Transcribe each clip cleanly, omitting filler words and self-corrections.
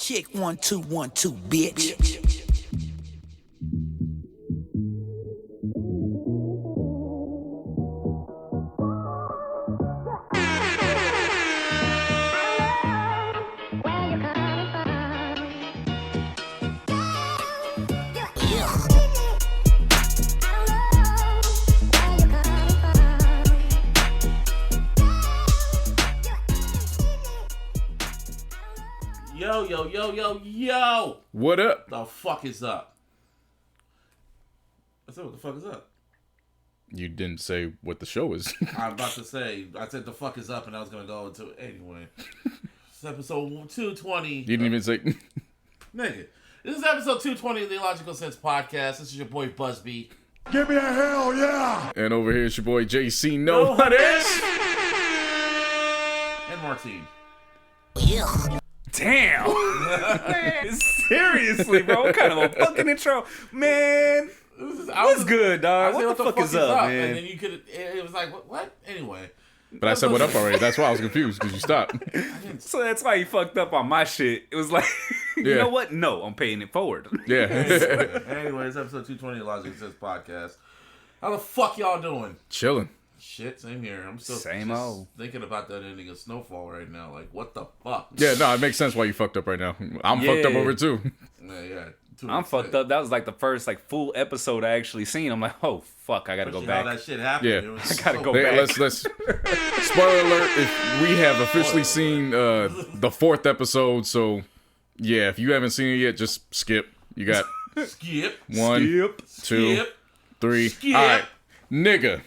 Check 1 2 1 2, bitch. Yo! What up? The fuck is up? I said, what the fuck is up? You didn't say what the show is. I'm about to say, I said the fuck is up, and I was gonna go into it anyway. It's episode 220. You didn't even say. Nigga, this is episode 220 of the iLLogical Sense podcast. This is your boy Busby. Give me a hell yeah! And over here, it's your boy JC. No, what is? And Martine. Damn. Seriously, bro. What kind of a fucking intro? Man, what's good, dog? What the fuck is up, man? And then you could, it was like, what? Anyway. But I said what up already. That's why I was confused, because you stopped. So that's why you fucked up on my shit. It was like, you know what? No, I'm paying it forward. Yeah. Anyway, it's episode 220 of iLLogical Sense podcast. How the fuck y'all doing? Chilling. Shit, same here. I'm still Same old. thinking about that ending of Snowfall right now. Like, what the fuck? Yeah, no, it makes sense why you fucked up right now. I'm fucked up over it too. Yeah. I'm fucked up. That was like the first full episode I actually seen. I'm like, oh fuck, I gotta go back. How that shit happened. Yeah. It was I gotta go back. Let's spoiler alert, if we have officially seen the fourth episode, so yeah, if you haven't seen it yet, just skip. You got skip. 1, 2, 3. Skip. All right, nigga.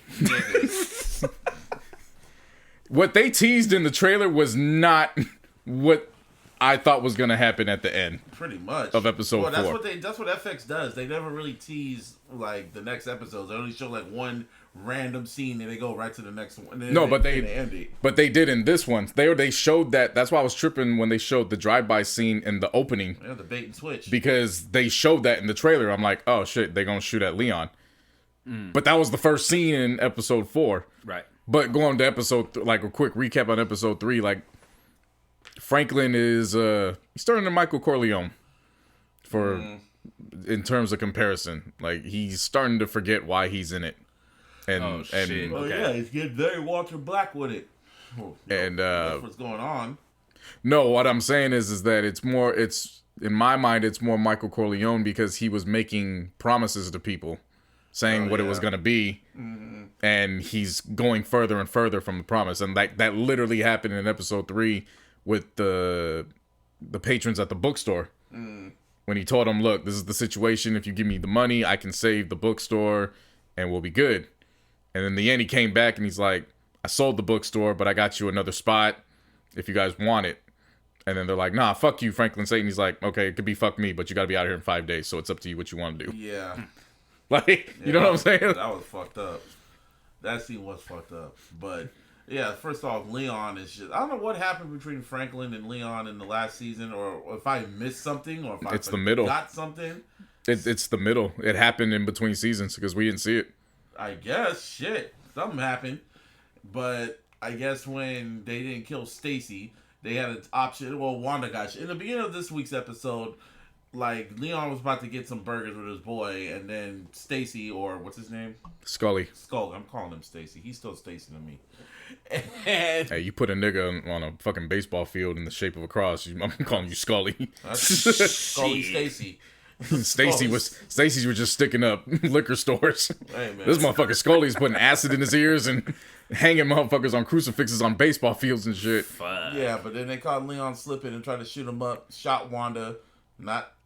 What they teased in the trailer was not what I thought was gonna happen at the end. Pretty much of episode 4. That's what FX does. They never really tease like the next episodes. They only show like one random scene and they go right to the next one. No, but they did in this one. They showed that. That's why I was tripping when they showed the drive-by scene in the opening. Yeah, the bait and switch. Because they showed that in the trailer. I'm like, oh shit, they gonna shoot at Leon. But that was the first scene in episode 4. Right. But going to episode, like a quick recap on episode 3, like Franklin is he's starting to Michael Corleone in terms of comparison. Like he's starting to forget why he's in it. And shit. Yeah, he's getting very Walter Black with it. That's what's going on. No, what I'm saying is that it's in my mind it's more Michael Corleone because he was making promises to people, saying what it was gonna be. And he's going further and further from the promise, and that literally happened in episode 3 with the patrons at the bookstore. When he told them, "Look, this is the situation. If you give me the money, I can save the bookstore, and we'll be good." And in the end, he came back and he's like, "I sold the bookstore, but I got you another spot if you guys want it." And then they're like, "Nah, fuck you, Franklin Satan." He's like, "Okay, it could be fuck me, but you got to be out here in 5 days, so it's up to you what you want to do." Yeah. Like, you know what I'm saying? That was fucked up. That scene was fucked up. But, yeah, first off, Leon is just... I don't know what happened between Franklin and Leon in the last season, or if I missed something, or if I the middle. Got something. It's the middle. It happened in between seasons because we didn't see it. I guess. Shit. Something happened. But I guess when they didn't kill Stacy, they had an option... Well, Wanda got shit. In the beginning of this week's episode... Like, Leon was about to get some burgers with his boy, and then Stacy, or what's his name? Scully. I'm calling him Stacy. He's still Stacy to me. And hey, you put a nigga on a fucking baseball field in the shape of a cross, I'm calling you Scully. Scully Stacy. Stacy was just sticking up liquor stores. Hey, man. This motherfucker Scully's putting acid in his ears and hanging motherfuckers on crucifixes on baseball fields and shit. Fuck. Yeah, but then they caught Leon slipping and tried to shoot him up, shot Wanda.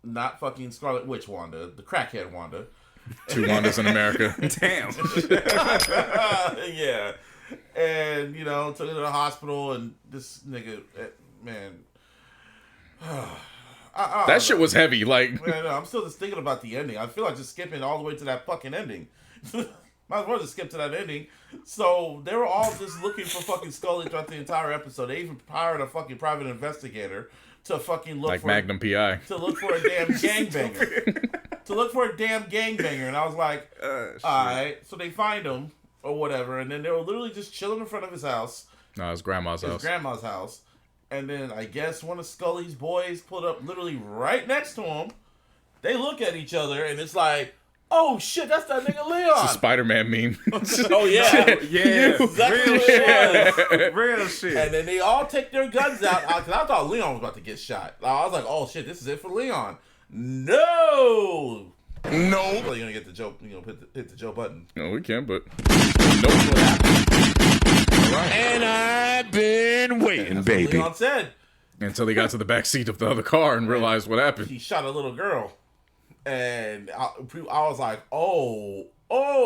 Not fucking Scarlet Witch Wanda, the crackhead Wanda. 2 Wandas in America. Damn. Yeah. And, took her to the hospital, and this nigga, man. That shit was heavy, like. Man, no, I'm still just thinking about the ending. I feel like just skipping all the way to that fucking ending. Might as well just skip to that ending. So, they were all just looking for fucking Scully throughout the entire episode. They even hired a fucking private investigator to fucking look for Magnum PI. To look for a damn gangbanger. And I was like, alright. So they find him or whatever, and then they were literally just chilling in front of his house. No, his grandma's house. And then I guess one of Scully's boys pulled up literally right next to him. They look at each other and it's like, oh shit, that's that nigga Leon. It's a Spider-Man meme. Oh yeah. Yeah. Exactly what it was. Real shit. And then they all take their guns out. Cause I thought Leon was about to get shot. I was like, oh shit, this is it for Leon. No. No. Well, you're gonna get the Joe, hit the Joe button. No, we can, but And I've been waiting, That's baby. what Leon said. until he got to the back seat of the other car and realized what happened. He shot a little girl. And I was like, oh.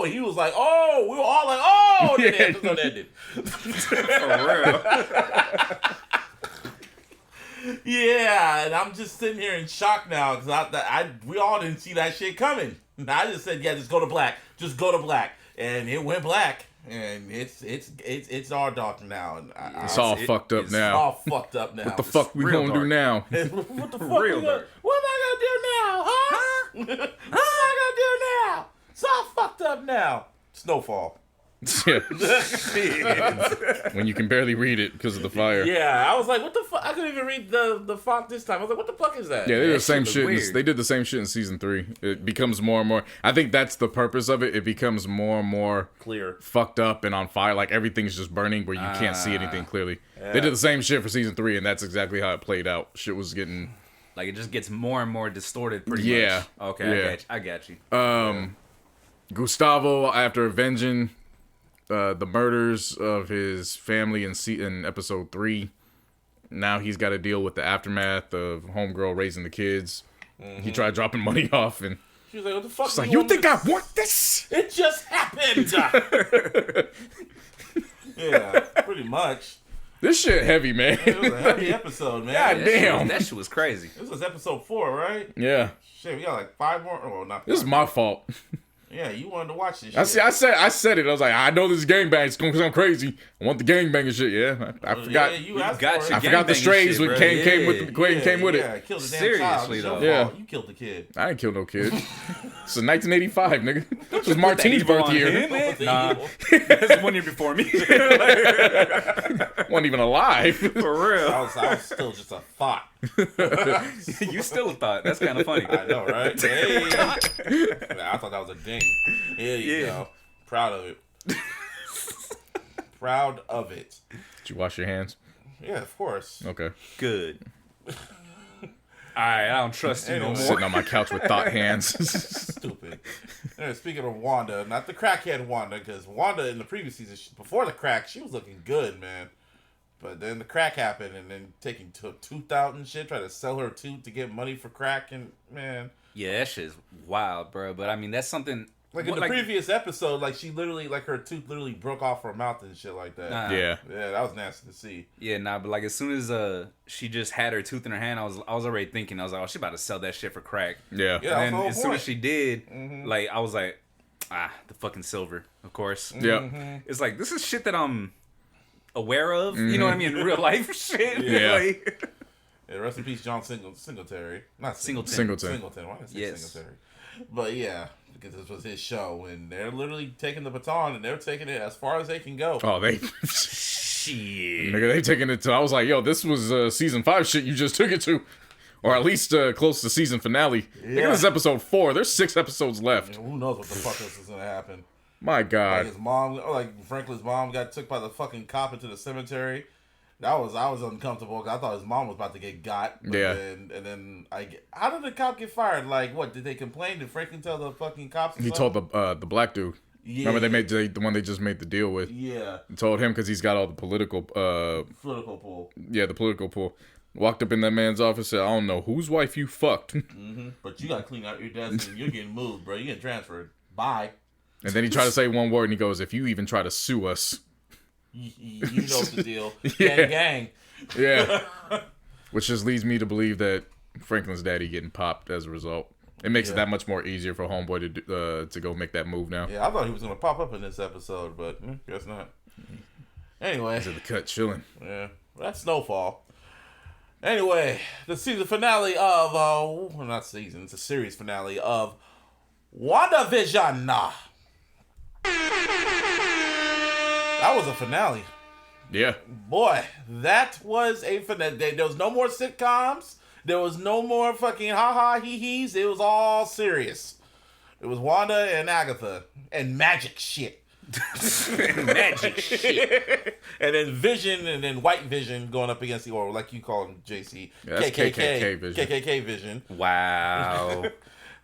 He was like, oh. We were all like, oh. And then the episode ended. For real. Yeah, and I'm just sitting here in shock now because we all didn't see that shit coming. I just said, yeah, just go to black. Just go to black. And it went black. And it's our daughter now. And It's all fucked up it's now. all fucked up now. What the fuck we real gonna do dark. now? What the fuck? Real dark. What am I gonna do now? Huh? What am I gonna do now? It's all fucked up now. Snowfall. Yeah. When you can barely read it because of the fire. Yeah, I was like, what the fuck? I couldn't even read the font this time. I was like, what the fuck is that? Yeah, they did the same shit shit. was weird. They did the same shit in season 3. It becomes more and more. I think that's the purpose of it. It becomes more and more Clear. fucked up and on fire. Like everything's just burning where you can't see anything clearly. They did the same shit for season 3, and that's exactly how it played out. Shit was getting. Like, it just gets more and more distorted pretty Yeah. much. Okay, Yeah. I got you. Gustavo, after avenging the murders of his family in episode 3, now he's got to deal with the aftermath of homegirl raising the kids. He tried dropping money off, and She was like, what the fuck? she's like, "You think I want this?" It just happened. Yeah, pretty much. This shit heavy, man. It was a heavy episode, man. God damn. That shit was crazy. This was episode 4, right? Yeah, Shit, we got like 5 more. Oh, not. this is my fault. Yeah, you wanted to watch this. I Shit. see. I said it. I was like, I know this gangbang is gonna sound crazy. I want the gangbanging shit. Yeah, I forgot. Yeah, you asked got for your it. I forgot the gangbanging strays shit, with bro. came with it. Yeah, killed the damn Seriously, child. It's your though. Yeah. fault. You killed the kid. I didn't kill no kid. It's 1985, nigga. This was Martine's birth year. Nah, that's 1 year before me. Wasn't even alive. For real. I was still just a thought. You still thought. That's kind of funny. I know, right? Hey. I thought that was a ding. Here you go. Proud of it. Proud of it. Did you wash your hands? Yeah, of course. Okay. Good. Alright, I don't trust you no more. Sitting on my couch with thought hands. Stupid. Anyway, speaking of Wanda, not the crackhead Wanda, because Wanda in the previous season, before the crack, she was looking good, man. But then the crack happened, and then taking tooth out and shit, trying to sell her tooth to get money for crack, and man. Yeah, that shit's wild, bro. But I mean, that's something. Like in the previous episode, like she literally, like her tooth literally broke off her mouth and shit like that. Yeah. Yeah, that was nasty to see. Yeah, nah, but like as soon as she just had her tooth in her hand, I was already thinking, I was like, oh, she about to sell that shit for crack. Yeah. Yeah. And That's the then whole as soon point. as she did, like I was like, the fucking silver, of course. Yeah. It's like this is shit that I'm aware of. You know what I mean? In real life shit. Yeah. Like, Yeah, rest in peace, John Singletary. Not Singleton. Singleton. Why did I say Yes. Singletary? But yeah, because this was his show, and they're literally taking the baton and they're taking it as far as they can go. Oh, they. shit. Nigga, they taking it to. I was like, yo, this was season 5 shit you just took it to. Or at least close to season finale. Nigga, this is episode 4. There's 6 episodes left. And who knows what the fuck else is gonna happen? My Like God. his mom, or like Franklin's mom, got took by the fucking cop into the cemetery. I was uncomfortable because I thought his mom was about to get got. But Yeah. Then how did the cop get fired? Like, what did they complain? Did Franklin tell the fucking cops? He told the black dude. Yeah. Remember the one they just made the deal with. Yeah, He told him because he's got all the political political pull. the political pull. Walked up in that man's office, said, I don't know whose wife you fucked. But you gotta clean out your desk and you're getting moved, bro. You're getting transferred. Bye. And then he tried to say one word and he goes, if you even try to sue us. You know the deal. Yeah. Gang. Yeah. Which just leads me to believe that Franklin's daddy getting popped as a result. It makes it that much more easier for Homeboy to go make that move now. Yeah, I thought he was gonna pop up in this episode, but guess not. Anyway. To the cut, chilling. Yeah, that's Snowfall. Anyway, the season finale of, well, not season, it's a series finale of WandaVision. That was a finale. Yeah. Boy, that was a finesse. There was no more sitcoms. There was no more fucking ha-ha hee-hees. It was all serious. It was Wanda and Agatha and magic shit. Magic shit. And then Vision and then White Vision going up against the, or like you call him, JC. Yeah, that's KKK Vision. KKK Vision. Wow.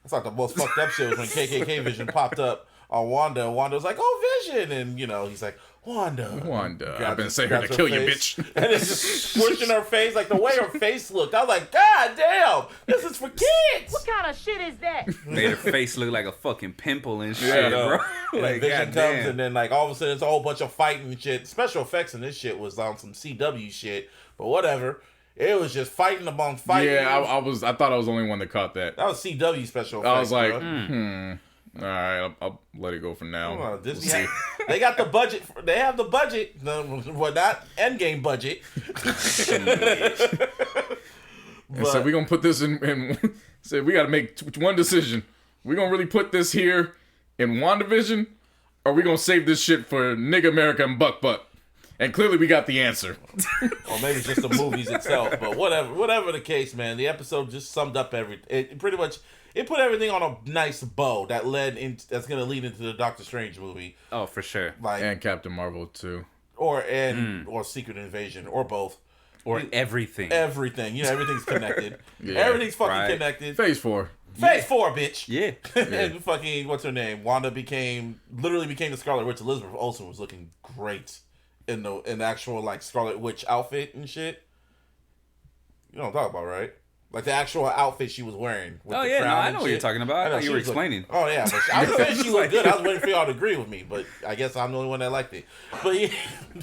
That's like the most fucked up shit was when KKK Vision popped up on Wanda. And Wanda was like, oh, Vision. And, you know, he's like, Wanda. I've been saying her to kill you, bitch. And it's just squishing her face, like the way her face looked. I was like, God damn, this is for kids. What kind of shit is that? Made her face look like a fucking pimple and shit, Yeah, bro. And Like, Vision comes goddamn. and then like all of a sudden it's a whole bunch of fighting and shit. Special effects in this shit was on some CW shit, but whatever. It was just fighting among fighting. Yeah, I thought I was the only one that caught that. That was CW special effects. I was like, bro. All right, I'll let it go for now. Hold on, We'll Disney see. they got the budget. They have the budget. Well, not Endgame budget. And so we're gonna put this in so we gotta make one decision. We're gonna really put this here in WandaVision, or we gonna save this shit for Nigga America and Buck? And clearly we got the answer. Or maybe it's just the movies itself. But whatever the case, man, the episode just summed up everything. It pretty much it put everything on a nice bow that that's gonna lead into the Doctor Strange movie. Oh, for sure. Like And Captain Marvel too. or Secret Invasion or both. Or everything. Everything. You know, everything's connected. Yeah, Everything's fucking right. connected. Phase 4. Phase 4, bitch. Yeah. And fucking, what's her name? Wanda literally became the Scarlet Witch. Elizabeth Olsen was looking great in the actual, like, Scarlet Witch outfit and shit. You know what I'm talking about, right? Like, the actual outfit she was wearing. With Oh, the yeah, no, crown I and know what you're shit. talking about. I thought she you were was explaining. Oh, yeah. But I was saying she looked good. I was waiting for y'all to agree with me, but I guess I'm the only one that liked it. But,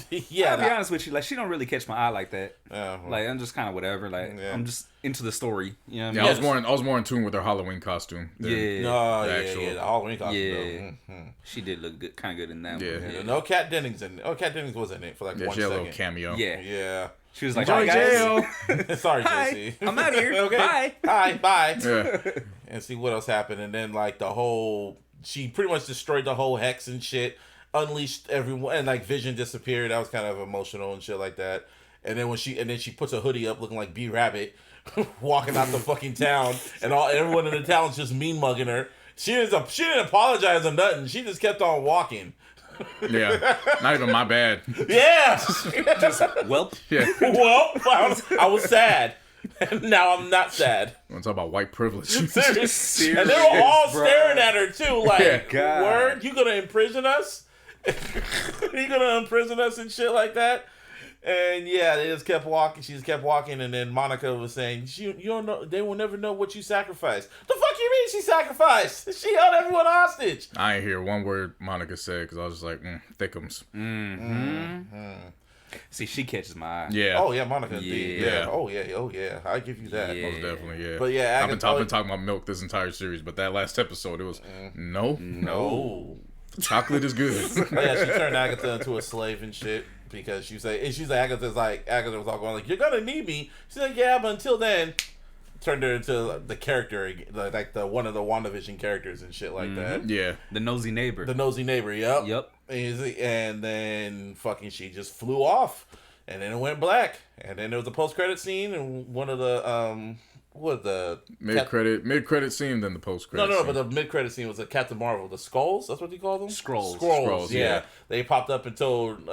yeah. I'll be honest with you, like, she don't really catch my eye like that. Yeah, well, Like, I'm just kind of whatever. Like, Yeah. I'm just into the story. You know what Yeah, I mean? I was more in tune with her Halloween costume. than Yeah. Oh, the yeah, actual- yeah. The Halloween costume. Yeah. Though. Mm-hmm. She did look good, kind of good in that Yeah. one. Yeah, no Kat Dennings in it. Oh, Kat Dennings was in it for like Yeah, one she had a second. little cameo. Yeah. Yeah. She was like, Enjoy "Hi, guys. jail. Sorry, Hi, JC. I'm out here. Okay. Bye." Hi, bye. Yeah. And see what else happened. And then like she pretty much destroyed the whole hex and shit. Unleashed everyone, and like Vision disappeared. That was kind of emotional and shit like that. And then she puts a hoodie up looking like B Rabbit, walking out the fucking town, and everyone in the town's just mean mugging her. She didn't apologize or nothing. She just kept on walking. Yeah. Not even my bad. Yeah. Welp. Yeah. Well, I was sad. And now I'm not sad. Want to talk about white privilege? Serious. And they were all bro. staring at her too, like, Yeah. God. word, you gonna imprison us? You gonna imprison us and shit like that? And yeah, they just kept walking. She just kept walking, and then Monica was saying, "You don't know. They will never know what you sacrificed." The fuck you mean she sacrificed? She held everyone hostage. I ain't hear one word Monica said because I was just like, thickums. See, she catches my eye. Yeah. Oh yeah, Monica. Indeed. Yeah. Yeah. Oh yeah. I give you that. Yeah. Most definitely, yeah. But yeah, I've been talking about milk this entire series, but that last episode, it was no. No. Chocolate is good. Oh, yeah, she turned Agatha into a slave and shit because she's like Agatha was all going like, "You're gonna need me." She's like, "Yeah, but until then," turned her into the character, like the one of the WandaVision characters and shit like that. Yeah. The nosy neighbor. The nosy neighbor. Yep. Yep. And then fucking she just flew off, and then it went black, and then there was a post-credit scene, and one of the Mid credit scene, then the post credit. No, but the mid-credit scene was a Captain Marvel, the Skrulls. That's what you call them. Skrulls. Skrulls, Yeah. yeah. They popped up and told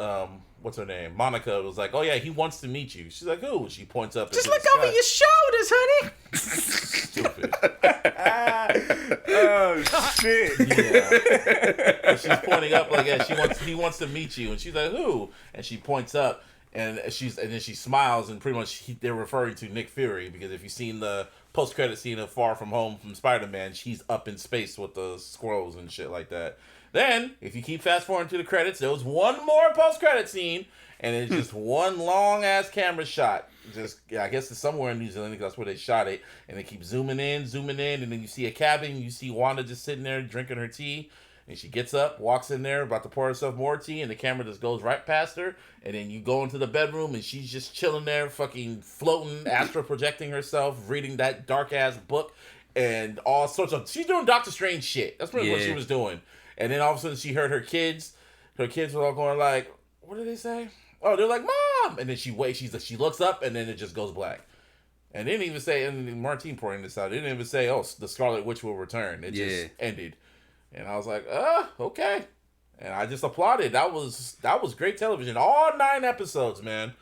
what's her name, Monica was like, "Oh yeah, he wants to meet you." She's like, "Who?" She points up. Just look over your shoulders, honey. Stupid. Oh shit! Yeah. And she's pointing up like, yeah, he wants to meet you, and she's like, "Who?" And she points up. And then she smiles, and pretty much they're referring to Nick Fury, because if you've seen the post-credit scene of Far From Home from Spider-Man, she's up in space with the squirrels and shit like that. Then, if you keep fast-forwarding to the credits, there was one more post-credit scene, and it's just one long-ass camera shot. I guess it's somewhere in New Zealand, because that's where they shot it, and they keep zooming in, and then you see a cabin, you see Wanda just sitting there drinking her tea. And she gets up, walks in there, about to pour herself more tea, and the camera just goes right past her. And then you go into the bedroom, and she's just chilling there, fucking floating, astral projecting herself, reading that dark-ass book, and all sorts of... She's doing Doctor Strange shit. That's pretty much what she was doing. And then all of a sudden, she heard her kids. Her kids were all going like, what did they say? Oh, they're like, Mom! And then she waits, she looks up, and then it just goes black. And they didn't even say, and Martine pointing this out, they didn't even say, oh, the Scarlet Witch will return. It just ended. And I was like, okay. And I just applauded. That was great television. All 9 episodes, man.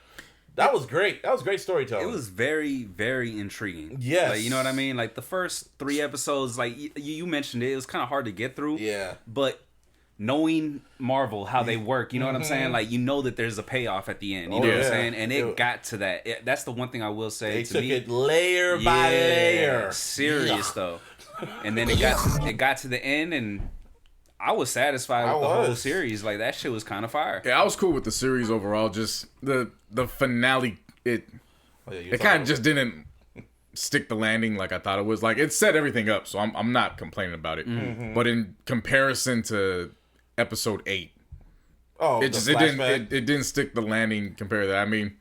That was great. That was great storytelling. It was very, very intriguing. Yes. Like, you know what I mean? Like, the first 3 episodes, like, you mentioned it, it was kind of hard to get through. Yeah. But knowing Marvel, how they work, you know what I'm saying? Like, you know that there's a payoff at the end. You know what I'm saying? And it got to that. That's the one thing I will say to me. They took it layer by layer. Serious, though. And then it got to the end, and I was satisfied with the whole series. Like, that shit was kind of fire. Yeah, I was cool with the series overall. Just the finale, it kind of just didn't stick the landing like I thought it was. Like, it set everything up, so I'm not complaining about it. Mm-hmm. But in comparison to episode 8, it didn't stick the landing compared to that. I mean,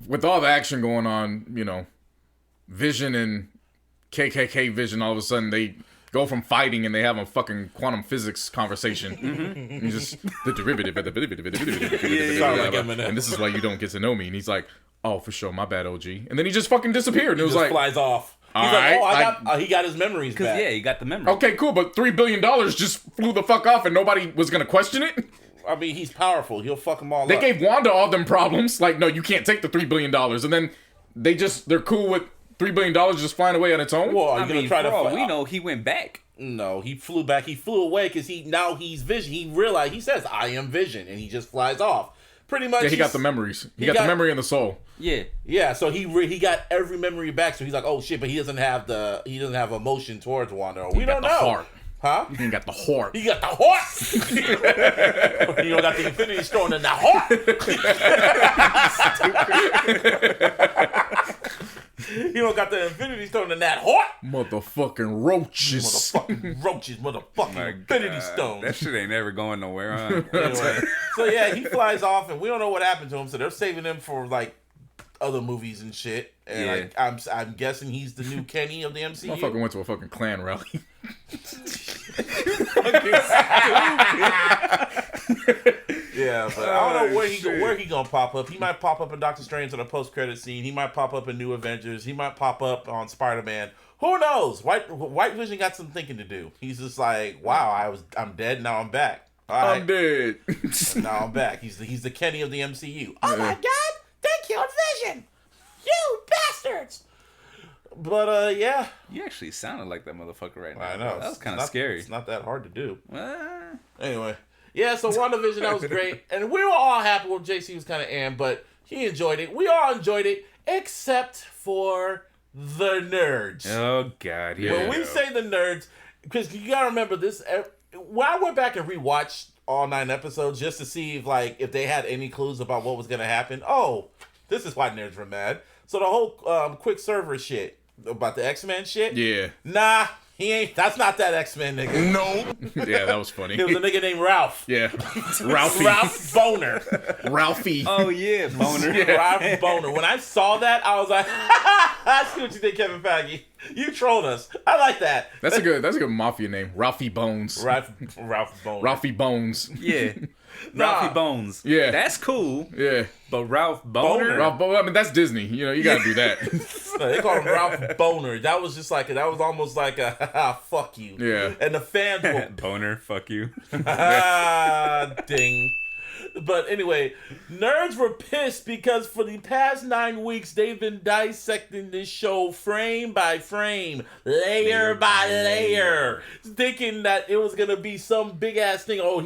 with all the action going on, you know, Vision and KKK Vision, all of a sudden they go from fighting and they have a fucking quantum physics conversation. Mm-hmm. And just the derivative. And this is why you don't get to know me. And he's like, oh, for sure, my bad, OG. And then he just fucking disappeared. And it was like, flies off. He's like, he got his memories back. Yeah, he got the memories. Okay, cool, but $3 billion just flew the fuck off and nobody was going to question it? I mean, he's powerful. He'll fuck them all up. They gave Wanda all them problems. Like, no, you can't take the $3 billion. And then they're cool with $3 billion just flying away on its own? Well, I mean, for all we know, he went back. No, he flew back. He flew away because he's Vision. He realized, he says, I am Vision, and he just flies off. Pretty much. Yeah, he got the memories. He got the memory and the soul. Yeah. Yeah, so he got every memory back. So he's like, oh shit, but he doesn't have emotion towards Wanda. We don't know. Heart. Huh? He ain't got the heart. He got the heart. You don't got the Infinity Stone in the heart. You don't got the Infinity Stone in that heart. Motherfucking roaches. Motherfucking Infinity Stone. That shit ain't ever going nowhere, huh? Anyway, so yeah, he flies off, and we don't know what happened to him. So they're saving him for like other movies and shit. And I'm guessing he's the new Kenny of the MCU. Motherfucker went to a fucking Klan rally. Yeah, but I don't know where he gonna pop up. He might pop up in Doctor Strange on a post-credit scene. He might pop up in New Avengers. He might pop up on Spider-Man. Who knows? White Vision got some thinking to do. He's just like, wow, I'm dead, now I'm back. All right. I'm dead. Now I'm back. He's the Kenny of the MCU. Oh my God! They killed Vision. You bastards! But yeah, you actually sounded like that motherfucker right now. I know. That was kind of scary. It's not that hard to do. Anyway, yeah. So WandaVision, that was great, and we were all happy. Well, JC was kind of amped, but he enjoyed it. We all enjoyed it, except for the nerds. Oh God! When we say the nerds, because you gotta remember this. When I went back and rewatched all 9 episodes just to see if they had any clues about what was gonna happen. Oh, this is why nerds were mad. So the whole Quicksilver shit about the X-Men shit. Yeah. Nah, he ain't. That's not that X-Men nigga. No. Yeah, that was funny. It was a nigga named Ralph. Yeah. Ralphie. Ralph Boner. Ralphie. Oh yeah, Boner. Yeah. Ralph Boner. When I saw that, I was like, I see what you did, Kevin Feige. You trolled us. I like that. That's a good mafia name. Ralphie Bones. Ralph Boner. Ralphie Bones. Yeah. Ralphie Bones. Yeah. That's cool. Yeah. But Ralph Boner? I mean, that's Disney. You know, you gotta do that. They call him Ralph Boner. That was just that was almost like a fuck you. Yeah. And the fans were Boner, fuck you. Ding. But anyway, nerds were pissed because for the past 9 weeks, they've been dissecting this show frame by frame, layer by layer, thinking that it was gonna be some big ass thing. Oh,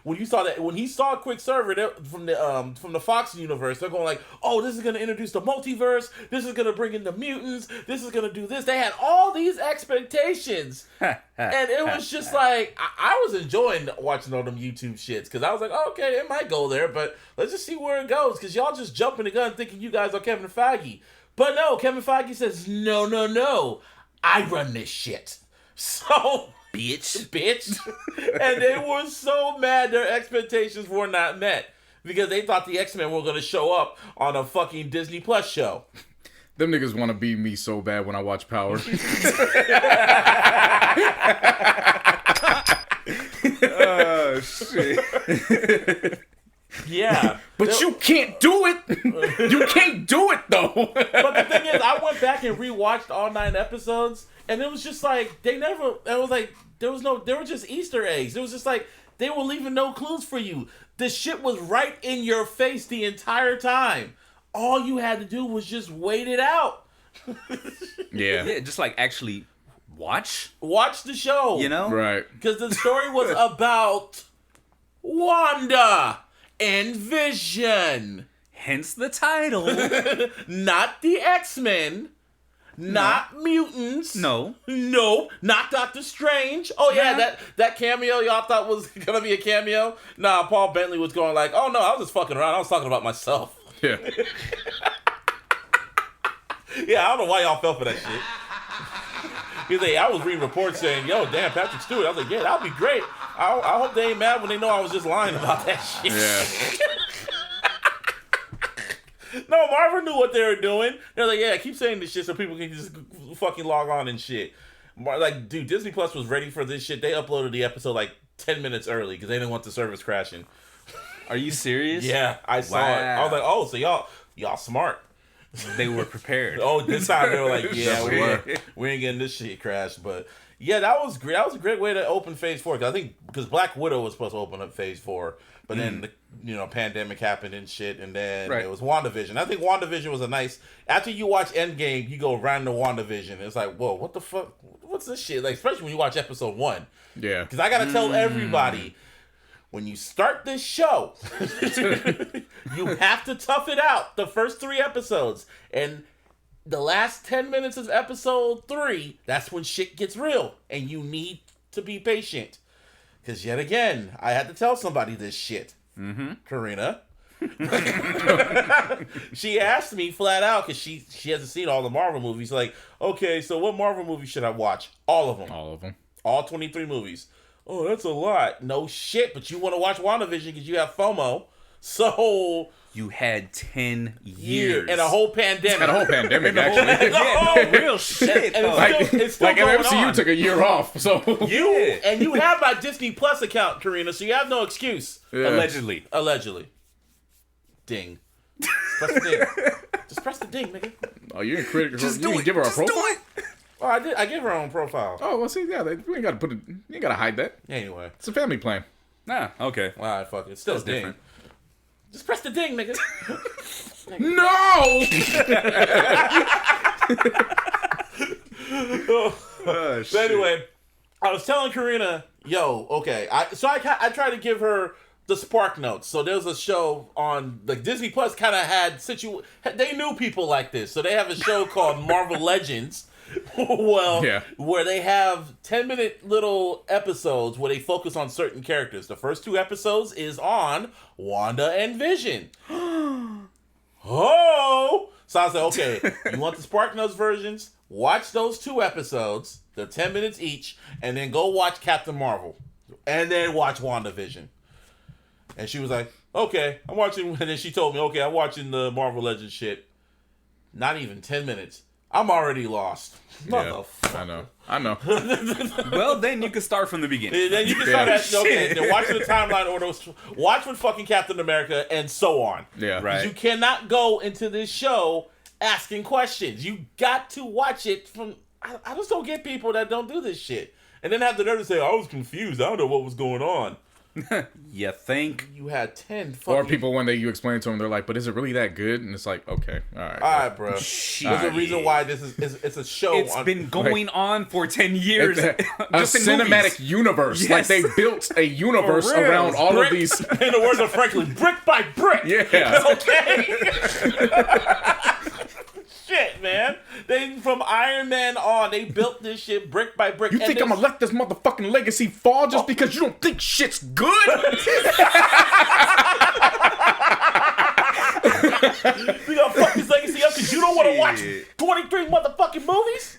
when he saw Quicksilver from the Fox universe, they're going like, oh, this is gonna introduce the multiverse. This is gonna bring in the mutants. This is gonna do this. They had all these expectations. And it was just like, I was enjoying watching all them YouTube shits because I was like, oh, okay, it might go there, but let's just see where it goes because y'all just jumping the gun thinking you guys are Kevin Feige. But no, Kevin Feige says, no, I run this shit. So, bitch. And they were so mad their expectations were not met because they thought the X-Men were going to show up on a fucking Disney Plus show. Them niggas want to be me so bad when I watch Power. Oh, shit. Yeah. But But you can't do it. You can't do it though. But the thing is, I went back and rewatched all 9 episodes, and it was just like they were just Easter eggs. It was just like they were leaving no clues for you. The shit was right in your face the entire time. All you had to do was just wait it out. Yeah, just like actually watch the show. You know? Right. Because the story was about Wanda and Vision. Hence the title. Not the X-Men. Not mutants. No. No, not Doctor Strange. Oh yeah, that cameo y'all thought was gonna be a cameo. Nah, Paul Bentley was going like, oh no, I was just fucking around. I was talking about myself. Yeah. Yeah, I don't know why y'all fell for that shit. He's like, I was reading reports saying, yo, damn, Patrick Stewart. I was like, yeah, that'll be great. I hope they ain't mad when they know I was just lying about that shit. Yeah. No, Marvel knew what they were doing. They're like, yeah, keep saying this shit so people can just fucking log on and shit. Like, dude, Disney Plus was ready for this shit. They uploaded the episode like 10 minutes early because they didn't want the service crashing. Are you serious? Yeah, I saw it. I was like, oh, so y'all smart. They were prepared. Oh, this time they were like, yeah, we ain't getting this shit crashed. But yeah, that was great. That was a great way to open Phase 4. Because Black Widow was supposed to open up Phase 4. But then the pandemic happened and shit, and then it was WandaVision. I think WandaVision was a nice. After you watch Endgame, you go right into WandaVision. It's like, whoa, what the fuck? What's this shit? Like, especially when you watch episode 1. Yeah. Because I gotta tell everybody, when you start this show, you have to tough it out the first 3 episodes, and the last 10 minutes of episode 3, that's when shit gets real, and you need to be patient. Because yet again, I had to tell somebody this shit. Karina. She asked me flat out, because she hasn't seen all the Marvel movies, like, okay, so what Marvel movie should I watch? All of them. All of them. All 23 movies. Oh, that's a lot. No shit, but you want to watch WandaVision because you have FOMO. So... You had 10 years. And a whole pandemic. And a whole pandemic, actually. Yeah, no, real shit. It's still like going MCU on. took a year off, so... And you have my Disney Plus account, Karina, so you have no excuse. Yeah. Allegedly. Ding. Press the ding. Just press the ding, nigga. Oh, you didn't critic her. Just You do didn't it. give her a Just profile? do it. Oh, I did. I give her own profile. Oh, well, see, yeah, we ain't gotta put it... You ain't gotta hide that. Anyway. It's a family plan. Nah, okay. All right, fuck it. It's still That's a ding. different. Just press the ding, nigga. No! So anyway, I was telling Karina, yo, okay. I tried to give her the Spark Notes. So there was a show on the Disney Plus kind of had they knew people like this. So they have a show called Marvel Legends. Where they have 10-minute little episodes where they focus on certain characters. The first 2 episodes is on Wanda and Vision. Oh! So I was like, okay, you want the Spark Notes versions? Watch those 2 episodes. They're 10 minutes each. And then go watch Captain Marvel. And then watch WandaVision. And she was like, okay, I'm watching. And then she told me, okay, I'm watching the Marvel Legends shit. Not even 10 minutes. I'm already lost. Yeah, I know. Well, then you can start from the beginning. Then you can start then watching the timeline order. Watch with fucking Captain America and so on. Yeah. Right. You cannot go into this show asking questions. You got to watch it from... I just don't get people that don't do this shit. And then have the nerve to say, I was confused. I don't know what was going on. You think? You had 10 fucking... Or people, when you explain it to them, they're like, but is it really that good? And it's like, okay, all right, bro. Shit. There's a reason why this is it's a show. It's been going on for 10 years. a Just in cinematic movies. universe. Yes. Like, they built a universe around all brick, of these... In the words of Franklin, brick by brick. Yeah. Okay? Shit, man. They, from Iron Man on, they built this shit brick by brick. You think I'm gonna let this motherfucking legacy fall just because you don't think shit's good? You gonna fuck this legacy up because you don't want to watch 23 motherfucking movies?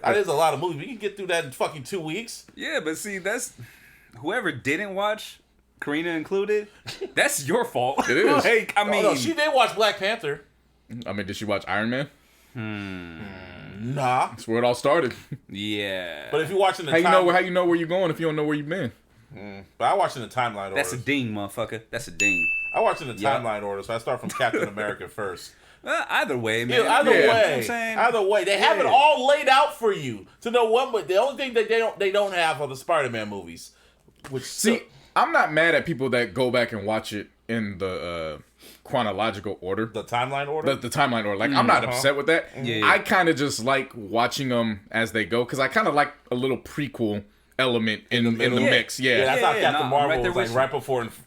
There's a lot of movies. We can get through that in fucking 2 weeks. Yeah, but see, that's... Whoever didn't watch, Karina included, that's your fault. It is. Like, I mean... No, she did watch Black Panther. I mean, did she watch Iron Man? Nah. That's where it all started. Yeah. But if you're watching the How you know where you're going if you don't know where you've been? But I watched in the timeline order. That's a ding, motherfucker. That's a ding. I watch in the timeline order, so I start from Captain America first. Either way, man. Yeah, either way, You know what I'm saying? either way, they have it all laid out for you to know what. But the only thing that they don't have are the Spider-Man movies. Which I'm not mad at people that go back and watch it in the chronological order, the timeline order, the timeline order. Like, I'm not upset with that. Yeah. I kind of just like watching them as they go because I kind of like a little prequel element in the mix. Yeah, that's how Captain Marvel right was like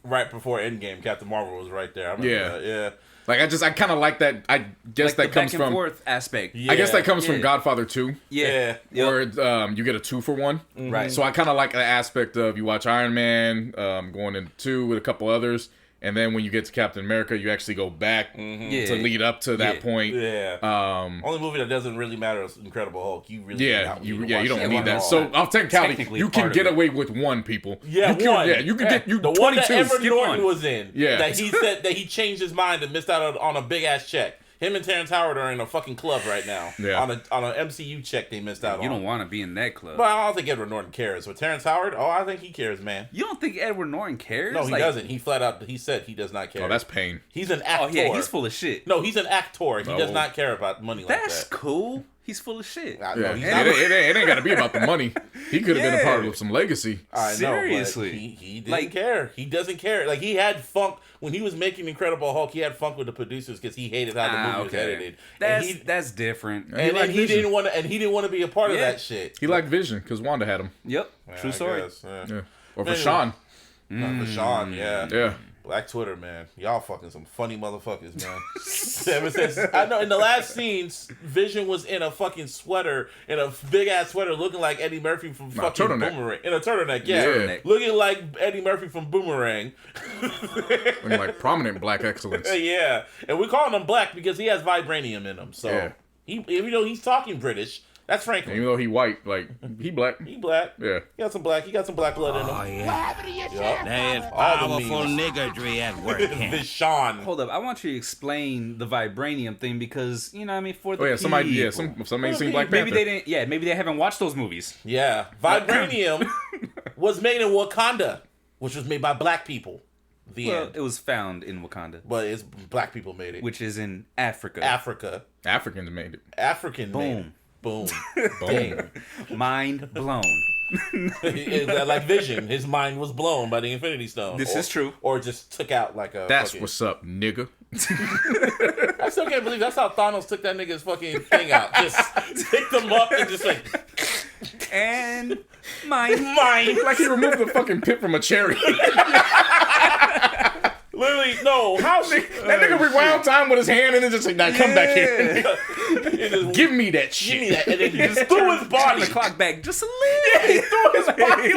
right before Endgame. Captain Marvel was right there. I remember that. Yeah. Like I kind of like that. I guess like that the comes back and from forth aspect. I guess that comes from Godfather 2. Yeah. Where you get a 2 for 1. Right. So I kind of like the aspect of you watch Iron Man going into 2 with a couple others. And then when you get to Captain America, you actually go back to lead up to that point. Yeah. Only movie that doesn't really matter is Incredible Hulk. You really you don't need that. So I'll technicality, you can get away with 1, people. Yeah, one. Yeah, you can get the 22. one that Edward Norton one. was in. Yeah. That he said that he changed his mind and missed out on a big ass check. Him and Terrence Howard are in a fucking club right now. Yeah. On an MCU check they missed out on. You don't want to be in that club. But I don't think Edward Norton cares. With Terrence Howard, I think he cares, man. You don't think Edward Norton cares? No, he doesn't. He flat out he said he does not care. Oh, that's pain. He's an actor. Oh yeah, he's full of shit. No, he's an actor. He does not care about money like that. That's cool. He's full of shit. I Yeah. know, he's not. It ain't got to be about the money. He could have been a part of some legacy. I know, Seriously. but he didn't care. He doesn't care. Like, he had funk when he was making Incredible Hulk. He had funk with the producers because he hated how the movie was edited. That's different. And he didn't want to. And he didn't want to be a part of that shit. He liked Vision because Wanda had him. Yep. True story. Yeah. Or for Sean. For Sean, Yeah. Black Twitter, man. Y'all fucking some funny motherfuckers, man. Ever since, I know in the last scenes, Vision was in a fucking sweater, in a big ass sweater, looking like Eddie Murphy from fucking turtleneck. Boomerang. In a turtleneck, yeah. Turtleneck. Looking like Eddie Murphy from Boomerang. Looking like prominent black excellence. Yeah. And we're calling him black because he has vibranium in him. So, even though he's talking British, that's Franklin. Even though he white, like, he black. He black. Yeah. He got some black blood in him. Oh, yeah. Yup. There's All the powerful memes. niggardry at work. This Sean. Hold up, I want you to explain the vibranium thing because you know what I mean for the some ain't seen Black Panther. maybe they didn't. Yeah, maybe they haven't watched those movies. Yeah. Vibranium was made in Wakanda, which was made by black people. Well, it was found in Wakanda, But it's black people made it. which is in Africa. Africans made it. African made it. Boom. Boom. Mind blown. Like Vision, his mind was blown by the Infinity Stone. This is true. Or just took out like a. That's fucking, what's up, nigga. I still can't believe that's how Thanos took that nigga's fucking thing out. Just picked him up and just like. And mind. Like he removed the fucking pit from a cherry. Literally, no. How that nigga rewound time with his hand and then just like, nah, come back here. Give me that shit. Give me that. And then he just threw his body. The clock back just a little. He threw his body.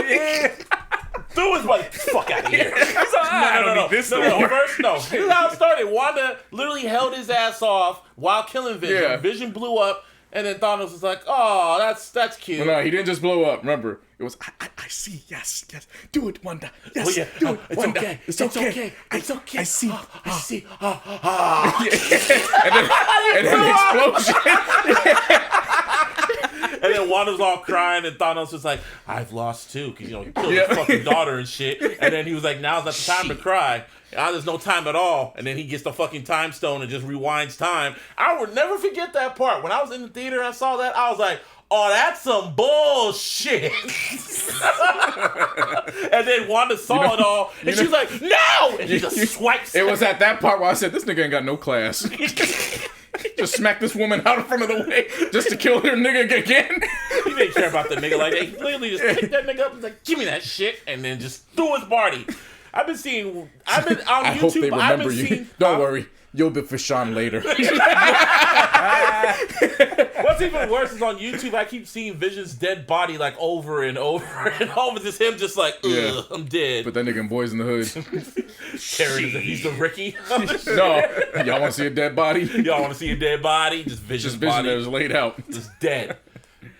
Threw his body. Fuck out of here. No. First, no. This is how it started. Wanda literally held his ass off while killing Vision. Yeah. Vision blew up. And then Thanos was like, "Oh, that's cute." Well, no, he didn't just blow up. Remember, it was I see. Yes. Do it, Wanda. Yes. Oh, yeah. Do it, It's Wanda. okay. It's okay. It's okay. I see. I see. And then the explosion. And then Wanda's all crying, and Thanos was like, "I've lost too," because he killed his fucking daughter and shit. And then he was like, "Now's not the time to cry. Now there's no time at all." And then he gets the fucking time stone and just rewinds time. I would never forget that part. When I was in the theater and I saw that, I was like, "Oh, that's some bullshit." And then Wanda saw it all, and she was like, "No!" And he just swipes. It was at that part where I said, "This nigga ain't got no class." Just smack this woman out in front of the way just to kill her nigga again. He didn't care about the nigga like that. He literally just picked that nigga up and was like, "Give me that shit," and then just threw his body. I've been on YouTube. I hope they remember you. Don't worry. You'll be for Sean later. What's even worse is on YouTube, I keep seeing Vision's dead body like over and over and over. Just him just like, ugh, I'm dead. Put that nigga in Boys in the Hood. Carried as if he's the Ricky. No. Y'all want to see a dead body? Y'all want to see a dead body? Just Vision's Vision body. that was laid out. Just dead.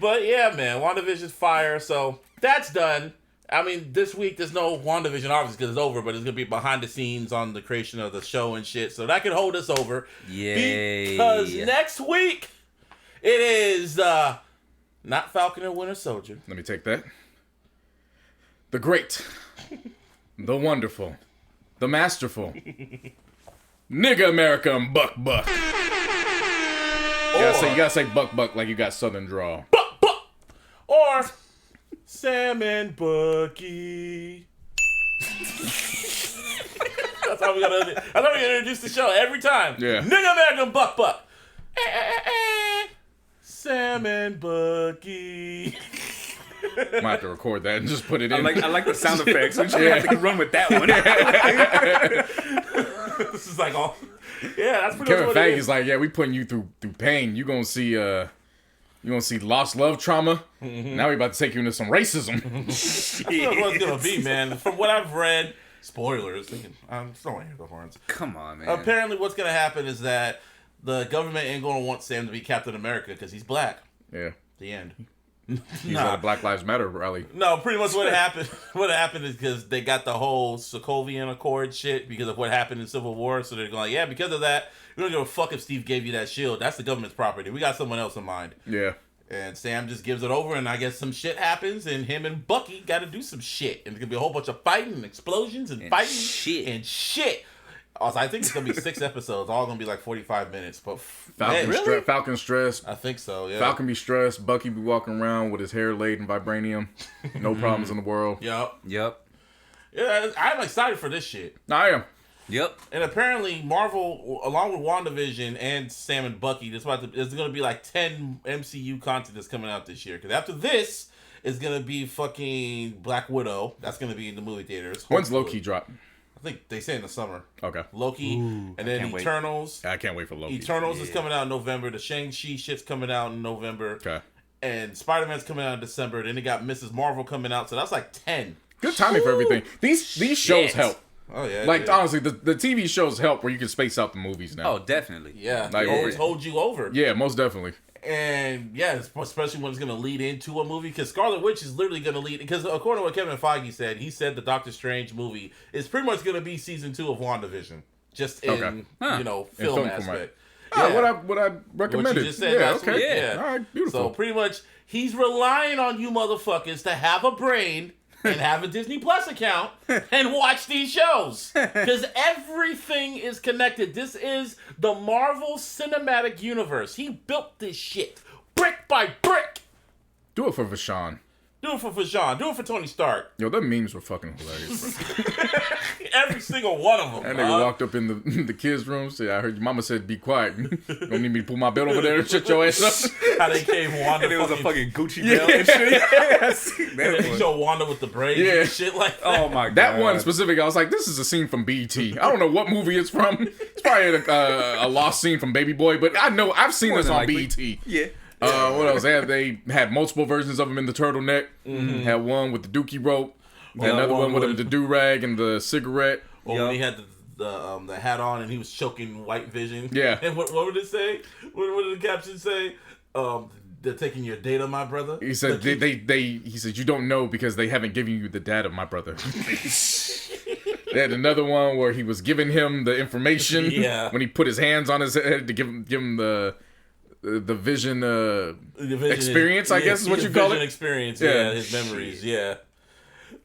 But yeah, man, WandaVision's fire. So that's done. I mean, this week there's no WandaVision, obviously, because it's over, but it's going to be behind the scenes on the creation of the show and shit. So that can hold us over. Yay. Because next week, it is not Falcon and Winter Soldier. Let me take that. The great, the wonderful, the masterful, nigga American Buck. You gotta say Buck like you got Southern drawl. Buck. Or Sam and Bucky. That's how we gotta introduce the show every time. Yeah. Nigga American Buck. Sam and Bucky. Might have to record that and just put it in. I like the sound effects. We should have to run with that one. This is like all. Yeah, that's pretty Kevin much what it Feige is. is like, yeah, we putting you through pain. You gonna see lost love trauma. Now we about to take you into some racism. That's what it's gonna be, man. From what I've read, spoilers. I'm still want to hear the horns. Come on, man. Apparently, what's gonna happen is that the government ain't gonna want Sam to be Captain America because he's black. Yeah, The end. he's at a Black Lives Matter rally. No, pretty much what happened. What happened is because they got the whole Sokovian Accord shit because of what happened in Civil War. So they're going, yeah, because of that, we don't give a fuck if Steve gave you that shield. That's the government's property. We got someone else in mind. Yeah. And Sam just gives it over, and I guess some shit happens, and him and Bucky got to do some shit. And it's gonna be a whole bunch of fighting and explosions and fighting shit. Also, I think it's gonna be 6 episodes, all gonna be like 45 minutes. But Falcon stressed. I think so. Yeah. Falcon be stressed. Bucky be walking around with his hair laid in vibranium. No problems in the world. Yep. Yep. Yeah, I'm excited for this shit. I am. Yep. And apparently, Marvel, along with WandaVision and Sam and Bucky, there's going to be like 10 MCU content that's coming out this year. Because after this is going to be fucking Black Widow. That's going to be in the movie theaters. When's hopefully. Loki drop? I think they say in the summer. Okay. Loki, and then can't wait. Eternals. I can't wait for Loki. Eternals is coming out in November. The Shang-Chi shit's coming out in November. Okay. And Spider-Man's coming out in December. Then they got Mrs. Marvel coming out. So that's like 10. Good timing for everything. These shows help. Oh, yeah. Like, honestly, the TV shows help where you can space out the movies now. Oh, definitely. Yeah. Like, They hold you over. Yeah, most definitely. And yeah, especially when it's going to lead into a movie, because Scarlet Witch is literally going to lead. Because according to what Kevin Feige said, he said the Doctor Strange movie is pretty much going to be season 2 of WandaVision, just in film aspect. What I recommended. What you just said last week. Yeah. All right, beautiful. So pretty much, he's relying on you motherfuckers to have a brain and have a Disney Plus account and watch these shows. Because everything is connected. This is the Marvel Cinematic Universe. He built this shit brick by brick. Do it for Vashon. Do it for Vajon. Do it for Tony Stark. Yo, them memes were fucking hilarious, bro. Every single one of them. That nigga walked up in the kids' room, said, I heard your mama said be quiet. You don't need me to pull my belt over there and shut your ass up. How they gave Wanda And it was a fucking Gucci Yeah. belt and shit. They show Wanda with the braids and shit like that. Oh my god. That one specific, I was like, this is a scene from BT. I don't know what movie it's from. It's probably a lost scene from Baby Boy, but I know I've seen this than on likely. BT. Yeah. What else? They had multiple versions of him in the turtleneck. Had one with the dookie rope. Had another one with him, the do-rag and the cigarette. Or when he had the hat on and he was choking White Vision. Yeah. And what would it say? What did the caption say? They're taking your data, my brother. He said he said you don't know because they haven't given you the data, my brother. They had another one where he was giving him the information when he put his hands on his head to give him the vision, experience, I guess is what you call it. Experience, Yeah. his memories, yeah.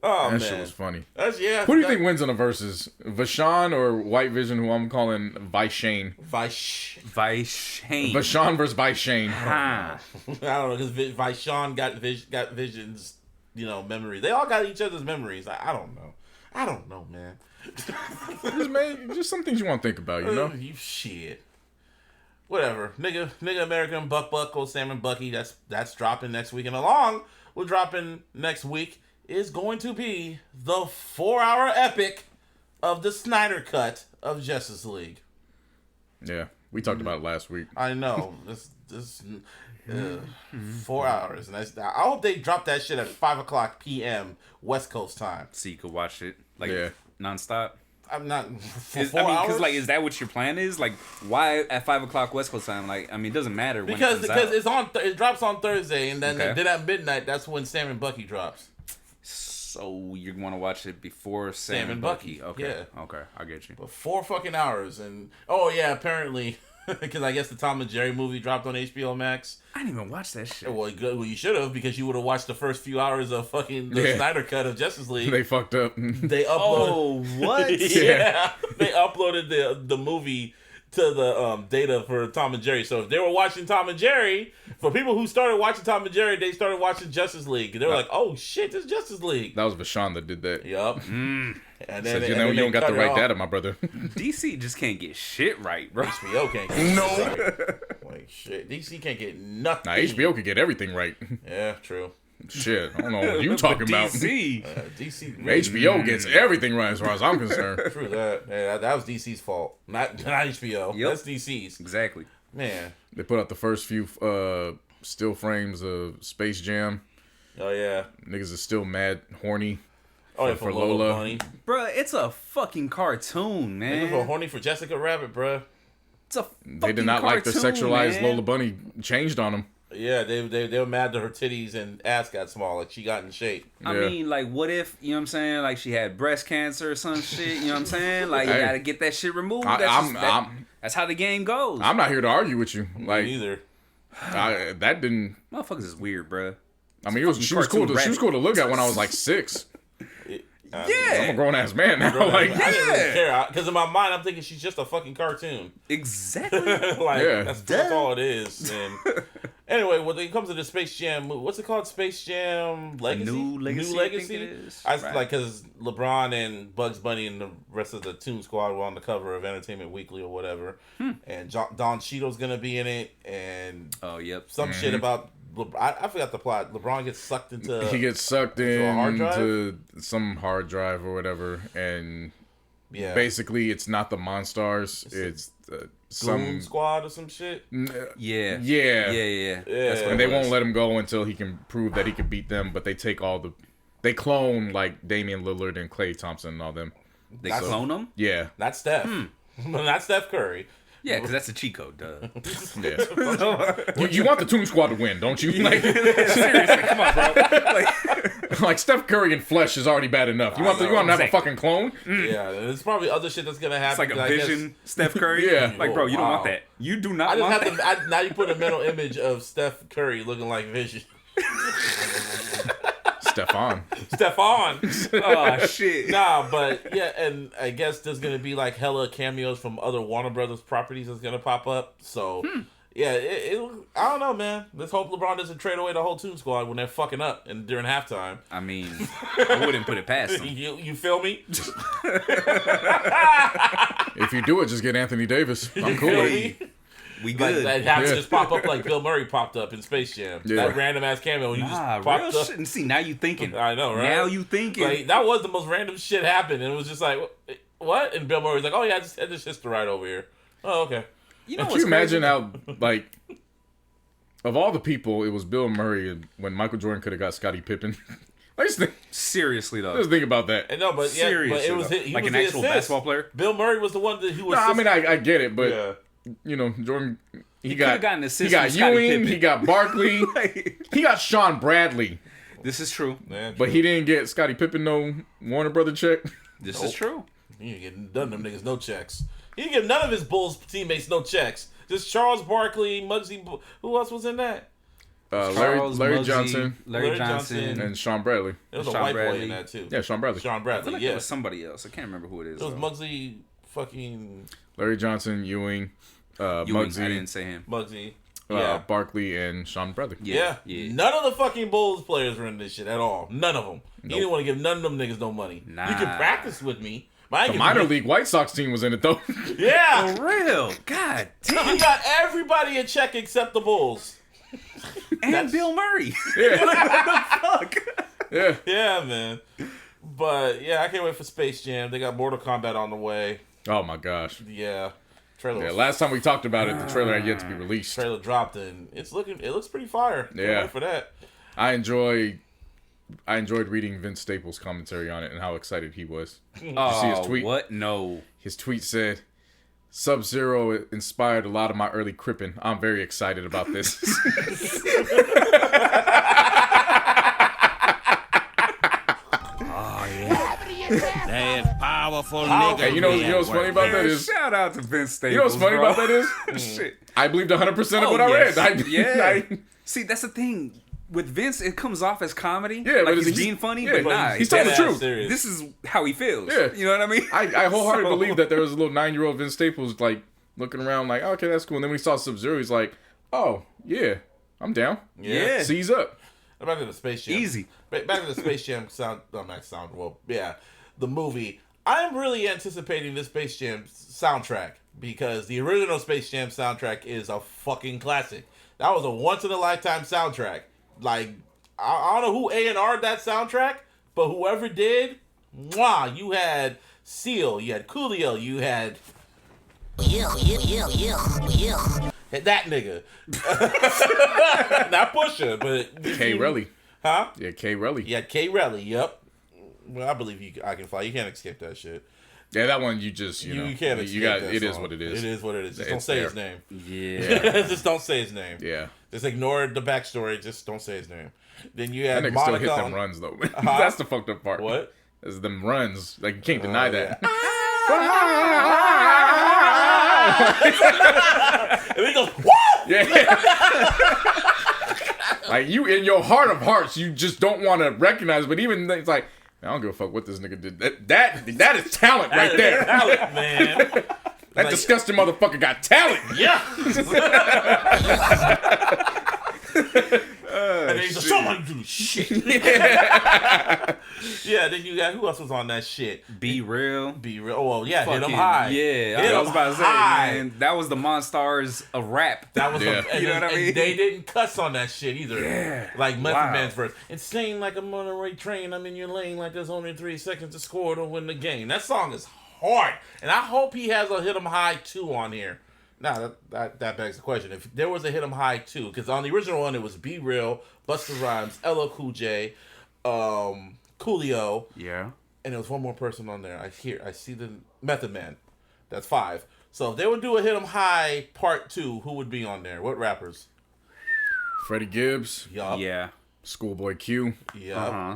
Oh, That man. shit was funny. That's, Who do you think wins in the verses? Vashon or White Vision, who I'm calling Vishane? Vishane. Vashon versus Vishane. Ah. I don't know, because Vishon got Vision's, memory. They all got each other's memories. I don't know. I don't know, man. Just some things you want to think about, you know? You shit. Whatever. Nigga American Buck, old Sam and Bucky, that's dropping next week. And along with dropping next week is going to be the 4-hour epic of the Snyder Cut of Justice League. Yeah, we talked about it last week. I know. This 4 hours. And I hope they drop that shit at 5:00 p.m. West Coast time. So you could watch it Yeah. nonstop. I'm not for 4 because hours. is that what your plan is? Like, why at 5:00 West Coast time? Like, it doesn't matter when because it comes out. it drops on Thursday, and then Okay. at midnight that's when Sam and Bucky drops. So you want to watch it before Sam and Bucky. Bucky? Okay, Yeah. okay, I get you. But 4 fucking hours, and oh yeah, apparently Because I guess the Tom and Jerry movie dropped on HBO Max. I didn't even watch that shit. Well, you should have, because you would have watched the first few hours of fucking the Snyder cut of Justice League. They fucked up. They uploaded. Oh, what? Yeah, they uploaded the movie to the data for Tom and Jerry. So if they were watching Tom and Jerry, for people who started watching Tom and Jerry, they started watching Justice League. And they were like, "Oh shit, this is Justice League." That was Vashon that did that. Yup. And then Said, you don't got the right data, my brother. DC just can't get shit right, bro. HBO can't get nothing right. Like shit, DC can't get nothing. Nah, HBO could get everything right. Yeah, true. Shit, I don't know what you talking about. DC. DC. HBO gets everything right as far as I'm concerned. True that. Yeah, that was DC's fault, not HBO. Yep. That's DC's. Exactly. Man. They put out the first few still frames of Space Jam. Oh yeah. Niggas is still mad horny. Oh yeah, for for Lola Lola. Bunny. Bruh, it's a fucking cartoon, man. Niggas were horny for Jessica Rabbit, bruh. It's a fucking They did not like the cartoon, sexualized man. Lola Bunny changed on them. Yeah, they were mad that her titties and ass got small, like she got in shape. I Yeah. mean, like, what if, you know what I'm saying, like, she had breast cancer or some shit, you know what I'm saying? Like, you Hey. gotta get that shit removed. I'm- That's how the game goes. I'm not here to argue with you. Like Neither. that didn't. Motherfuckers is weird, bruh. I mean, she was cool. She was cool to look at when I was like 6. I'm a Yeah. grown ass man now. Like, I didn't really care because in my mind I'm thinking she's just a fucking cartoon. Exactly. Like Yeah. that's all it is. And anyway, when it comes to the Space Jam, what's it called? Space Jam Legacy. New Legacy, I think it is. Right. Like because LeBron and Bugs Bunny and the rest of the Toon Squad were on the cover of Entertainment Weekly or whatever, and Don Cheadle's gonna be in it, and Oh, yep. some shit about. I forgot the plot. LeBron gets sucked into. he gets sucked a hard drive? into some hard drive or whatever, and yeah, basically it's not the Monstars. It's some Goon Squad or some shit. Yeah. Yeah. Yeah. Yeah, And they won't let him go until he can prove that he can beat them. But they take they clone like Damian Lillard and Klay Thompson and all them. They clone them? Yeah, Not Steph. Not Steph Curry. Yeah, because that's a cheat code, duh. yeah. you want the Toon Squad to win, don't you? Like, Seriously, come on, bro. like Steph Curry in flesh is already bad enough. You want to have a exactly. fucking clone? Yeah, there's probably other shit that's gonna happen. It's like a I guess- Vision Steph Curry. Yeah. Like, bro, you don't Wow. want that. You do I not just want have that. to. Now you put a mental image of Steph Curry looking like Vision. Stefan. Stephon. Oh, shit. Nah, but yeah, and I guess there's gonna be like hella cameos from other Warner Brothers properties that's gonna pop up. So yeah, I don't know, man. Let's hope LeBron doesn't trade away the whole Toon Squad when they're fucking up and during halftime. I mean, I wouldn't put it past him. You feel me? If you do it, just get Anthony Davis. I'm cool. Feel with me? it. We Like good. that have to Yeah. just pop up like Bill Murray popped up in Space Jam. Yeah. That random ass cameo. You Nah, just real popped up. shit. And see, now you thinking. I know, right? Now you thinking. Like that was the most random shit happened, and it was just like, what? And Bill Murray was like, "Oh yeah, I just hitched the right over here." Oh okay. You know Can what's you imagine crazy? how, like, of all the people, it was Bill Murray when Michael Jordan could have got Scottie Pippen? I just Seriously, though. think about that. And no, but yeah, Seriously, but it was though. he Like was an the actual assist. basketball player? Bill Murray was the one who was. No, I mean, I get it, but, yeah. you know, Jordan, he could've got gotten assists he got from Scottie Ewing, Pippen. he got Barkley, he got Sean Bradley, This is true. Man, but he didn't get Scottie Pippen no Warner Brother check. This is true. He didn't get none of them niggas no checks. He didn't give none of his Bulls teammates no checks. Just Charles Barkley, Muggsy. Who else was in that? Charles, Larry Muggsy, Johnson Larry Johnson. and Sean Bradley. There was a Sean white boy Bradley. in that too. Yeah, Sean Bradley. Sean I feel Bradley. like Yeah, there was somebody else. I can't remember who it is. it was though. Muggsy. Fucking Larry Johnson, Ewing, Ewing, I Muggsy, didn't say him. Muggsy. Yeah. Barkley, and Sean Bradley. Yeah. None of the fucking Bulls players were in this shit at all. None of them. He didn't want to give none of them niggas no money. Nah. You can practice with me. But I ain't The giving minor you- league White Sox team was in it though. Yeah. For real. God damn. He got everybody a check except the Bulls. And Bill Murray. Yeah. Yeah, man. But yeah, I can't wait for Space Jam. They got Mortal Kombat on the way. Oh my gosh. Yeah. Trailer Yeah, last time we talked about it, the trailer had yet to be released. trailer dropped and it looks pretty fire. Can't Yeah. wait for that. I enjoyed reading Vince Staples' commentary on it and how excited he was. Oh, see his tweet? what? No. His tweet said, "Sub-Zero inspired a lot of my early crippin'. I'm very excited about this." There's power powerful Powerful. nigga. Hey, you know what's funny about that is, Shout out to Vince Staples. you know what's funny bro. about that is, Shit. I believed 100% of Oh, what I yes. read. Yeah. See, that's the thing. With Vince, it comes off as comedy. Yeah, like but he's he's- being funny, yeah, but but nah. he's telling the Dead ass truth. serious. This is how he feels. Yeah. You know what I mean? I wholeheartedly So- believe that there was a little 9-year-old Vince Staples like looking around like, okay, that's cool. And then when he saw Sub-Zero, he's like, oh yeah, I'm down. Yeah. Seize up. Back to the Space Jam. Easy. Back to the Space Jam the movie. I'm really anticipating this Space Jam soundtrack because the original Space Jam soundtrack is a fucking classic. That was a once in a lifetime soundtrack. Like, I don't know who A&R'd that soundtrack, but whoever did, mwah, you had Seal, you had Coolio, you had that nigga. Not Pusha, but K. Relly. Huh? Yeah, K. Relly. You had K. Relly, yep. Well, I believe I can fly. You can't escape that shit. Yeah, that one you just you know You can't escape you got that it is song. what it is. It is what it is. Just It's don't say there. his name. Yeah. Just don't say his name. Yeah, Just ignore the backstory. Just don't say his name. Then you that had nigga still Monica hit them on- runs though. That's the fucked up part. What? Is them runs? Like you can't deny that. And he goes, woo! Yeah. Like you in your heart of hearts, you just don't want to recognize. But even then, it's like I don't give a fuck what this nigga did. That is talent right there. Talent, man. That Like- disgusting motherfucker got talent. Yeah. And then he's like, someone do shit. Yeah, then you got, who else was on that shit? Be real. Be real. Oh, well, yeah, hit him Fucking- high. Yeah, Hit I 'em was about to say, high. man, that was the Monstars of rap. That was Yeah. and, You know what I and mean? they didn't cuss on that shit either. Yeah. Like Method Wow. Man's verse. It's saying like a monorail train, I'm in your lane like there's only 3 seconds to score to win the game. That song is hard. And I hope he has a Hit 'em High 2 on here. Now that begs the question. If there was a Hit 'em High 2, because on the original one it was Be Real, Busta Rhymes, LL Cool J, Coolio, Yeah. and there was one more person on there. I see the Method Man. That's 5. So if they would do a Hit 'em High Part 2, who would be on there? What rappers? Freddie Gibbs, Yup. Yeah. Schoolboy Q. Yup. Uh-huh.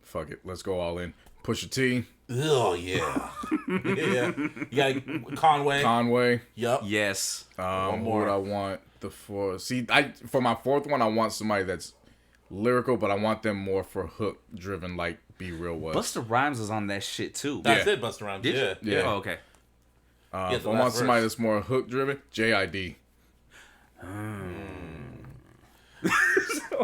Fuck it, let's go all in. Pusha T, Oh yeah. Yeah. You got Conway. Conway. Yup. Yes. One Who more. would I want the fourth? See, for my fourth one, I want somebody that's lyrical, but I want them more for hook driven, like Be Real was. Busta Rhymes was on that shit too. That's Yeah. it, Busta Rhymes. Did Yeah. you? Yeah. Oh, okay. Yeah, If the I last want somebody verse. that's more hook driven, JID.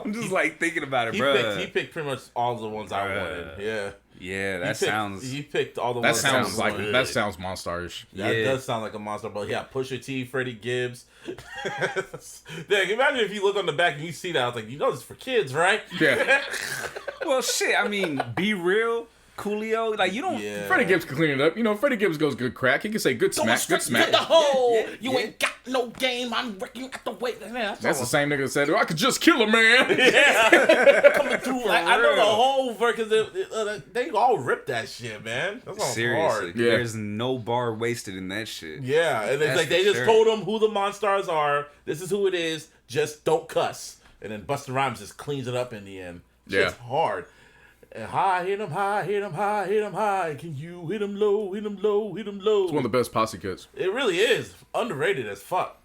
I'm just like thinking about it, He bro. picked pretty much all the ones I Bruh. wanted. Yeah. Yeah, that He picked- sounds. He picked all the That ones sounds I like wanted. that sounds monstarish. That Yeah. does sound like a monster, but yeah, Pusha T, Freddie Gibbs. Yeah, imagine if you look on the back and you see that. I was like, you know, this is for kids, right? Yeah. Well, shit. I mean, Be Real, Coolio. Like you don't. Yeah. Freddie Gibbs can clean it up. You know, Freddie Gibbs goes good crack. He can say good smack, good smack. the hole. Yeah, You yeah. ain't got no game. I'm wrecking at the weight. Man, That's the same nigga that said, I could just kill a man. coming through. Like, I know the real. whole verse because they all ripped that shit, man. That song's Seriously, hard. Yeah. there's no bar wasted in that shit. Yeah, and it's That's like they for just sure. told them who the Monstars are. This is who it is. Just don't cuss. And then Busta Rhymes just cleans it up in the end. Yeah. It's hard. And high, hit 'em high, hit 'em high, hit 'em high. Can you hit 'em low, hit 'em low, hit 'em low? It's one of the best posse cuts. It really is. Underrated as fuck.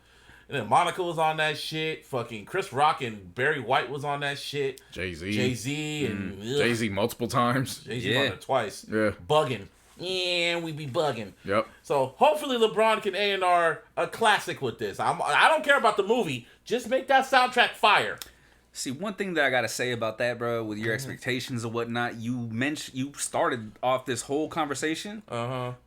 And then Monica was on that shit. Fucking Chris Rock and Barry White was on that shit. Jay-Z. Jay-Z and Jay-Z multiple times. Jay-Z Yeah. on it twice. Yeah. Bugging. Yeah, we be bugging. Yep. So hopefully LeBron can A&R a classic with this. I don't care about the movie. Just make that soundtrack fire. See, one thing that I gotta say about that, bro, with Mm-hmm. your expectations and whatnot, you started off this whole conversation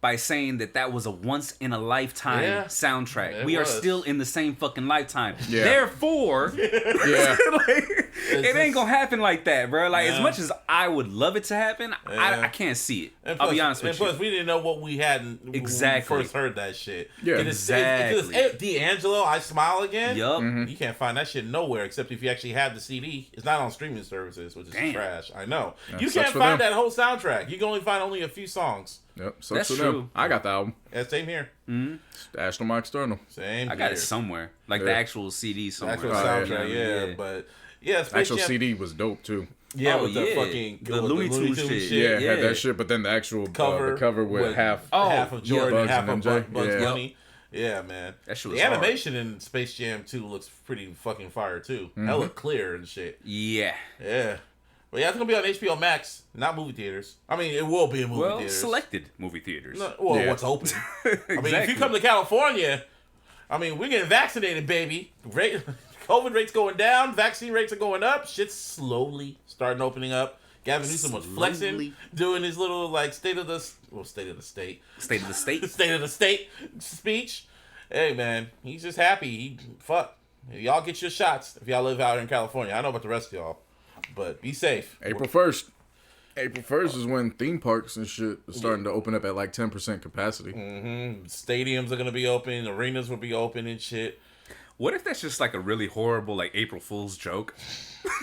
by saying that was a once in a lifetime Yeah. soundtrack. It We are was. still in the same fucking lifetime. Yeah. Therefore, Yeah. like, it ain't gonna happen like that, bro. Like as Yeah. much as I would love it to happen, Yeah. I can't see it. And I'll plus, be honest with and you. plus, we didn't know what we had when Exactly. we first heard that shit. Yeah. Exactly. Because D'Angelo, I Smile Again. Yup. You can't find that shit nowhere except if you actually have the CD. It's not on streaming services, which is Damn. trash. I know. That You sucks can't for find them. that whole soundtrack. You can only find a few songs. Yep. Sucks That's for them. true. I got the album. Yeah, same here. Stashed on my external. Same. I got here. it somewhere, like the Yeah. actual CD somewhere. Actual Oh, yeah. soundtrack, yeah. But Yeah, Space Actual Jam. CD was dope too. Yeah, Oh, with the yeah. fucking The Looney Tunes shit. Yeah, Yeah. had that shit, but then the actual cover, the cover with half. half of Jordan, and Bugs half and of MJ. Bugs Yeah. Bunny. Yeah, man. That shit was the hard. animation in Space Jam 2 looks pretty fucking fire too. Hella clear and shit. Yeah. Yeah. But yeah, it's gonna be on HBO Max, not movie theaters. I mean, it will be in movie Well, theaters. selected movie theaters. No, well, Yeah. what's open? I mean, if you Exactly. come to California, I mean, we're getting vaccinated, baby. COVID rates going down, vaccine rates are going up. Shit's slowly starting opening up. Gavin Newsom was flexing, Slowly. doing his little like state of the state, State of the state. state of the state speech. Hey man, he's just happy. Fuck, y'all get your shots if y'all live out here in California. I don't know about the rest of y'all, but be safe. April 1st. April 1st is when theme parks and shit are starting to open up at like 10% capacity. Stadiums are gonna be open, arenas will be open and shit. What if that's just like a really horrible like April Fool's joke?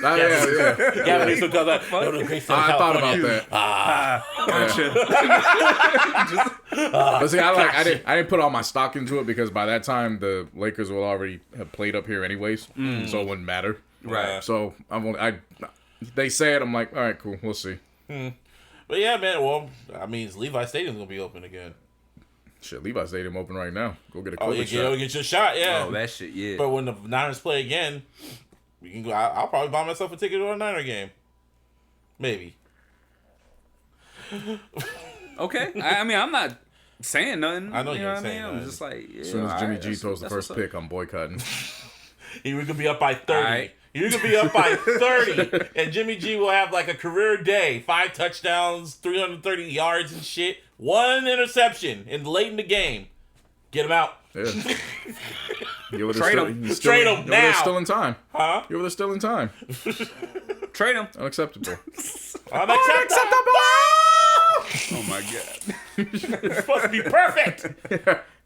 Yeah. Gavin Newsom comes out. I thought about that. But see, I didn't put all my stock into it because by that time the Lakers will already have played up here anyways, so it wouldn't matter. Right. So they say it, I'm like, all right, cool, we'll see. But yeah, man. Well, I mean, Levi Stadium's gonna be open again. Shit, Levi Stadium open right now. Go get a Oh, COVID you shot. get your shot, yeah. Oh, that shit, yeah. But when the Niners play again, we can go. I'll probably buy myself a ticket to a Niner game. Maybe. Okay. I mean, I'm not saying nothing. I know you you're know what I saying mean? I'm nothing. just like, yeah, As soon as Jimmy alright, G throws the that's first what's up. pick, I'm boycotting. You could be up by 30. Alright. You could be up by 30, and Jimmy G will have like a career day: 5 touchdowns, 330 yards and shit, 1 interception, and late in the game. Get him out. Yeah. Trade Trade him. Trade him now. They're still in time. Huh? They're still in time. Trade him. Unacceptable. Unacceptable! Oh my god. It's supposed to be perfect.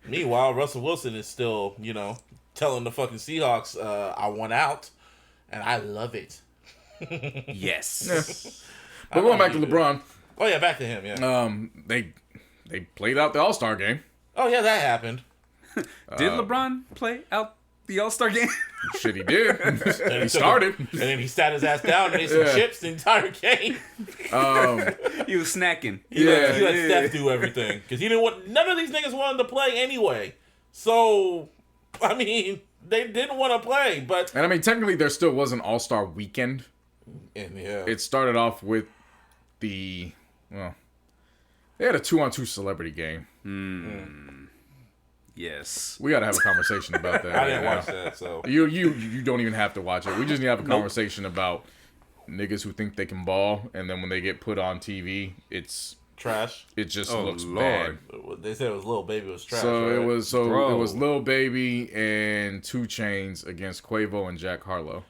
Meanwhile, Russell Wilson is still, telling the fucking Seahawks, I want out, and I love it. Yes. But going back to LeBron, Oh yeah, back to him. Yeah. they played out the All-Star game. Oh yeah, that happened. Did LeBron play out the All-Star game? Shit, he did. And He started. and then he sat his ass down and ate some chips the entire game. He was snacking. He Yeah. let Steph do everything because he didn't want. None of these niggas wanted to play anyway. So, I mean, they didn't want to play. But And I mean, technically, there still was an All-Star weekend. It started off with they had a 2-on-2 celebrity game. Yes. We got to have a conversation about that. I didn't right watch now. that. So You don't even have to watch it. We just need to have a conversation about niggas who think they can ball, and then when they get put on TV, it trash. just Oh, looks Lord. bad. They said it was Lil Baby was trash. So right? it was Bro. it was Lil Baby and 2 Chainz against Quavo and Jack Harlow.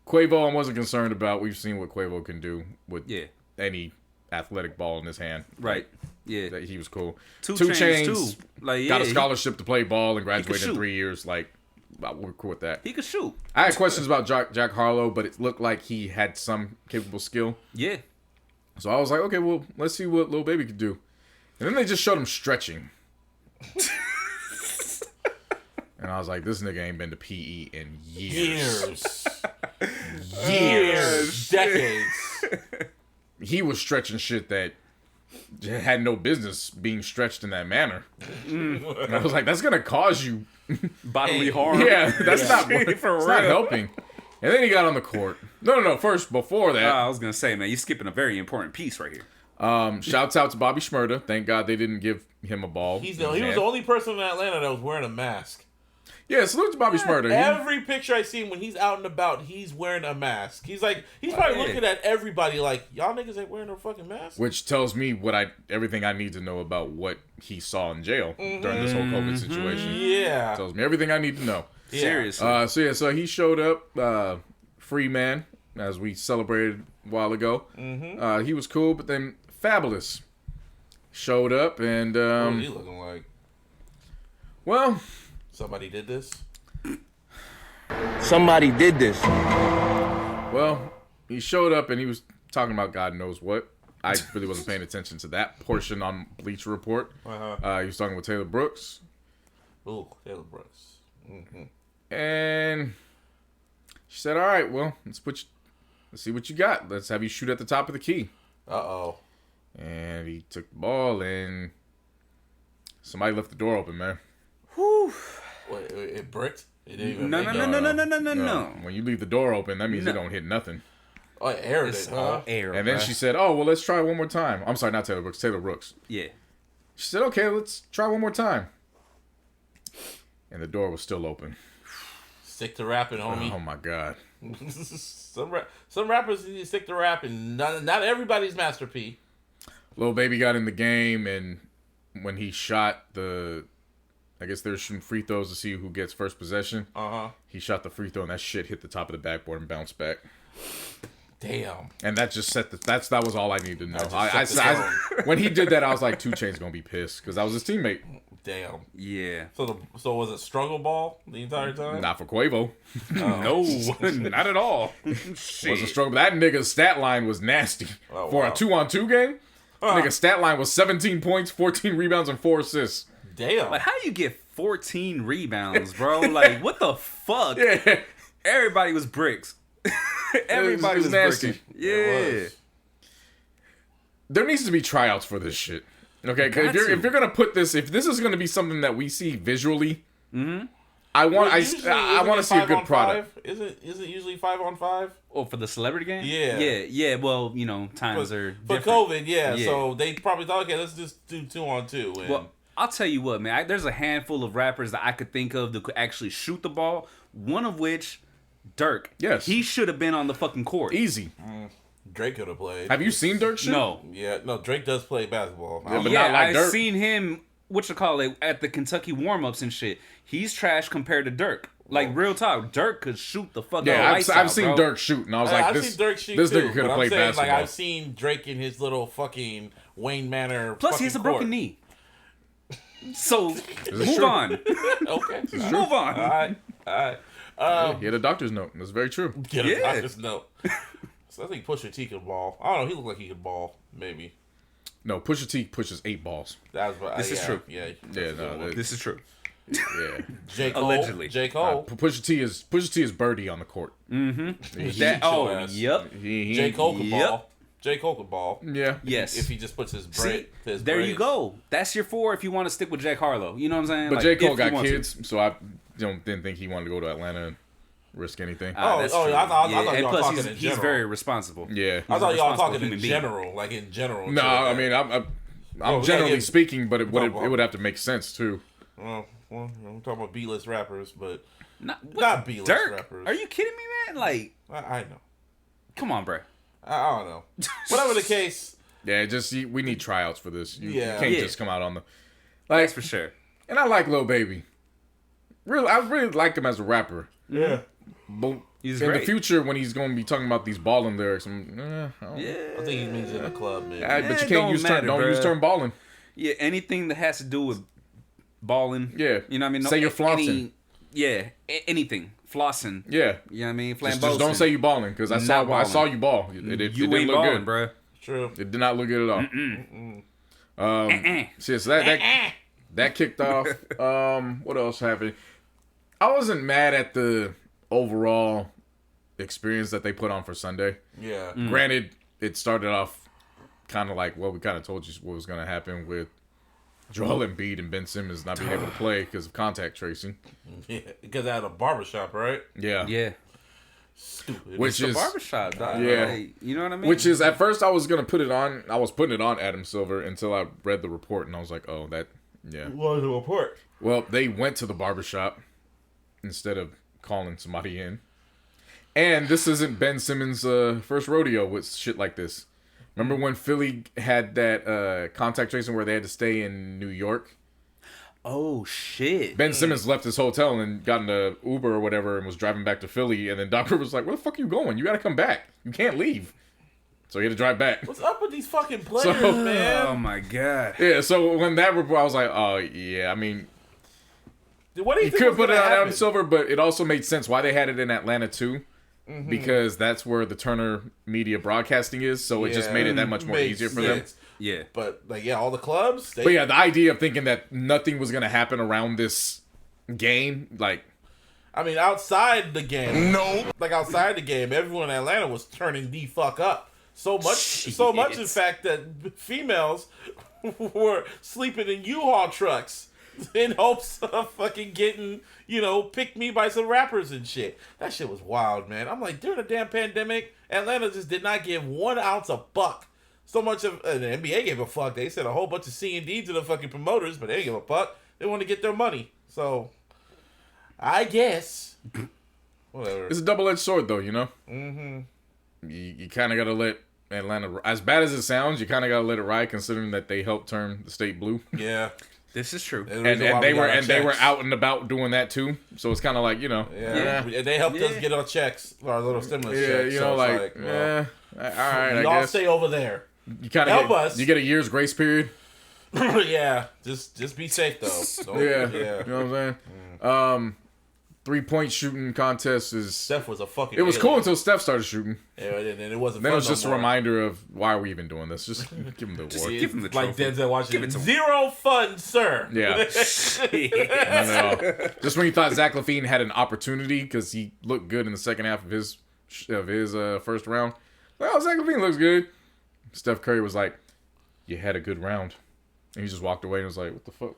Quavo I wasn't concerned about. We've seen what Quavo can do with any athletic ball in his hand. Right. Yeah. That he was cool. 2 Two Chainz, Chainz too. Like, got a yeah, scholarship to play ball and graduated in shoot. 3 years. Like, we're cool with that. He could shoot. I had questions about Jack Harlow, but it looked like he had some capable skill. Yeah. So I was like, okay, well, let's see what Lil Baby could do. And then they just showed him stretching. And I was like, this nigga ain't been to PE in years. Years. Decades. He was stretching shit that had no business being stretched in that manner. And I was like, that's going to cause you. Bodily harm. Yeah, that's not For it's not real. helping. And then he got on the court. No. First, before that, I was going to say, man, you're skipping a very important piece right here. shouts out to Bobby Shmurda. Thank God they didn't give him a ball. He was the only person in Atlanta that was wearing a mask. Yeah, salute to Bobby Shmurda. Every picture I see him when he's out and about, he's wearing a mask. He's probably looking at everybody like, y'all niggas ain't wearing no fucking mask. Which tells me everything I need to know about what he saw in jail during this whole COVID situation. Yeah. Tells me everything I need to know. Yeah. Seriously. So he showed up, free man, as we celebrated a while ago. He was cool, but then Fabulous showed up and What is he looking like? well, Somebody did this? Somebody did this. Well, he showed up and he was talking about God knows what. I really wasn't paying attention to that portion on Bleacher Report. He was talking with Taylor Brooks. Ooh, Taylor Brooks. Mm-hmm. And She said, "All right, well, let's see what you got. Let's have you shoot at the top of the key." Uh-oh. And he took the ball, and somebody left the door open, man. Whew. Wait, it bricked? It didn't even No. When you leave the door open, that means it don't hit nothing. Oh, it aired It's it, all huh? air. And then she said, "Oh, well, let's try one more time." I'm sorry, not Taylor Brooks, Taylor Brooks. Yeah. She said, "Okay, let's try one more time." And the door was still open. Stick to rapping, homie. Oh my God. Some rappers need to stick to rapping. Not everybody's Master P. Lil Baby got in the game, and when he shot I guess they were shooting free throws to see who gets first possession. He shot the free throw, and that shit hit the top of the backboard and bounced back. Damn. And that just that was all I needed to know. When he did that, I was like, 2 Chainz gonna be pissed because I was his teammate. Damn. Yeah. So was it struggle ball the entire time? Not for Quavo. No, not at all. Was a struggle. That nigga's stat line was nasty for a 2-on-2 game. Nigga's stat line was 17 points, 14 rebounds, and 4 assists. Damn. Like, how you get 14 rebounds, bro? Like, what the fuck? Yeah. Everybody was bricks. Everybody was nasty. bricking. Yeah. There needs to be tryouts for this shit. Okay, if you're gonna put this, if this is gonna be something that we see visually, I want to see a good product. Is it usually 5-on-5? Oh, for the celebrity game? Yeah. Yeah. Well, times are for different. COVID. Yeah. So they probably thought, okay, let's just do 2-on-2. And Well, I'll tell you what, man. There's a handful of rappers that I could think of that could actually shoot the ball. One of which, Dirk. Yes. He should have been on the fucking court. Easy. Drake could have played. Have you seen Dirk shoot? No. Yeah, no, Drake does play basketball. Yeah, but Yeah, not like I've Dirk. seen him, at the Kentucky warm-ups and shit. He's trash compared to Dirk. Like, real talk, Dirk could shoot the fucking lights out, I've seen bro. Dirk shoot, and I was like, I've this seen Dirk shoot this too, nigga could but have I'm played saying, basketball. Like, I've seen Drake in his little fucking Wayne Manor. Plus, he has a broken knee. So, move true? on. Okay. Move on. All right. Yeah, he had a doctor's note. That's very true. Get a Yeah. doctor's note. So I think Pusha T could ball. I don't know. He looked like he could ball. Maybe. No, Pusha T pushes 8 balls. This is true. Yeah. Yeah, no, This is true. yeah. J. Cole. Allegedly. J. Cole. Pusha T is Birdie on the court. Yep. J. Cole could Yep. ball. J. Cole could ball. Yeah. Yes. If he just puts his See, brain. there you go. That's your 4 if you want to stick with Jack Harlow. You know what I'm saying? But Like, J. if Cole you got want to. kids, so I didn't think he wanted to go to Atlanta and risk anything. That's oh, true. I thought y'all and plus, talking in he's general. very responsible. Yeah. I thought y'all responsible talking in human being. general. Like in general. No, I mean, I'm we generally gotta get- speaking, but it would have to make sense too. Well, I'm talking about B-list rappers, but Not B-list Dirk. rappers. Are you kidding me, man? Like, I know. come on, bro. I don't know. Whatever the case. Yeah, we need tryouts for this. You Yeah. can't Yeah. just come out on the That's for sure. And I like Lil Baby. I really like him as a rapper. Yeah. But He's in great. the future, when he's going to be talking about these balling lyrics, I don't know. I think he means in a club, man. But you it can't don't use matter, don't use bruh. term balling. Yeah, anything that has to do with balling. Yeah. You know what I mean? Say you're flossing. Anything. Flossing. Yeah. You know what I mean? Just don't say you balling, because I saw you ball. It you didn't ain't look balling, good. bro. True. It did not look good at all. So that kicked off. What else happened? I wasn't mad at the overall experience that they put on for Sunday. Yeah. Granted, it started off kind of like what we kind of told you what was going to happen with Joel Embiid and Ben Simmons not being able to play because of contact tracing. Yeah. Because I had a barbershop, right? Yeah. Yeah. Stupid. Which The is barbershop, dog. Yeah. Like, you know what I mean? Which is, at first I was going to put it on. I was putting it on Adam Silver until I read the report and I was like, oh, that, yeah. What was the report? Well, they went to the barbershop instead of calling somebody in. And this isn't Ben Simmons' first rodeo with shit like this. Remember when Philly had that contact tracing where they had to stay in New York? Oh, shit. Ben Simmons left his hotel and got in an Uber or whatever and was driving back to Philly. And then Doc Rivers was like, where the fuck are you going? You got to come back. You can't leave. So he had to drive back. What's up with these fucking players, man? Oh, my God. Yeah, so when that report, I was like, oh, yeah, I mean, What do you you think could was put it gonna on happen? Adam Silver, but it also made sense why they had it in Atlanta too, because that's where the Turner Media Broadcasting is. So it just Yeah, made it that much more makes easier for them. sense. Yeah. But like, yeah, all the clubs. They, But yeah, the idea of thinking that nothing was gonna happen around this game, like, I mean, outside the game, No. like outside the game, everyone in Atlanta was turning the fuck up. So much, in fact, that females were sleeping in U-Haul trucks in hopes of fucking getting, picked me by some rappers and shit. That shit was wild, man. I'm like, during the damn pandemic, Atlanta just did not give 1 ounce of buck. So much of the NBA gave a fuck. They said a whole bunch of C&D to the fucking promoters, but they didn't give a fuck. They want to get their money. So, I guess. Whatever. It's a double-edged sword, though, Mm-hmm. You kind of got to let Atlanta, as bad as it sounds, you kind of got to let it ride, considering that they helped turn the state blue. Yeah. This is true. And they were out and about doing that, too. So it's kind of like, Yeah. They helped us get our checks, our little stimulus checks. Yeah, so all right, y'all stay over there. You kind Help of us. You get a year's grace period. Yeah, just be safe though. Yeah, you know what I'm saying. 3-point shooting contest is. Steph was a fucking. It was alien. cool until Steph started shooting. Yeah, and it wasn't. Then fun it was just no a more. reminder of why are we even doing this? Just give him the award. Give him the like trophy. Denzel Washington. Zero fun, sir. Yeah. No. Just when you thought Zach LaVine had an opportunity because he looked good in the second half of his first round. Well, Zach LaVine looks good. Steph Curry was like, "You had a good round," and he just walked away and was like, "What the fuck?"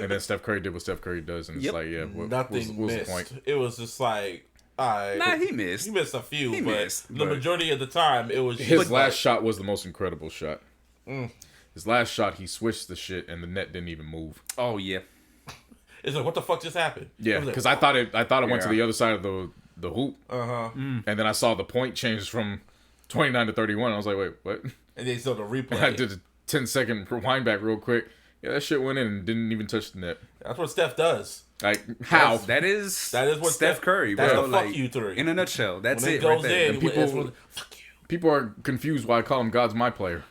And then Steph Curry did what Steph Curry does, and it's like, yeah, Nothing what's missed. the point? It was just like, Nah, he missed. He missed a few, He but missed, the majority of the time it was His just last like, shot was the most incredible shot. His last shot, he switched the shit, and the net didn't even move. Oh yeah. It's like, what the fuck just happened? Yeah, because I thought it went to the other side of the hoop, and then I saw the point change from 29 to 31. I was like, wait, what? And they saw the replay. I did a 10-second rewind back real quick. Yeah, that shit went in and didn't even touch the net. That's what Steph does. Like, how? That is what Steph Curry, That's bro. the fuck you three. In a nutshell, that's When it. it goes right there. in, people- it's when, fuck you. People are confused why I call him God's my player.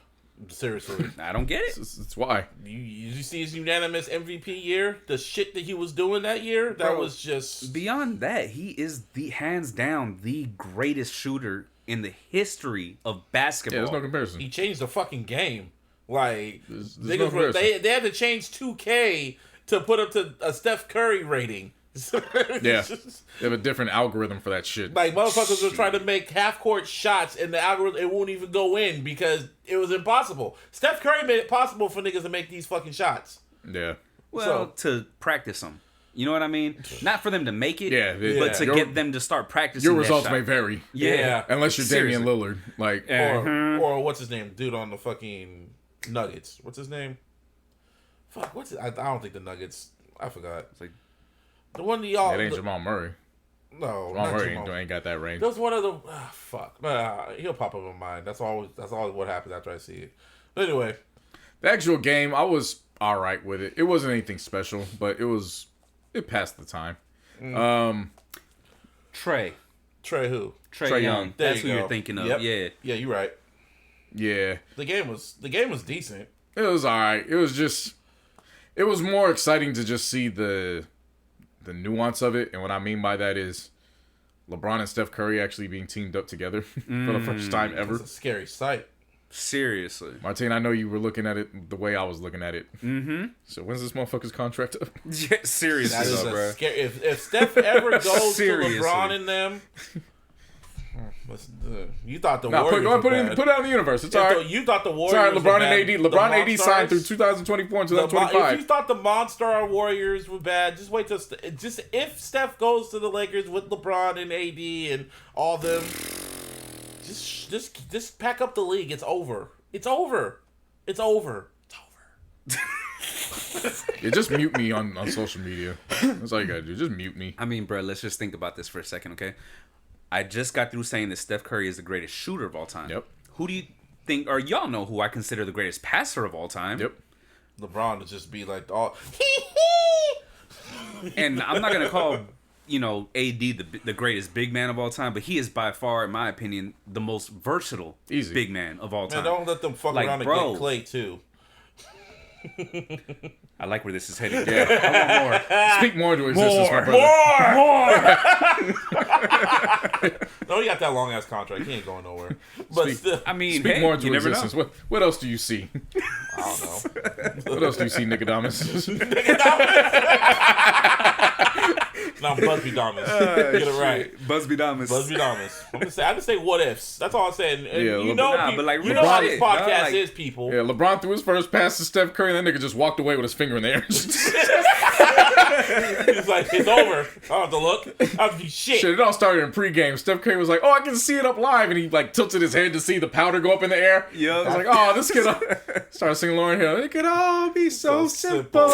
Seriously. I don't get it. It's why. You see his unanimous MVP year? The shit that he was doing that year? That Bro, was just... Beyond that, he is the hands down the greatest shooter in the history of basketball. Yeah, there's no comparison. He changed the fucking game. Like, There's niggas no were, comparison. they had to change 2K to put up to a Steph Curry rating. Yeah, they have a different algorithm for that shit. Like, motherfuckers were trying to make half-court shots, and the algorithm, it won't even go in because it was impossible. Steph Curry made it possible for niggas to make these fucking shots. Yeah. Well, to practice them. You know what I mean? Not for them to make it, but to Your- get them to start practicing Your that results shot. may vary. Yeah. Unless you're Seriously. Damian Lillard. Like, Or what's his name? Dude on the fucking Nuggets. What's his name? Fuck, what's it? I don't think the Nuggets. I forgot. It's like the one that y'all. it ain't Jamal Murray. No, Jamal not Murray Jamal. ain't got that range. That was one of the fuck. He'll pop up in mind. That's all what happens after I see it. But anyway, The actual game, I was all right with it. It wasn't anything special, but it passed the time. Trey who? Trae Young. There That's you who go. you're thinking of. Yep. Yeah. Yeah, you're right. Yeah. The game was decent. It was all right. It was more exciting to just see the nuance of it. And what I mean by that is LeBron and Steph Curry actually being teamed up together for the first time ever. It's a scary sight. Seriously. Martin, I know you were looking at it the way I was looking at it. Mm-hmm. So when's this motherfucker's contract up? Yeah, seriously, That is though, a bro. scary. If Steph ever goes Seriously. to LeBron and them, you thought the Nah, Warriors put were it bad. out in the universe. It's all right. You thought the It's Warriors all right. were LeBron bad. and AD. The LeBron and AD Monstars? signed through 2024 and If 2025. you thought the Monster Warriors were bad, just wait till if Steph goes to the Lakers with LeBron and AD and all them, just pack up the league. It's over. It's over. It's over. It's over. Yeah, just mute me on social media. That's all you gotta do. Just mute me. I mean, bro, let's just think about this for a second, okay? I just got through saying that Steph Curry is the greatest shooter of all time. Yep. Who do you think, or y'all know who I consider the greatest passer of all time? Yep. LeBron to just be like all. And I'm not gonna call, AD the greatest big man of all time, but he is by far, in my opinion, the most versatile Easy. big man of all time. Man, don't let them fuck Like, around and bro. get Clay too. I like where this is headed. Yeah, I want more. Speak more into existence, my brother. No, he got that long ass contract. He ain't going nowhere. But still, I mean, Speak hey, more into you never existence. know. What else do you see? I don't know. What else do you see, Nicodemus? No, Busby Damas. Get it right. Busby Damas. Busby Damas. I just say what ifs. That's all I'm saying. And Yeah, you know, but like, you know how this shit, podcast like, is, people. Yeah, LeBron threw his first pass to Steph Curry, and that nigga just walked away with his finger in the air. He's like, it's over. I don't have to look. I have to be shit. Shit, it all started in pregame. Steph Curry was like, "Oh, I can see it up live," and he like tilted his head to see the powder go up in the air. Yeah, I was like, "Oh, this kid." Started singing Lauryn Hill. It could all be so simple.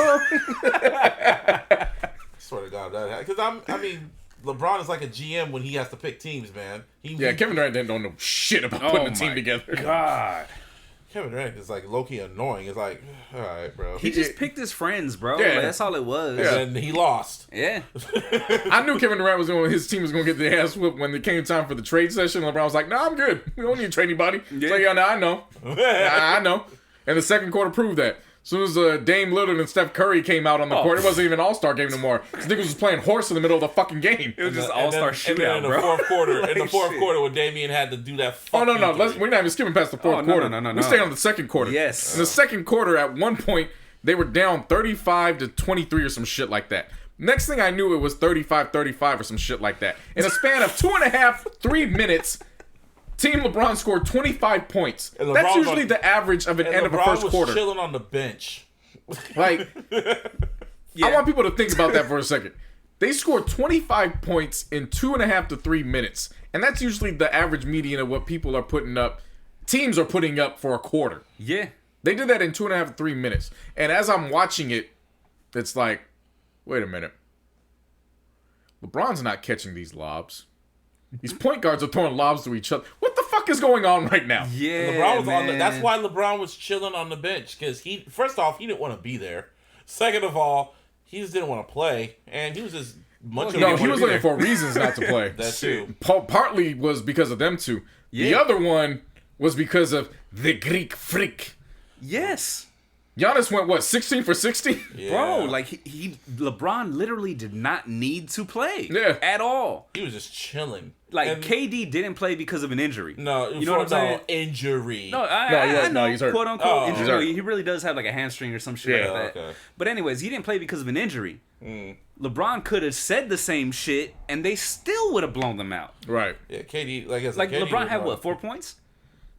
Swear to God, because I mean, LeBron is like a GM when he has to pick teams, man. Yeah, Kevin Durant didn't know shit about putting a team together. God. Kevin Durant is like low-key annoying. It's like, all right, bro. He just picked his friends, bro. Yeah. Like, that's all it was. Yeah. And he lost. Yeah. I knew Kevin Durant his team was going to get their ass whooped when it came time for the trade session. LeBron was like, "Nah, I'm good. We don't need to trade anybody." Yeah. So yeah, I know. I know. And the second quarter proved that. As soon as Dame Lillard and Steph Curry came out on the court, it wasn't even an all-star game anymore. These niggas was playing horse in the middle of the fucking game. It was just all-star shootout, in the bro. fourth quarter, Like, in the fourth shit. quarter, when Damian had to do that. Oh no, we're not even skipping past the fourth quarter. No. We stayed on the second quarter. Yes. In the second quarter, at one point, they were down 35-23 or some shit like that. Next thing I knew, it was 35-35 or some shit like that. In a span of 3 minutes, Team LeBron scored 25 points. And That's LeBron usually was- the average of an end of a first was quarter. chilling on the bench. Like, I want people to think about that for a second. They scored 25 points in 2.5 to 3 minutes. And that's usually the average median of what people are putting up, teams are putting up for a quarter. Yeah. They did that in 2.5 to 3 minutes. And as I'm watching it, it's like, wait a minute. LeBron's not catching these lobs. These point guards are throwing lobs to each other. What the fuck is going on right now? Yeah, LeBron was man. that's why LeBron was chilling on the bench, because first off, he didn't want to be there. Second of all, he just didn't want to play, and he was just much. No, he was looking for reasons not to play. That too. Partly was because of them two. The Yeah. other one was because of the Greek freak. Yes. Giannis went, what, 16 for 60? Yeah. Bro, like LeBron literally did not need to play at all. He was just chilling. Like And- KD didn't play because of an injury. No, you know what I'm saying? Injury. No, I know, he's hurt. quote unquote Oh. injury. He's hurt. He really does have like a hamstring or some shit Yeah, like that. okay. But anyways, he didn't play because of an injury. LeBron could have said the same shit and they still would have blown them out. Right. Yeah, KD. Like Like KD LeBron was had like- what, 4 points?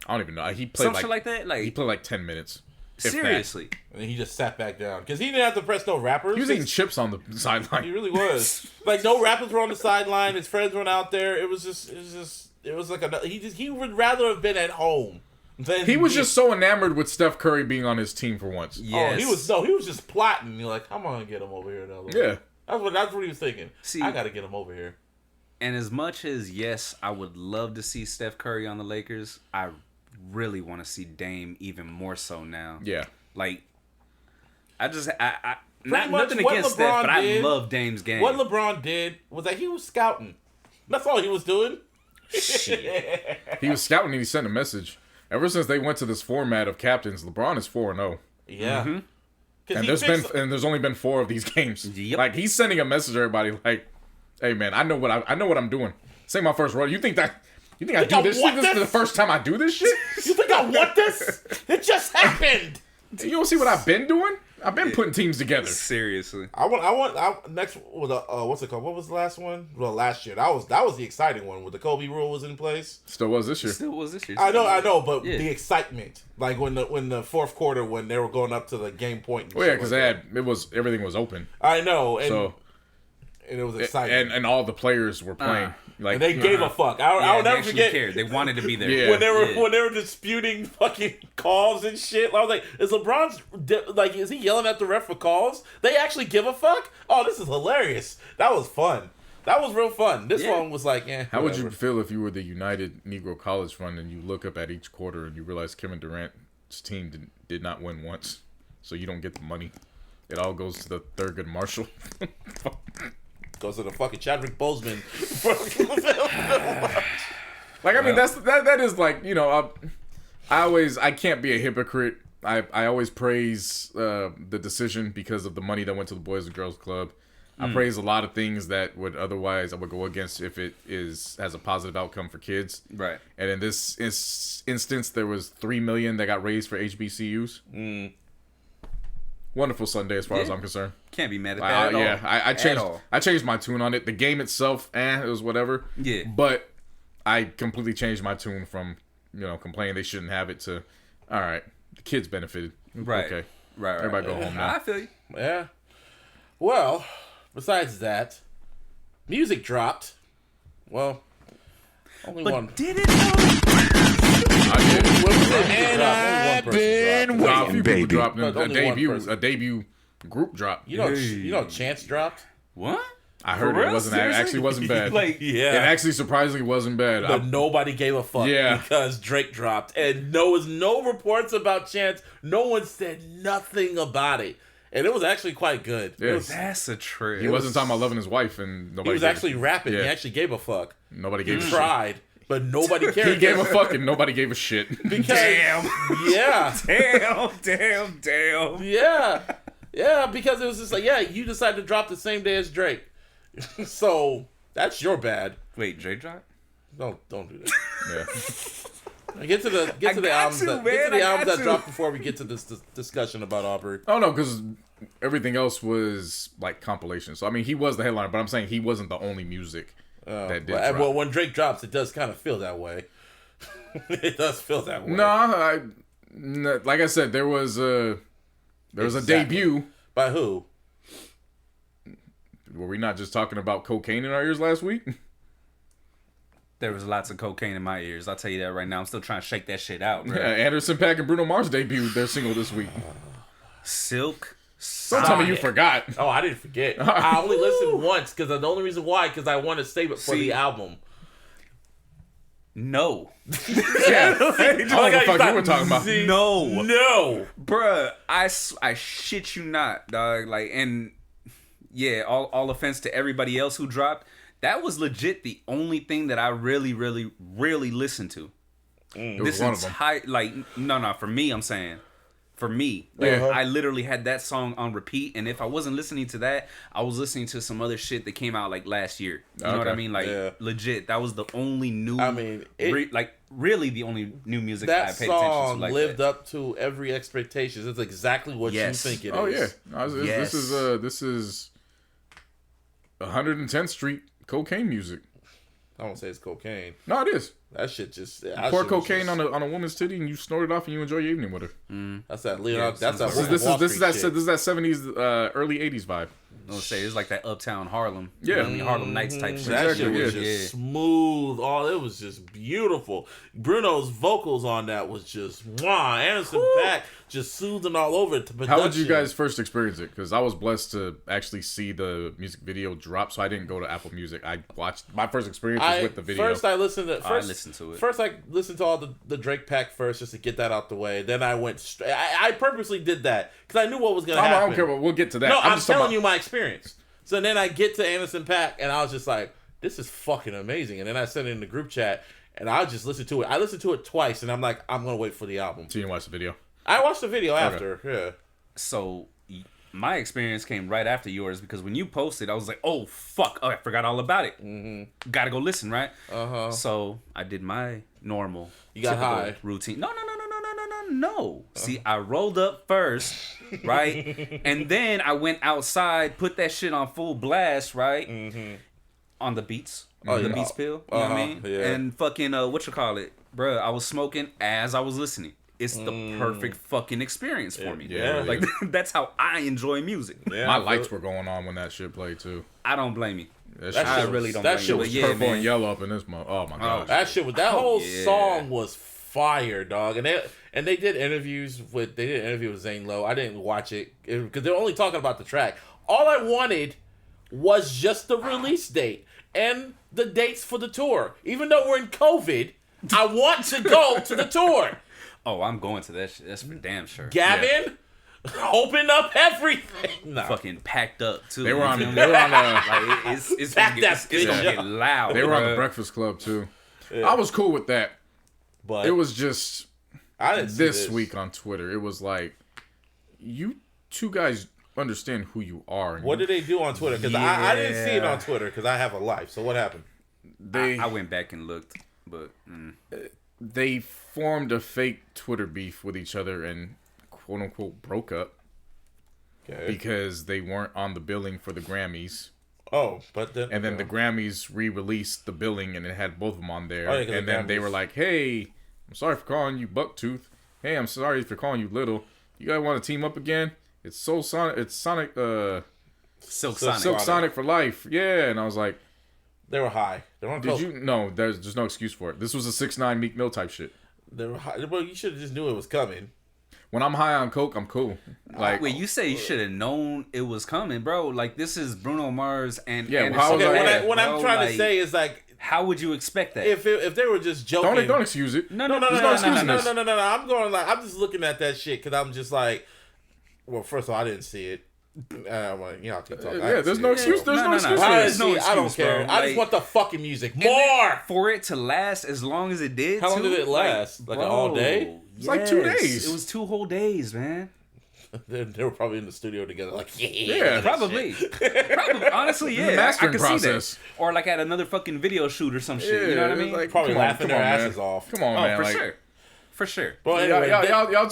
I don't even know. He played Some shit like that. he Like played like 10 minutes. if that. seriously. And he just sat back down because he didn't have to press no rappers. He was eating chips on the sideline. He really was. Like no rappers were on the sideline. His friends weren't out there. It was like he would rather have been at home. He was just so enamored with Steph Curry being on his team for once. Yes. Oh, he was just plotting. You're like, I'm gonna get him over here. Yeah. That's what he was thinking. See- I gotta get him over here. And as much as, yes, I would love to see Steph Curry on the Lakers, I really want to see Dame even more so now. Yeah. Like, I Pretty much nothing what against Steph, LeBron but I did- love Dame's game. What LeBron did was that he was scouting. That's all he was doing. Shit. He was scouting and he sent a message. Ever since they went to this format of captains, LeBron is 4-0. Yeah. Mm-hmm. And there's only been 4 of these games. Yep. Like he's sending a message to everybody like, "Hey man, I know what I'm doing. Say my first run. You think I do this? want This is the this? first time I do this shit? You think I want this? It just happened. You don't see what I've been doing? I've been putting teams together. Seriously. Next with what's it called? What was the last one? Well, last year. That was the exciting one where the Kobe rule was in place. Still was this year. Still was this year. I know, but Yeah. the excitement, like when the fourth quarter when they were going up to the game point. And Well, yeah, shit because like everything was open. that. I know, and So it was exciting, and all the players were playing. Like and they gave a fuck. I'll they never actually forget. cared. They wanted to be there. Yeah. When they were disputing fucking calls and shit, I was like, "Is LeBron's is he yelling at the ref for calls? They actually give a fuck? Oh, this is hilarious. That was fun. That was real fun. This Yeah. one was like, eh. How would you whatever. feel if you were the United Negro College Fund and you look up at each quarter and you realize Kevin Durant's team did not win once, so you don't get the money? It all goes to the Thurgood Marshall. Goes to the fucking Chadwick Boseman. Like, I mean, that is like, you know, I can't be a hypocrite. I always praise the decision because of the money that went to the Boys and Girls Club. I praise a lot of things that would otherwise I would go against if it has a positive outcome for kids. Right. And in this instance, there was $3 million that got raised for HBCUs. wonderful Sunday as far as I'm concerned. Can't be mad at that at all. I changed my tune on it. The game itself, it was whatever. Yeah. But I completely changed my tune from, complaining they shouldn't have it to, all right, the kids benefited. Right. Okay. Right. Everybody go home now. I feel you. Yeah. Well, besides that, music dropped. Well, only one. Did it though? And I've been waiting, baby. Dropped But only one person. a debut group drop. You know, Chance dropped. What? I heard For it real? wasn't Seriously? actually wasn't bad. Yeah. It actually surprisingly wasn't bad. But nobody gave a fuck because Drake dropped. And there was no reports about Chance. No one said nothing about it. And it was actually quite good. Yeah. That's a trip. He wasn't talking about loving his wife, and nobody. He was actually rapping. Yeah. He actually gave a fuck. Nobody He gave a shit. tried, but nobody cared. He gave a fuck, and nobody gave a shit. Because, Damn. Yeah. Damn. Yeah, because it was just like, you decided to drop the same day as Drake. So, that's your bad. Wait, Drake dropped? Don't do that. Yeah. Get to the albums that to. dropped before we get to this discussion about Aubrey. Oh no, because everything else was like compilation. So I mean, he was the headliner, but I'm saying he wasn't the only music that did. Well, when Drake drops, it does kind of feel that way. It does feel that way. No, like I said, there was a debut. By who? Were we not just talking about cocaine in our ears last week? There was lots of cocaine in my ears. I'll tell you that right now. I'm still trying to shake that shit out, bro. Yeah, Anderson .Paak and Bruno Mars debuted their single this week. Silk. Don't tell me you forgot. Oh, I didn't forget. I only listened once because the only reason why because I want to save it for the album. No. Yeah. Oh, the fuck you were talking about. No. Bruh, I shit you not, dog. Like, and yeah, all offense to everybody else who dropped. That was legit the only thing that I really, really, really listened to. This entire, like, no, for me, I'm saying. For me. Like, I literally had that song on repeat, and if I wasn't listening to that, I was listening to some other shit that came out, like, last year. You know what I mean? Like, legit. That was the only new, really the only new music I paid attention to. That song lived up to every expectation. It's exactly what you think it is. Oh, yeah. This is 110th Street cocaine music. I won't say it's cocaine. No, it is. That shit just pour cocaine on a woman's titty and you snort it off and you enjoy your evening with her. That's that Leonardo. That's that. This is that 70s, early 80s vibe. I would say it's like that Uptown Harlem, yeah, Harlem Nights type shit. That shit was just smooth. It was just beautiful. Bruno's vocals on that was just Anderson .Paak just soothing all over it. How did you guys first experience it? Because I was blessed to actually see the music video drop, so I didn't go to Apple Music. I watched my first experience was with the video. I listened to it. First, I listened to all the Drake Pack first just to get that out the way. Then I went straight. I purposely did that because I knew what was going to happen. I don't care, but we'll get to that. No, I'm telling you my experience. So then I get to Anderson .Paak and I was just like, this is fucking amazing. And then I sent it in the group chat and I just listened to it. I listened to it twice and I'm like, I'm going to wait for the album. So you watched the video? I watched the video after, yeah. So my experience came right after yours because when you posted, I was like, oh, fuck. Oh, I forgot all about it. Mm-hmm. Gotta go listen, right? Uh-huh. So I did my normal high routine. No. See, I rolled up first, right? And then I went outside, put that shit on full blast, right? Mm-hmm. On the Beats. The Beats pill. You know what I mean? Yeah. And fucking, bruh, I was smoking as I was listening. It's the perfect fucking experience for me. Yeah. Like, that's how I enjoy music. Yeah, my lights were going on when that shit played, too. I don't blame you. I really don't blame you. That shit was purple and yellow up in this month. Oh, my gosh. That whole song was fire, dog. And they did interviews with Zane Lowe. I didn't watch it because they're only talking about the track. All I wanted was just the release date and the dates for the tour. Even though we're in COVID, I want to go to the tour. Oh, I'm going to that shit. That's for damn sure. Gavin, open up everything. Nah. Fucking packed up too. They were on like, it's Pack gonna that get loud. They were on the Breakfast Club too. Yeah. I was cool with that. But it was just this week on Twitter. It was like, you two guys understand who you are. What did they do on Twitter? Because I didn't see it on Twitter because I have a life. So what happened? I went back and looked, but they formed a fake Twitter beef with each other and quote unquote broke up. Okay. because they weren't on the billing for the Grammys. Oh, but then And then the Grammys re-released the billing, and it had both of them on there. Oh, yeah, 'cause and the then they Grammys- were like, "Hey, I'm sorry for calling you Bucktooth. Hey, I'm sorry for calling you Little. You guys want to team up again? It's Sonic. It's Sonic. Silk Sonic. Silk Sonic for life. Yeah." And I was like, they were high. They were on "Did coke. you? No, there's no excuse for it. This was a 6ix9ine Meek Mill type shit. They were high. Well, you should have just knew it was coming. When I'm high on coke, I'm cool. Like, Wait, you say you should have known it was coming, bro? Like, this is Bruno Mars and Yeah, Anderson how was Okay, I- what I'm bro, trying to like, say is like, how would you expect that? if they were just joking, don't excuse it. no, no, There's no excuse in no, this. no, no, no, no. I'm going like I'm just looking at that shit because I'm just like, well, first of all, I didn't see it. Well, y'all can talk. Yeah, there's no excuse. There's no No, excuse no, for I, this. no I don't excuse, care. bro. I just Like- want the fucking music And then more. for it to last as long as it did. How long too, did it last? Like all day? It's like 2 days. It was 2 whole days, man. They were probably in the studio together, like Yeah. Probably. Honestly, yeah. The mastering I could process. see that. Or like at another fucking video shoot or some shit. You know what I it's mean? like, probably come on, laughing come their on, asses man. off. Come on, Oh, man. for like, sure. For sure. But anyway, y'all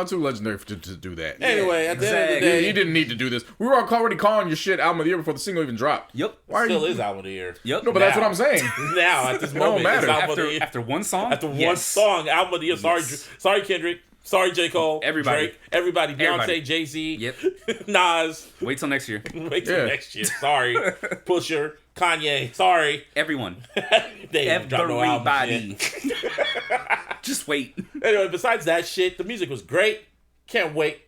too legendary to do that. anyway, at the end of the Exactly. day, You didn't need to do this. We were already calling your shit album of the year before the single even dropped. Yep. Why are still you? is album of the year. Yep. No, but that's what Now. I'm saying. Now at this don't moment, matter. it's album of the year. After one song? After one Yes. song, album of the year. Sorry, Yes. sorry, Kendrick. Sorry, J. Cole. Everybody. Drake. Everybody. Beyonce, Everybody. Jay-Z. Yep. Nas. Wait till next year. Wait till Yeah. next year. Sorry. Pusher. Kanye. Sorry. Everyone. They ain't dropped no albums Everybody. yet. Just wait. Anyway, besides that shit, the music was great. Can't wait.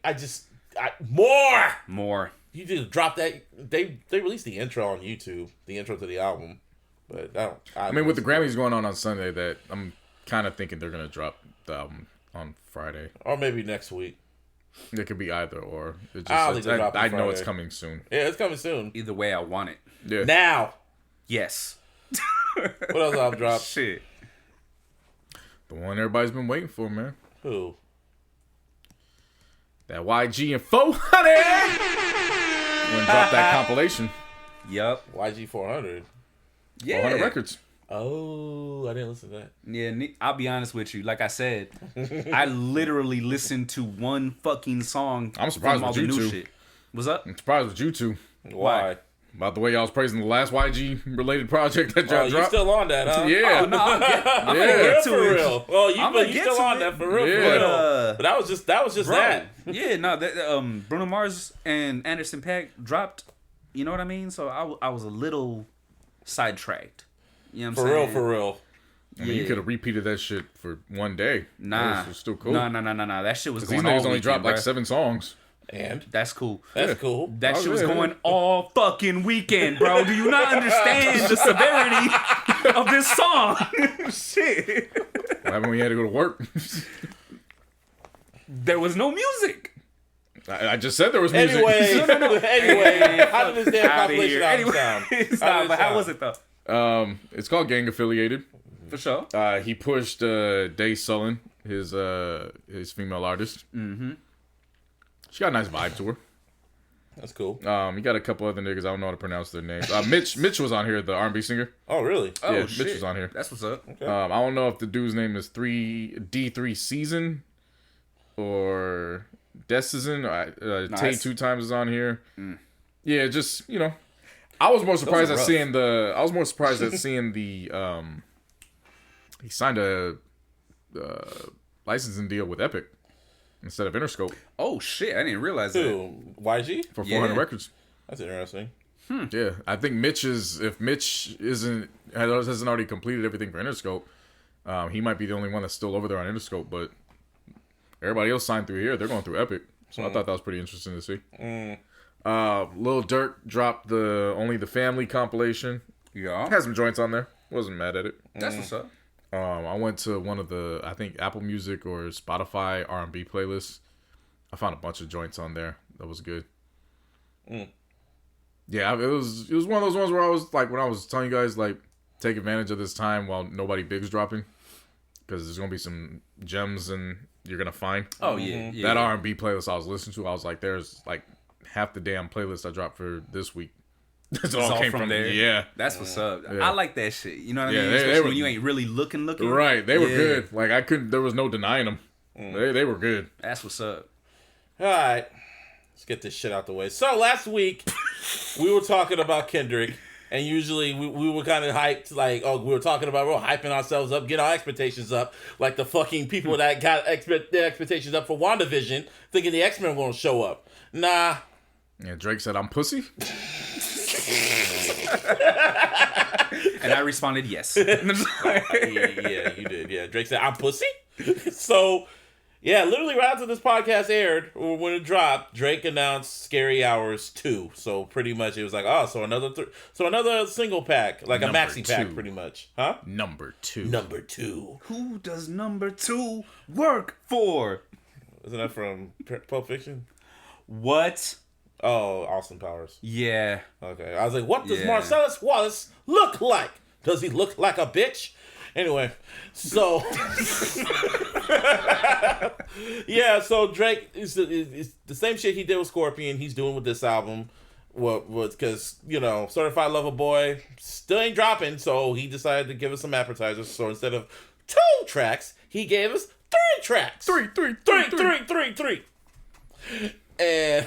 More. More. You just dropped that. They released the intro on YouTube. The intro to the album. But I mean, with the Grammys going on Sunday, that I'm kind of thinking they're gonna drop the album on Friday. or maybe next week. It could be either or. It I don't think just, they're dropping I know Friday. it's coming soon. Yeah, it's coming soon. Either way, I want it. Yeah. Now. Yes. What else I've dropped? Shit. The one everybody's been waiting for, man. Who? That YG and 400. When dropped that compilation, Yup. YG 400. Yeah. 400 records. Oh, I didn't listen to that. Yeah, I'll be honest with you. Like I said, I literally listened to one fucking song. I'm surprised from all with the you new two. shit. What's up? I'm surprised with you two Why? about the way y'all was praising the last YG related project that y'all Oh, you dropped. still on that, huh? Yeah. Oh, no, I'm gonna Yeah. get to For it. real. Oh, I'm but gonna you get still to on it. that for real. Yeah. For real. But, But that was just Bro, that. yeah, no, Bruno Mars and Anderson .Paak dropped. You know what I mean? So I was a little sidetracked. You know what I'm For saying? real, for real. I mean, you could have repeated that shit for one day. Nah, It was still cool. Nah. That shit was Because these going all niggas only weekend, dropped like bruh. 7 songs. And That's cool. that's cool. That Oh, shit was yeah. going all fucking weekend, bro. Do you not understand the severity of this song? Shit. What happened when you had to go to work? There was no music. I just said there was music. Anyway, anyway, how did this damn Outta compilation here. album sound? Stop, but how was it though? It's called Gang Affiliated. For sure. He pushed Day Sullen, his female artist. Mm-hmm. She got a nice vibe to her. That's cool. You got a couple other niggas, I don't know how to pronounce their names. Mitch was on here, the R&B singer. Oh, really? Oh, yeah, shit. Mitch was on here. That's what's up. I don't know if the dude's name is D3 Season or Decision. Nice. Tay 2 times is on here. Yeah, just, you know. I was more surprised at rough. seeing the he signed a licensing deal with Epic instead of Interscope Oh shit, I didn't realize that. Who? YG? for 400 Yeah. records. That's interesting. Yeah, I think if Mitch hasn't already completed everything for Interscope, he might be the only one that's still over there on Interscope, but everybody else signed through here. They're going through Epic. So I thought that was pretty interesting to see. Lil Durk dropped the Only the Family compilation. Yeah. Had some joints on there. Wasn't mad at it. That's what's up. I went to one of the, I think, Apple Music or Spotify R&B playlists. I found a bunch of joints on there. That was good. Yeah, it was one of those ones where I was like, when I was telling you guys, like, take advantage of this time while nobody big's dropping, because there's gonna be some gems and you're gonna find. Oh yeah. That R&B playlist I was listening to, I was like, there's like half the damn playlist I dropped for this week. It's all from there. Yeah. That's what's up. Yeah. I like that shit. You know what I Yeah, mean? they Especially were- when you ain't really looking. Right. They were Yeah. good. Like, there was no denying them. They were good. That's what's up. All right. Let's get this shit out the way. So last week, we were talking about Kendrick. And usually we were kind of hyped, like, we were talking about, we're hyping ourselves up, get our expectations up, like the fucking people that got their expectations up for WandaVision, thinking the X-Men were going to show up. Nah. Yeah, Drake said, I'm pussy. And I responded, yes. Yeah, you did. Yeah, Drake said, I'm pussy? So... yeah, literally right after this podcast aired, or when it dropped, Drake announced Scary Hours 2. So pretty much it was like, so another single pack, like a maxi pack, pretty much. Huh? Number 2. Who does number 2 work for? Isn't that from Pulp Fiction? What? Oh, Austin Powers. Yeah. Okay. I was like, what does Marcellus Wallace look like? Does he look like a bitch? Anyway, so yeah, so Drake is the same shit he did with Scorpion. He's doing with this album, because Certified Lover Boy still ain't dropping, so he decided to give us some appetizers. So instead of 2 tracks, he gave us 3 tracks. Three. And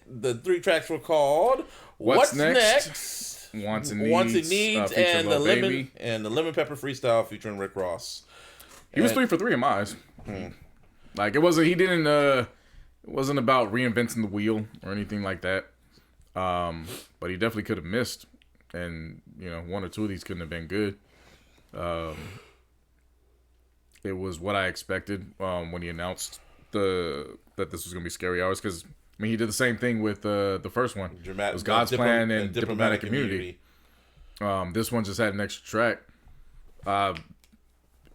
the 3 tracks were called What's Next? Wants and Needs, and the Lemon Pepper Freestyle featuring Rick Ross. He was 3 for 3 in my eyes. Like it wasn't it wasn't about reinventing the wheel or anything like that. But he definitely could have missed, and 1 or 2 of these couldn't have been good. It was what I expected when he announced that this was gonna be Scary Hours, because he did the same thing with the first one. It was God's Plan and Diplomatic Immunity. This one just had an extra track.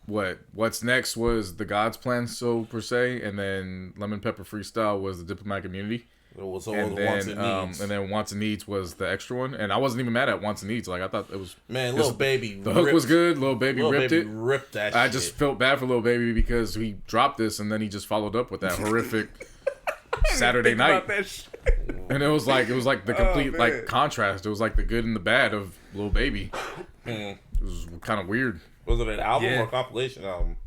What's Next was the God's Plan, so per se, and then Lemon Pepper Freestyle was the Diplomatic Immunity. Wants and Needs. And then Wants and Needs was the extra one. And I wasn't even mad at Wants and Needs. Like, I thought it was... Man, Lil Baby the hook was good. Lil Baby ripped it. Ripped that I shit. just felt bad for Lil Baby because he dropped this and then he just followed up with that horrific Saturday night. And it was like the complete contrast. It was like the good and the bad of Lil Baby. It was kind of weird. Was it an album or a compilation album?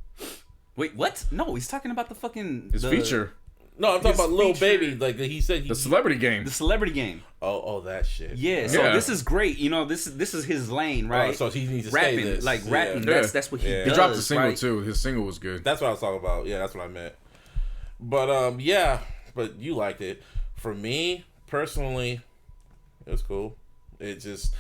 Wait, what? No, he's talking about the fucking... His feature. No, I'm talking about Lil Baby. Like he said, the Celebrity Game. The Celebrity Game. Oh, that shit. Yeah. So this is great. This is his lane, right? So he needs to rapping, stay this. like rapping. That's what he does. He dropped a single right? too. His single was good. That's what I was talking about. Yeah, that's what I meant. But but you liked it. For me personally, it was cool. It's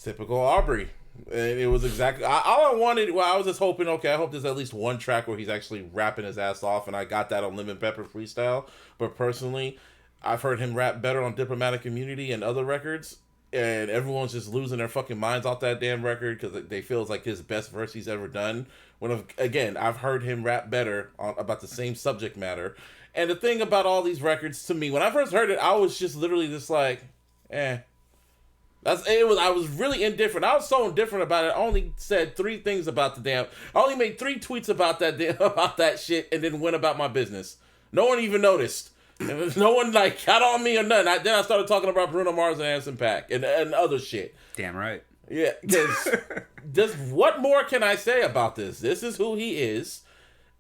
typical Aubrey. And it was exactly all I wanted. Well, I was just hoping, okay, I hope there's at least one track where he's actually rapping his ass off, and I got that on Lemon Pepper Freestyle. But personally, I've heard him rap better on Diplomatic Immunity and other records, and everyone's just losing their fucking minds off that damn record because they feel it's like his best verse he's ever done. When again, I've heard him rap better about the same subject matter. And the thing about all these records, to me, when I first heard it, I was just literally just like, eh. I was really indifferent. I was so indifferent about it. I only said 3 things about the damn. I only made 3 tweets about that shit, and then went about my business. No one even noticed. No one got on me or nothing. Then I started talking about Bruno Mars and Anderson .Paak and other shit. Damn right. Yeah. Just what more can I say about this? This is who he is,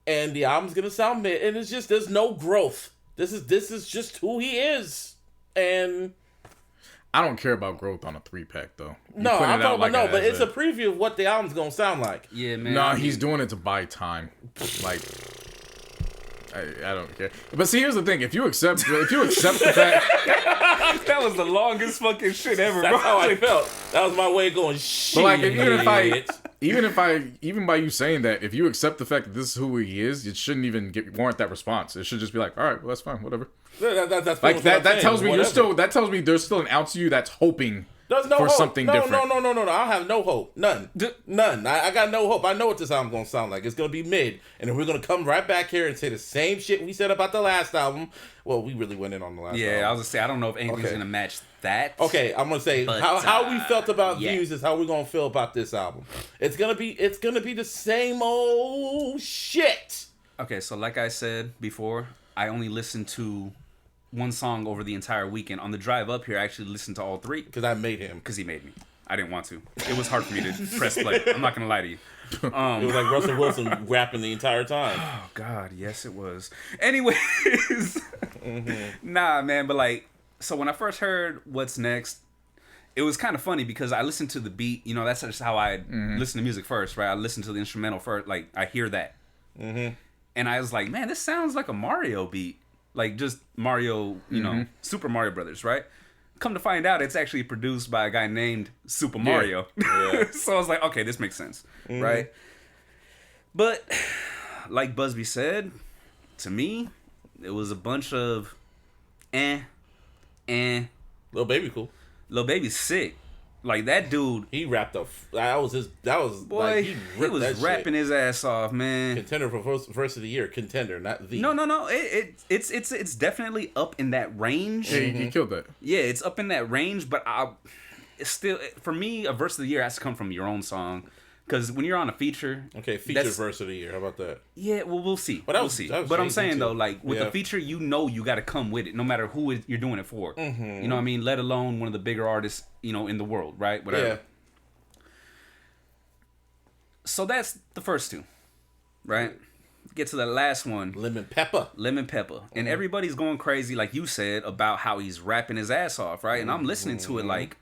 and the album's gonna sound mid. And it's just there's no growth. This is just who he is, and. I don't care about growth on a 3-pack though. No, I'm talking about but it's a preview of what the album's gonna sound like. Yeah, man. No, he's doing it to buy time. Like, I don't care. But see, here's the thing: if you accept the fact that was the longest fucking shit ever. That's how I felt. That was my way of going. Shit. But like, even by you saying that, if you accept the fact that this is who he is, it shouldn't even warrant that response. It should just be like, all right, well, that's fine, whatever. That's like that tells me that tells me there's still an ounce of you that's hoping for something different. No. I have no hope. None. I got no hope. I know what this album's gonna sound like. It's gonna be mid, and then we're gonna come right back here and say the same shit we said about the last album. Well, we really went in on the last album. Yeah, I was gonna say I don't know if anything's gonna match that. Okay, I'm gonna say how we felt about Views is how we're gonna feel about this album. It's gonna be the same old shit. Okay, so like I said before, I only listened to 1 song over the entire weekend. On the drive up here, I actually listened to all 3. Because I made him. Because he made me. I didn't want to. It was hard for me to press play. I'm not going to lie to you. It was like Russell Wilson rapping the entire time. Oh, God. Yes, it was. Anyways. Nah, man, but like, so when I first heard What's Next, it was kind of funny because I listened to the beat. You know, that's just how I listen to music first, right? I listen to the instrumental first. Like, I hear that. And I was like, man, this sounds like a Mario beat. Like, just Mario, you know, Super Mario Brothers, right? Come to find out, it's actually produced by a guy named Super Mario. Yeah. So I was like, okay, this makes sense, right? But, like Busby said, to me, it was a bunch of Lil Baby cool. Lil Baby's sick. Like, that dude, He rapped that was boy, like, he ripped was that rapping shit. his ass off, man. Contender for verse of the year. Contender, not the. No. It's definitely up in that range. Yeah, he killed that. Yeah, it's up in that range, but it's still, for me, a verse of the year has to come from your own song. Because when you're on a feature... Okay, feature verse of the year. How about that? Yeah, well, we'll see. Well, We'll see. But I'm saying, though, like, with the feature, you know you got to come with it, no matter who you're doing it for. You know what I mean? Let alone one of the bigger artists, you know, in the world, right? Whatever. Yeah. So that's the first two, right? Get to the last one. Lemon Pepper. And everybody's going crazy, like you said, about how he's rapping his ass off, right? And I'm listening to it like,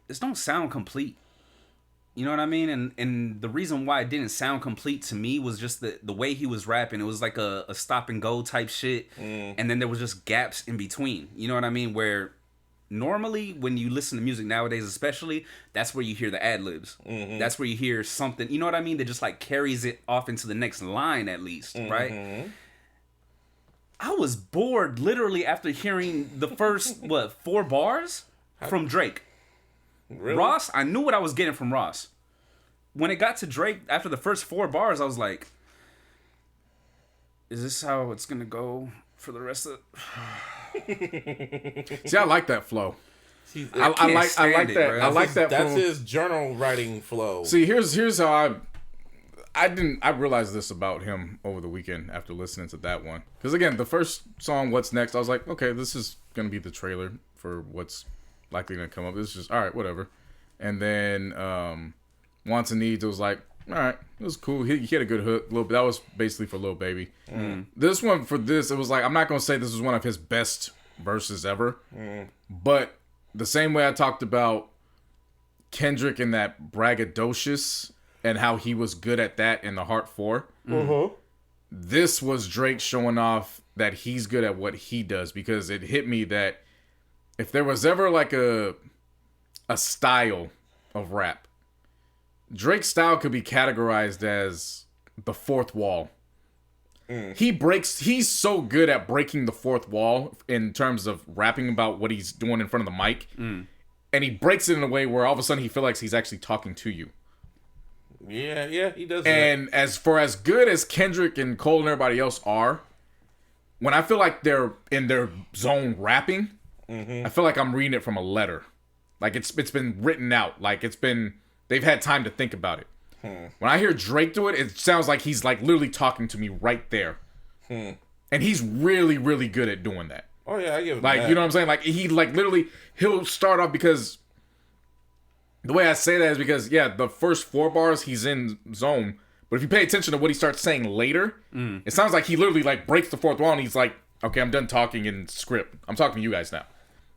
this don't sound complete. You know what I mean? And the reason why it didn't sound complete to me was just the way he was rapping. It was like a stop and go type shit. And then there was just gaps in between. You know what I mean? Where normally when you listen to music nowadays especially, that's where you hear the ad-libs. That's where you hear something, you know what I mean? That just like carries it off into the next line at least, right? I was bored literally after hearing the first, 4 bars from Drake. Really? Ross, I knew what I was getting from Ross. When it got to Drake, after the first 4 bars, I was like, is this how it's going to go for the rest of... See, I like that flow. I like that. I like that. That's his journal writing flow. See, here's how I realized this about him over the weekend after listening to that one. Because again, the first song, What's Next, I was like, okay, this is gonna be the trailer for what's likely gonna come up. This is just all right, whatever. And then Wants and Needs, it was like, all right, it was cool. He had a good hook. That was basically for Lil Baby. This one, it was like, I'm not gonna say this was one of his best verses ever, but the same way I talked about Kendrick and that braggadocious and how he was good at that in the Heart 4. This was Drake showing off that he's good at what he does, because it hit me that if there was ever like a style of rap, Drake's style could be categorized as the fourth wall. He's so good at breaking the fourth wall in terms of rapping about what he's doing in front of the mic. And he breaks it in a way where all of a sudden he feels like he's actually talking to you. Yeah, he does. And as for as good as Kendrick and Cole and everybody else are, when I feel like they're in their zone rapping, I feel like I'm reading it from a letter. Like it's been written out. Like they've had time to think about it. When I hear Drake do it, it sounds like he's like literally talking to me right there. And he's really, really good at doing that. Oh yeah, I give him like that. You know what I'm saying? Like he like literally he'll start off, because the way I say that is because the first 4 bars he's in zone, but if you pay attention to what he starts saying later, it sounds like he literally like breaks the fourth wall and he's like, okay, I'm done talking in script. I'm talking to you guys now.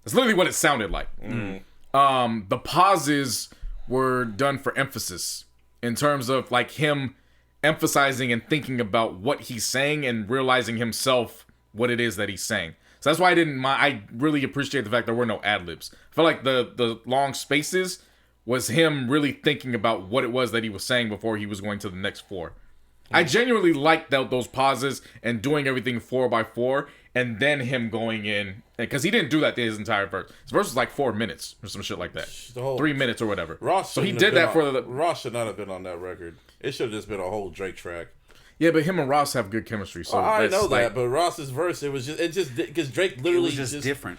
That's literally what it sounded like. The pauses were done for emphasis, in terms of like him emphasizing and thinking about what he's saying and realizing himself what it is that he's saying. So that's why I really appreciate the fact there were no ad-libs. I feel like the long spaces was him really thinking about what it was that he was saying before he was going to the next 4. I genuinely liked those pauses and doing everything 4 by 4, and then him going in, because he didn't do that his entire verse. His verse was like 4 minutes or some shit like that, 3 minutes or whatever. Ross, so he did that for the. Ross should not have been on that record. It should have just been a whole Drake track. Yeah, but him and Ross have good chemistry. So I know that, but Ross's verse, it just because Drake literally it was just different.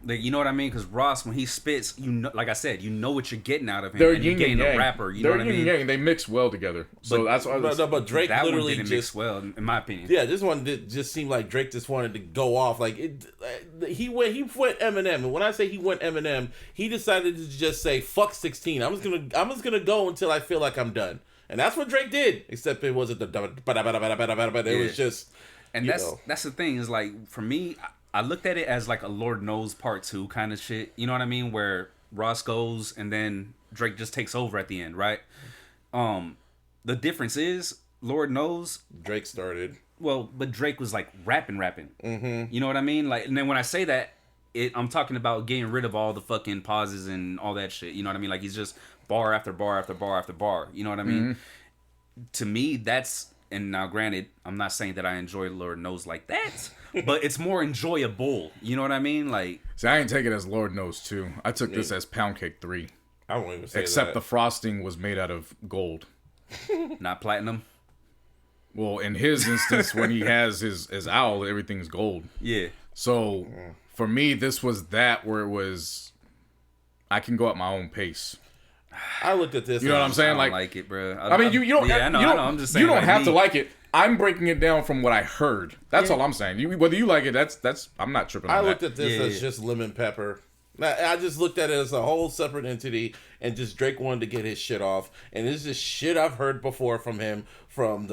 Like, you know what I mean? Because Ross, when he spits, you know, like I said, you know what you're getting out of him. They're and you're getting a rapper. You know what I mean? Yang. They mix well together. So that's why. But Drake that literally one didn't mix well, in my opinion. Yeah, this one just seemed like Drake just wanted to go off. Like he went Eminem, and when I say he went Eminem, he decided to just say fuck 16. I'm just gonna go until I feel like I'm done, and that's what Drake did. Except it wasn't the it was just. And that's the thing is like for me, I looked at it as like a Lord Knows Part 2 kind of shit. You know what I mean? Where Ross goes and then Drake just takes over at the end, right? The difference is Lord Knows Drake started. Well, but Drake was like rapping. Mm-hmm. You know what I mean? Like, and then when I say that, I'm talking about getting rid of all the fucking pauses and all that shit. You know what I mean? Like he's just bar after bar after bar after bar. You know what I mean? Mm-hmm. To me, that's, and now granted, I'm not saying that I enjoy Lord Knows like that, but it's more enjoyable. You know what I mean? Like, see, I ain't take it as Lord Knows 2. I took this as Pound Cake 3. I won't even say Except that. the frosting was made out of gold. Not platinum. Well, in his instance, when he has his owl, everything's gold. Yeah. So, for me, this was that where it was, I can go at my own pace. I looked at this. You know what I'm saying? I don't like it, bro. I mean, you don't. Yeah, I know. I'm just saying. You don't like have me. to like it. I'm breaking it down from what I heard. That's all I'm saying. Whether you like it, that's. I'm not tripping. On I that. looked at this as just lemon pepper. I just looked at it as a whole separate entity, and just Drake wanted to get his shit off. And this is shit I've heard before from him from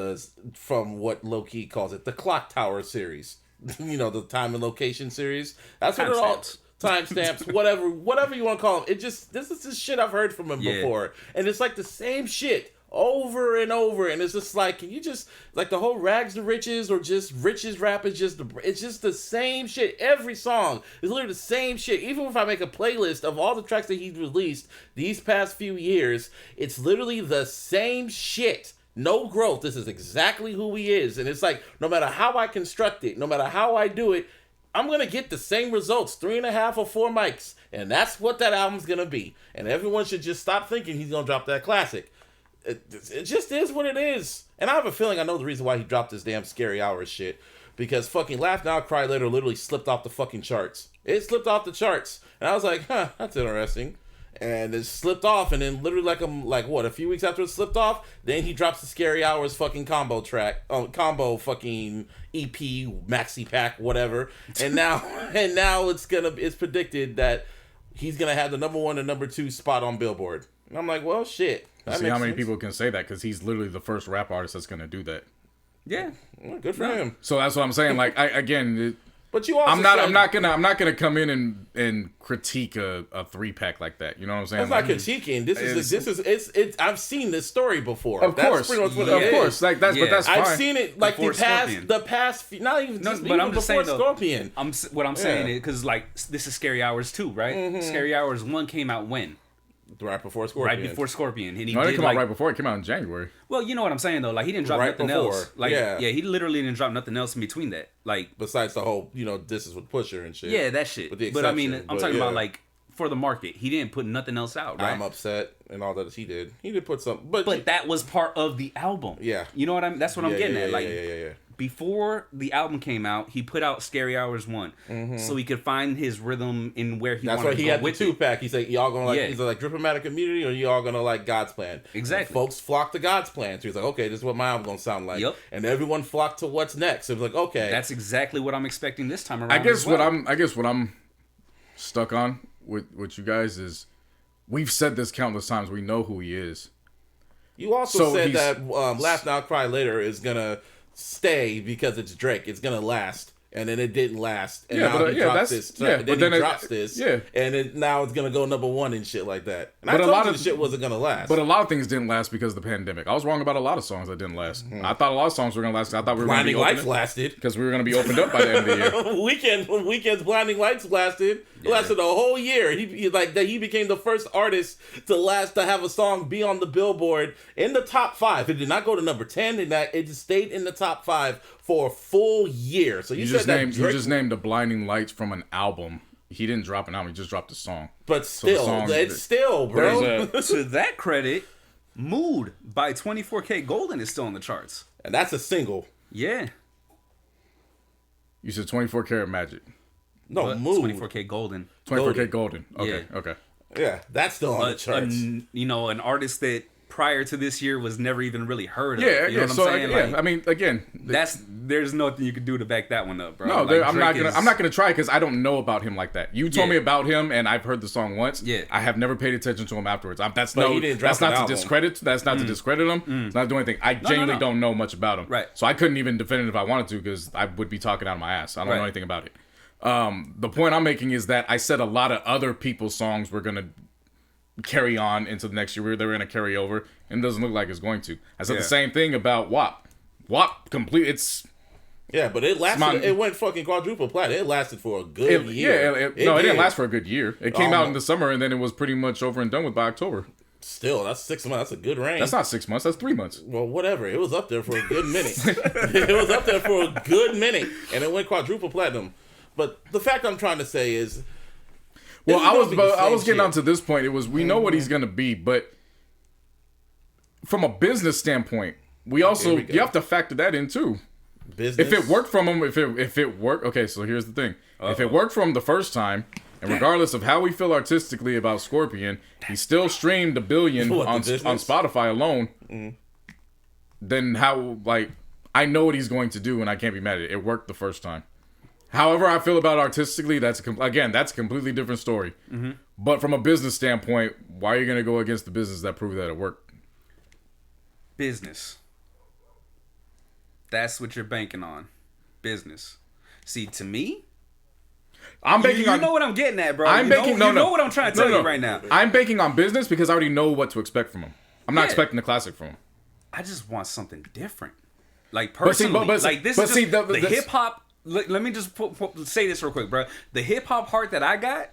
what Low-Key calls it, the Clock Tower series. You know, the time and location series. That's what it all. Timestamps, whatever you want to call them. This is the shit I've heard from him before, and it's like the same shit over and over, and it's just like, can you just like the whole rags to riches or just riches rap is just it's just the same shit. Every song is literally the same shit. Even if I make a playlist of all the tracks that he's released these past few years, it's literally the same shit. No growth. This is exactly who he is, and it's like no matter how I construct it, no matter how I do it, I'm going to get the same results, 3.5 or 4 mics. And that's what that album's going to be. And everyone should just stop thinking he's going to drop that classic. It just is what it is. And I have a feeling I know the reason why he dropped this damn Scary Hours shit. Because fucking Laugh Now, Cry Later literally slipped off the fucking charts. It slipped off the charts. And I was like, that's interesting. And it slipped off, and then literally a few weeks after it slipped off, then he drops the Scary Hours fucking combo fucking EP, maxi pack, whatever. And now it's predicted that he's gonna have the number 1 and number 2 spot on Billboard. And I'm like, well, shit. See how many people can say that, because he's literally the first rap artist that's gonna do that. Yeah, well, good for him. So that's what I'm saying. Like But you also I'm not gonna come in and critique a 3-pack like that. You know what I'm saying? That's not critiquing. This is I've seen this story before. Of course, pretty much what it is. Of course, like that's but that's fine. I've seen it like the past not even no, just but even I'm just saying though, Scorpion. What I'm saying is because like this is Scary Hours 2, right? Mm-hmm. Scary Hours 1 came out when? Right before Scorpion. Right before Scorpion. And it didn't come out right before. It came out in January. Well, you know what I'm saying though. Like he didn't drop nothing else. Like he literally didn't drop nothing else in between that. Like besides the whole, this is with Pusher and shit. Yeah, that shit. But I mean, I'm talking about like for the market. He didn't put nothing else out, right? I'm Upset and all that he did. He did put some, but that was part of the album. Yeah. You know what I'm? That's what I'm getting at. Like yeah. Before the album came out, he put out Scary Hours 1, so he could find his rhythm in where he wanted to go. That's why he had the 2-pack. He said, y'all gonna like, he's like, Drip-O-Matic Immunity, or y'all gonna like God's Plan? Exactly. And folks flocked to God's Plan. So he's like, okay, this is what my album's gonna sound like. Yep. And everyone flocked to What's Next. It was like, okay. That's exactly what I'm expecting this time around. I guess what I'm stuck on with you guys is, we've said this countless times, we know who he is. You also said that Laugh Now, Cry Later is gonna stay because it's Drake. It's gonna last, and then it didn't last, and now he drops this. Then he drops this, and now it's gonna go number 1 and shit like that. And but I told you the shit wasn't gonna last. But a lot of things didn't last because of the pandemic. I was wrong about a lot of songs that didn't last. Mm-hmm. I thought a lot of songs were gonna last. I thought we were gonna be Blinding Lights lasted because we were gonna be opened up by the end of the year. When Weekend's Blinding Lights lasted. It lasted a whole year. He became the first artist to have a song be on the Billboard in the top 5. It did not go to number 10. It just stayed in the top 5 for a full year. So you just named the Blinding Lights from an album. He didn't drop an album. He just dropped a song. But still, bro. To that credit, Mood by 24K Golden is still on the charts, and that's a single. Yeah. You said 24 Karat Magic. No, Mood. 24K Golden. 24K Golden. Okay, okay. Yeah, that's still on the charts. An artist that prior to this year was never even really heard of. Yeah, You know what I'm so saying? I mean, again, There's nothing you can do to back that one up, bro. no, Like, I'm not gonna try because I don't know about him like that. You told Yeah. me about him, and I've heard the song once. Yeah. I have never paid attention to him afterwards. That's But he didn't drop not an to album. discredit. That's not to discredit him. It's not doing anything. I genuinely no. don't know much about him. Right. So I couldn't even defend it if I wanted to because I would be talking out of my ass. I don't know Right. anything about it. The point I'm making is that I said a lot of other people's songs were gonna carry on into the next year. They were gonna carry over, and it doesn't look like it's going to. I said Yeah. the same thing about WAP. WAP complete. It's Yeah, but it lasted. Smart. It went fucking quadruple platinum. It lasted for a good year. it didn't did. last for a good year. It came out in the summer, and then it was pretty much over and done with by October. Still, that's 6 months. That's a good range. That's not 6 months. That's 3 months. Well, whatever. It was up there for a good minute. It was up there for a good minute, and it went quadruple platinum. But the fact I'm trying to say is, Well, this is I gonna be the was same getting on shit. to this point. It was we know what he's gonna be, but from a business standpoint, Here we go. you have to factor that in too. business. If it worked from him, if it worked, okay. So here's the thing: if it worked from the first time, and regardless of how we feel artistically about Scorpion, he still streamed 1 billion What, the on business? Spotify alone. Then how? Like, I know what he's going to do, and I can't be mad at it. It worked the first time. However, I feel about artistically, that's a completely different story. But from a business standpoint, why are you going to go against the business that proved that it worked? Business. That's what you're banking on. Business. See, to me, I'm banking you on. know what I'm getting at, bro. I'm banking. You know what I'm trying to tell you right now. I'm banking on business because I already know what to expect from him. I'm not Yeah. expecting the classic from him. I just want something different. Like But see, personally, like this but is see, just the this- hip hop. Let me just say this real quick, bro. The hip hop heart that I got,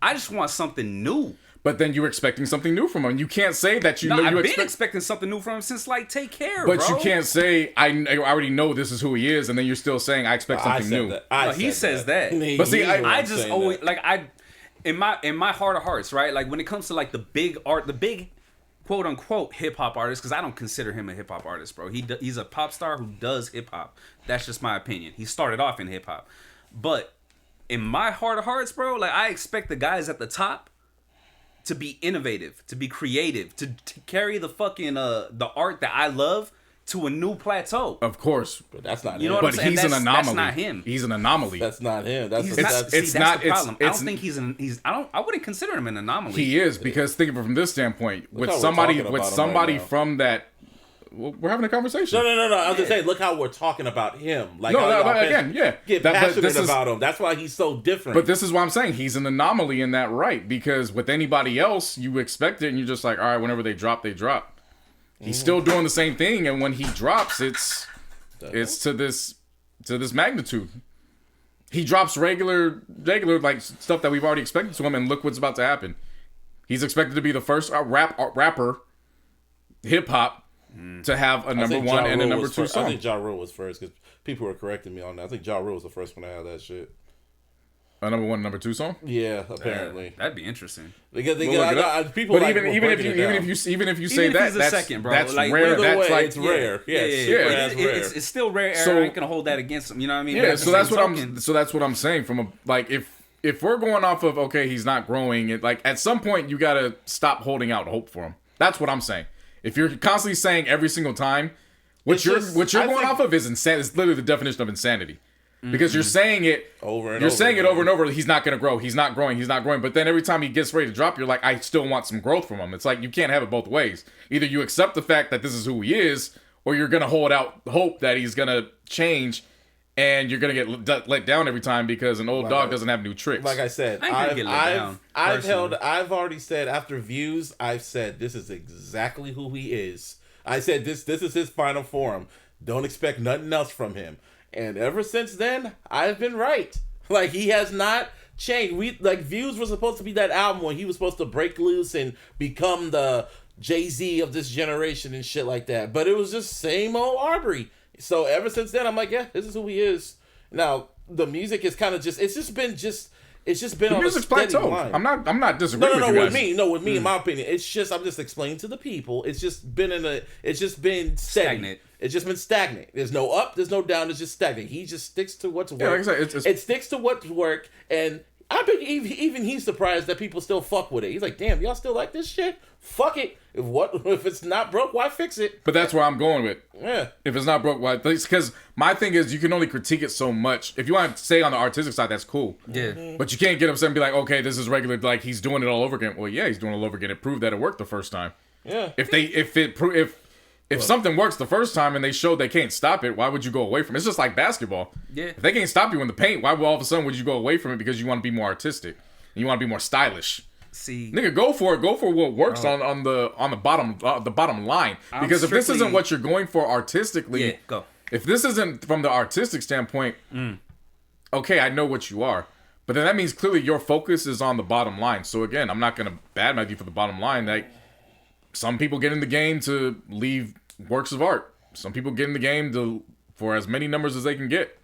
I just want something new. But then you're expecting something new from him. You can't say that you No, know I've you been expect. expecting something new from him since like Take Care, But bro. you can't say I already know this is who he is, and then you're still saying I expect I something said new. that. No, he says that. But see, I just always like in my heart of hearts, right? Like when it comes to like the big quote unquote hip hop artist, because I don't consider him a hip hop artist, bro. He's a pop star who does hip hop. That's just my opinion. He started off in hip hop, but in my heart of hearts, bro, like I expect the guys at the top to be innovative, to be creative, to carry the fucking the art that I love to a new plateau. Of course, But that's not You him. know what I'm but saying? he's an That's anomaly. not him. He's an anomaly. That's not him. That's He's that's, not. that's, See, it's that's not- the problem. I it's- don't think he's. I wouldn't consider him an anomaly. He is, because think of it from this standpoint. With how we're somebody talking about him somebody right now. from that, well, we're having a conversation. no. I was just saying, look how we're talking about him. Like, No, how no, y'all but again, yeah. get But passionate this is- about him. That's why he's so different. But this is why I'm saying he's an anomaly in that right, because with anybody else, you expect it, and you're just like, all right, whenever they drop, they drop. He's still doing the same thing, and when he drops, it's to this magnitude. He drops regular like stuff that we've already expected to him, and look what's about to happen. He's expected to be the first rapper, hip hop, to have a I number think one Ja and a Rule number was two first. I song. think Ja Rule was first because people were correcting me on that. I think Ja Rule was the first one to have that shit. A number one, number two song. Yeah, apparently. That'd be interesting. Because We'll look it up. people But like even were if breaking you it down. even if you say if that, he's the that's second, bro. that's Like, rare. Either That's way, like it's rare. Yeah, It's still rare. So- I ain't gonna hold that against him. You know what I mean? But Yeah, at the so that's same what token- that's what I'm saying. From a like, if we're going off of okay, he's not growing. It like at some point you gotta stop holding out hope for him. That's what I'm saying. If you're constantly saying every single time, what It's you're just- what you're I going think- off of is insanity. It's literally the definition of insanity. Because you're saying it Over and you're over saying it again. over and over. He's not gonna grow. He's not growing. He's not growing. But then every time he gets ready to drop, you're like, I still want some growth from him. It's like you can't have it both ways. Either you accept the fact that this is who he is, or you're gonna hold out hope that he's gonna change, and you're gonna get let down every time because an old dog doesn't have new tricks. Like I said, I ain't gonna get let down, personally. I've already said after views, I've said this is exactly who he is. I said this is his final form. Don't expect nothing else from him. And ever since then, I've been right. Like he has not changed. Views was supposed to be that album when he was supposed to break loose and become the Jay-Z of this generation and shit like that. But it was just same old Arbery. So ever since then, I'm like, yeah, this is who he is. Now the music is kind of it's just been the on music's a steady plateaued. line. I'm not disagreeing No, with you with guys. me. No, with me, in my opinion. It's just, I'm just explaining to the people. It's just been steady. Stagnant. It's just been stagnant. There's no up, there's no down, it's just stagnant. He just sticks to what's work. like I said, it's- it sticks to what's work, and I bet even he's surprised that people still fuck with it. He's like, damn, y'all still like this shit? Fuck it. If it's not broke, why fix it? But that's where I'm going with. Yeah. If it's not broke, why? Because my thing is, you can only critique it so much. If you want to say on the artistic side, that's cool. Yeah. But you can't get upset and be like, okay, this is regular. Like he's doing it all over again. Well, yeah, he's doing it all over again. It proved that it worked the first time. Yeah. If something works the first time and they show they can't stop it, why would you go away from it? It's just like basketball. Yeah. If they can't stop you in the paint, why all of a sudden would you go away from it because you want to be more artistic and you want to be more stylish? See, nigga, go for it. Go for what works on the bottom line. Because if this isn't what you're going for artistically, yeah, go. If this isn't from the artistic standpoint, okay, I know what you are. But then that means clearly your focus is on the bottom line. So again, I'm not gonna badmouth you for the bottom line. Like some people get in the game to leave works of art. Some people get in the game for as many numbers as they can get.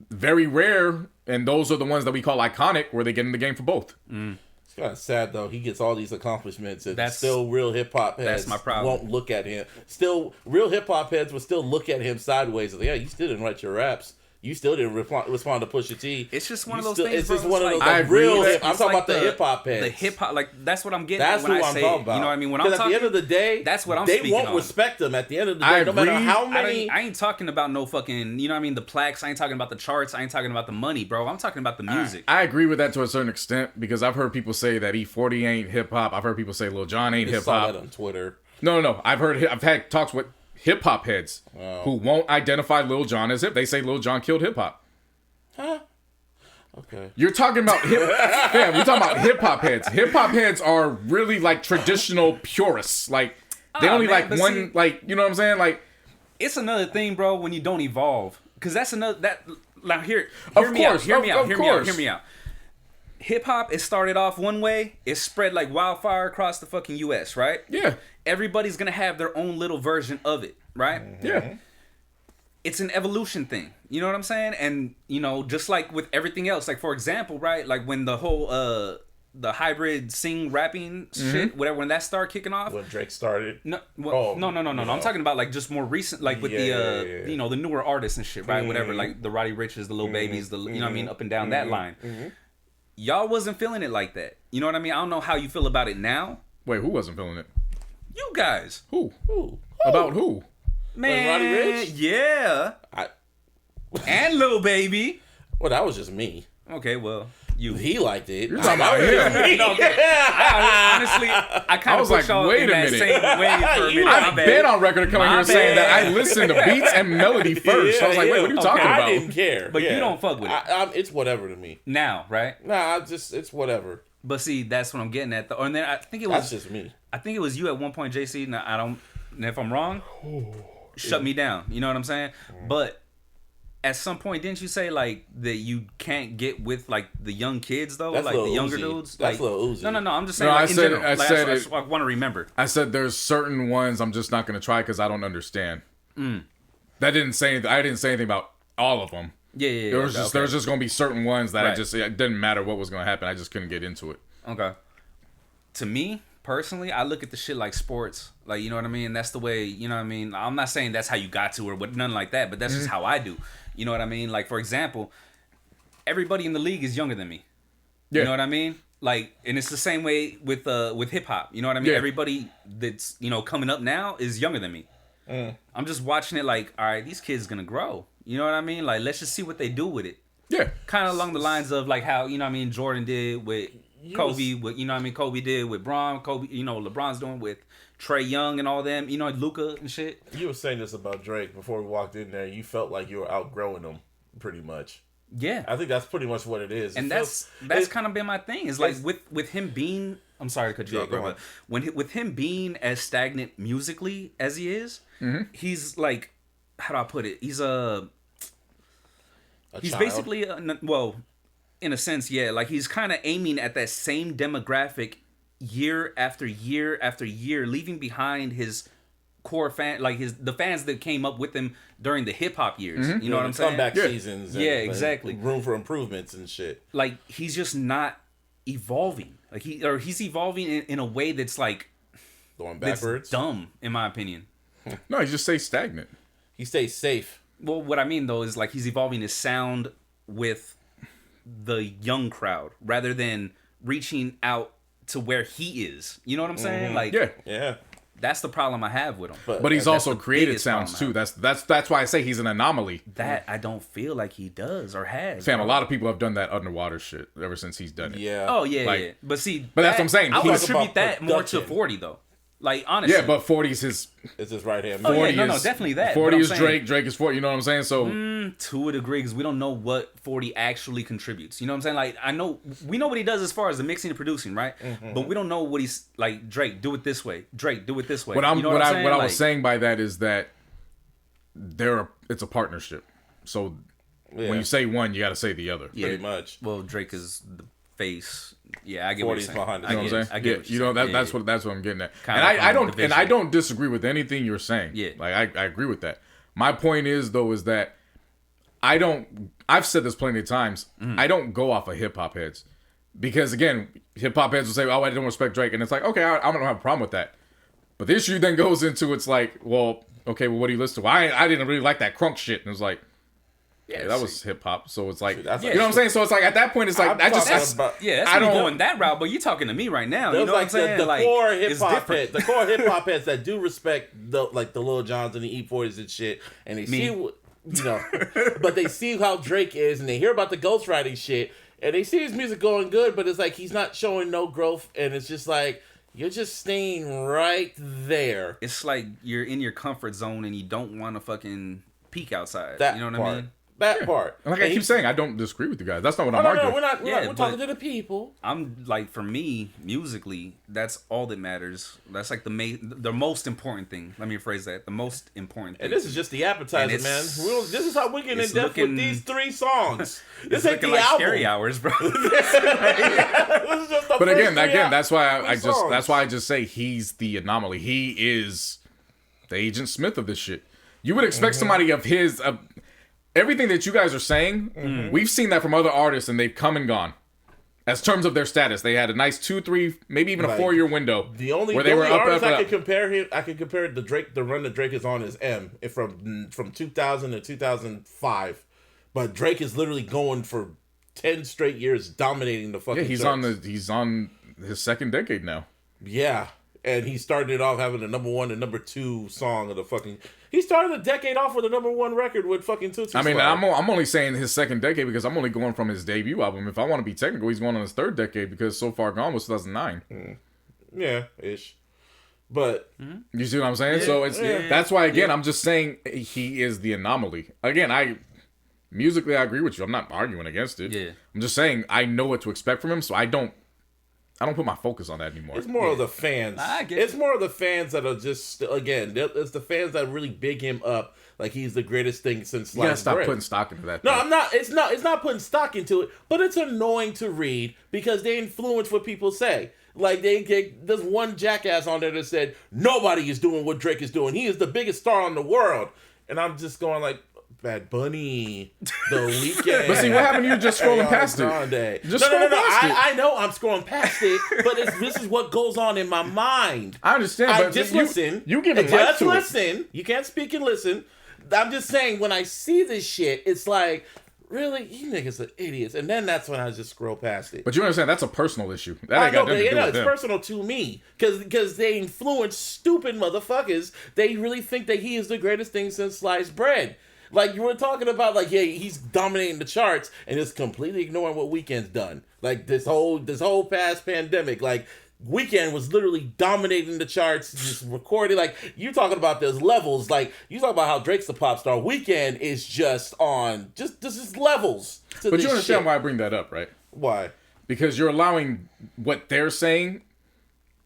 Very rare, and those are the ones that we call iconic, where they get in the game for both. It's kind of sad though. He gets all these accomplishments, and still real hip hop heads that's my problem. Won't look at him. Still, real hip hop heads will still look at him sideways. Like, yeah, you still didn't write your raps. You still didn't respond to Pusha T. It's just one of those things. It's bro. just one of those. I agree real. with I'm talking about the hip hop heads. The hip hop, like that's what I'm getting. That's when who I I'm say talking it. about. You know what I mean? When I'm at talking, the end of the day, that's what I'm they speaking won't on. respect them. At the end of the day, I no matter agree. how many. I ain't talking about no fucking. You know what I mean? The plaques. I ain't talking about the charts. I ain't talking about the money, bro. I'm talking about the music. I agree with that to a certain extent because I've heard people say that E40 ain't hip hop. I've heard people say Lil Jon ain't hip Saw hop. that on Twitter. No. I've had talks with hip hop heads who won't identify Lil Jon as hip. They say Lil Jon killed hip hop. Huh? Okay. You're talking about fam, we're talking about hip hop heads. Hip hop heads are really like traditional purists. Like they only man, like one see, like you know what I'm saying? Like it's another thing, bro, when you don't evolve. Cause that's another that like hear Of me out. course, Hear me out. of Hear me out. course. Hear me out. Hip hop, it started off one way, it spread like wildfire across the fucking US, right? yeah. Everybody's gonna have their own little version of it, right? Yeah. It's an evolution thing. You know what I'm saying? And, you know, just like with everything else, like for example, right? Like when the whole the hybrid sing rapping shit, whatever, when that started kicking off. When Drake started. No, well, no. no. I'm talking about like just more recent, like with you know, the newer artists and shit, right? Whatever, like the Roddy Riches, the Lil Babies, the you know what I mean, up and down that line. Y'all wasn't feeling it like that. You know what I mean? I don't know how you feel about it now. Wait, who wasn't feeling it? You guys, Who? Ooh. About who? man, Roddy Ricch? yeah, I, and Lil Baby. well, that was just me. Okay, well, you. He liked it. You're talking about him. Honestly, I kind I of was put like, y'all wait in a that minute. same way for a minute. My I've bad. been on record of coming My here saying that I bad. listen to beats and melody first. So I was like, wait, what are you talking I about? didn't care. But you don't fuck with it. It's whatever to me. Now, right? Nah, it's whatever. But see, that's what I'm getting at. And then I think it That's was just me. I think it was you at one point, JC. Now I don't. And if I'm wrong, shut me down. You know what I'm saying? But at some point, didn't you say like that you can't get with like the young kids though, That's like the Lil younger Uzi. dudes? That's like, Lil Uzi. No. I'm just saying. No, like, I in said- general. I Like, said that's what I want to remember. I said there's certain ones I'm just not going to try because I don't understand. That didn't say anything. I didn't say anything about all of them. Yeah. There was just going to be certain ones that Right. it didn't matter what was going to happen. I just couldn't get into it. Okay. To me, personally, I look at the shit like sports. Like, you know what I mean? That's the way, you know what I mean? I'm not saying that's how you got to or what, nothing like that, but that's just how I do. You know what I mean? Like, for example, everybody in the league is younger than me. Yeah. You know what I mean? Like, and it's the same way with hip hop. You know what I mean? Yeah. Everybody that's, you know, coming up now is younger than me. I'm just watching it like, all right, these kids gonna grow. You know what I mean? Like, let's just see what they do with it. Yeah. Kind of along the lines of like how, you know what I mean, Jordan did with Kobe, with, you know what I mean, Kobe did with Bron, Kobe, you know, LeBron's doing with Trey Young and all them, you know, Luka and shit. You were saying this about Drake before we walked in there. You felt like you were outgrowing him, pretty much. Yeah. I think that's pretty much what it is. And It that's kind of been my thing. Is like with him being, I'm sorry to cut you Yeah, off, go but with him being as stagnant musically as he is, he's like, how do I put it? He's child. basically well, in a sense, yeah. Like he's kind of aiming at that same demographic year after year after year, leaving behind his core fan, like the fans that came up with him during the hip hop years. You know what I'm saying? Comeback seasons. And, Yeah, exactly. Room for improvements and shit. Like he's just not evolving. Like he's evolving in a way that's like Going that's backwards. dumb, in my opinion. No, you just say stagnant. He stays safe. Well, what I mean though is like he's evolving his sound with the young crowd rather than reaching out to where he is. You know what I'm saying? Like, Yeah. that's the problem I have with him. But he's also created sounds too. That's why I say he's an anomaly. That I don't feel like he does or has. Fam, a lot of people have done that underwater shit ever since he's done it. Yeah. Oh yeah, Like- yeah. But see, But that's what I'm saying. I would He's- attribute that more to production. 40 though. Like honestly, Yeah, but 40's his. It's his right hand. Oh, yeah, 40 no, is definitely that. 40 But I'm is saying- Drake. Drake is 40. You know what I'm saying? So to a degree, because we don't know what 40 actually contributes. You know what I'm saying? Like we know what he does as far as the mixing and producing, right? But we don't know what he's like. Drake, do it this way. Drake, do it this way. what I'm you know what I'm I saying? what I Like, was saying by that is that it's a partnership. So when you say one, you got to say the other. yeah, Pretty much. Well, Drake is the face. Yeah, I get 40's what you're saying. behind the You know what I'm saying? I get what you're saying. Yeah, that's what I'm getting at. Kinda And like I on don't division. and I don't disagree with anything you're saying. Yeah. Like I agree with that. My point is though is that I've said this plenty of times. I don't go off of hip hop heads. Because again, hip hop heads will say, "Oh, I don't respect Drake," and it's like, okay, I don't have a problem with that. But the issue then goes into it's like, well, okay, well, what do you listen to? I didn't really like that crunk shit, and it's like, yeah, that was hip hop. So it's like, that's you know what I'm saying? So it's like at that point, it's like I'm I just talking about- Yeah, that's I me don't- going that route, but you're talking to me right now. You There's know like what I'm saying? the Like, core hip it's hop different. heads, the core hip hop heads that do respect the Lil Jons and the E40s and shit, and they see but they see how Drake is, and they hear about the ghostwriting shit, and they see his music going good, but it's like he's not showing no growth, and it's just like you're just staying right there. It's like you're in your comfort zone and you don't want to fucking peek outside. That you know what part. I mean? That part. And like I keep saying, I don't disagree with you guys. That's not what I'm No, arguing. we're not. Yeah, We're but- talking to the people. I'm like, for me, musically, that's all that matters. That's like the most important thing. Let me rephrase that. The most important thing. And this is just the appetizer, And man. it's- This is how we get in it's depth looking- with these 3 songs. This it's ain't looking the like album. scary hours, bro. This is just the But first again, 3 that's why I just songs. that's why I just say he's the anomaly. He is the Agent Smith of this shit. You would expect somebody of his everything that you guys are saying. We've seen that from other artists, and they've come and gone. As terms of their status, they had a nice 2, 3, maybe even a Like, 4-year window. The only where they were up, artist up, I up. could compare him, I could compare the Drake, the run that Drake is on is M from 2000 to 2005, but Drake is literally going for 10 straight years, dominating the fucking. Yeah, he's on his second decade now. Yeah, and he started it off having the number 1 and number 2 song of the fucking. He started the decade off with the number 1 record with fucking Tootsie I mean, Slide. I'm only saying his second decade because I'm only going from his debut album. If I want to be technical, he's going on his third decade because So Far Gone was 2009. Yeah, ish. But You see what I'm saying? So it's that's why again I'm just saying he is the anomaly. Again, musically I agree with you. I'm not arguing against it. Yeah. I'm just saying I know what to expect from him, so I don't put my focus on that anymore. it's more of the fans. I get It's more of the fans that are just again. It's the fans that really big him up like he's the greatest thing since You gotta sliced stop bread. putting stock into that. No, though. I'm not. It's not. It's not putting stock into it, but it's annoying to read because they influence what people say. Like there's one jackass on there that said nobody is doing what Drake is doing. He is the biggest star in the world, and I'm just going like Bad Bunny, The Weeknd. But see, what happened? You're just scrolling Ariana past it. Grande. Just no. scroll past it. I know I'm scrolling past it, but this is what goes on in my mind. I understand, I but just you, listen. You give it life just to it. listen. You can't speak and listen. I'm just saying when I see this shit, it's like, really, you niggas are idiots. And then that's when I just scroll past it. But you understand that's a personal issue. That I ain't know, got nothing to do with it's them. personal to me because they influence stupid motherfuckers. They really think that he is the greatest thing since sliced bread. Like you were talking about, like yeah, he's dominating the charts and just completely ignoring what Weeknd's done. Like this whole past pandemic, like Weeknd was literally dominating the charts, just recording. Like you talking about those levels, like you talk about how Drake's the pop star. Weeknd is just on just levels. To But this you understand shit. why I bring that up, right? Why? Because you're allowing what they're saying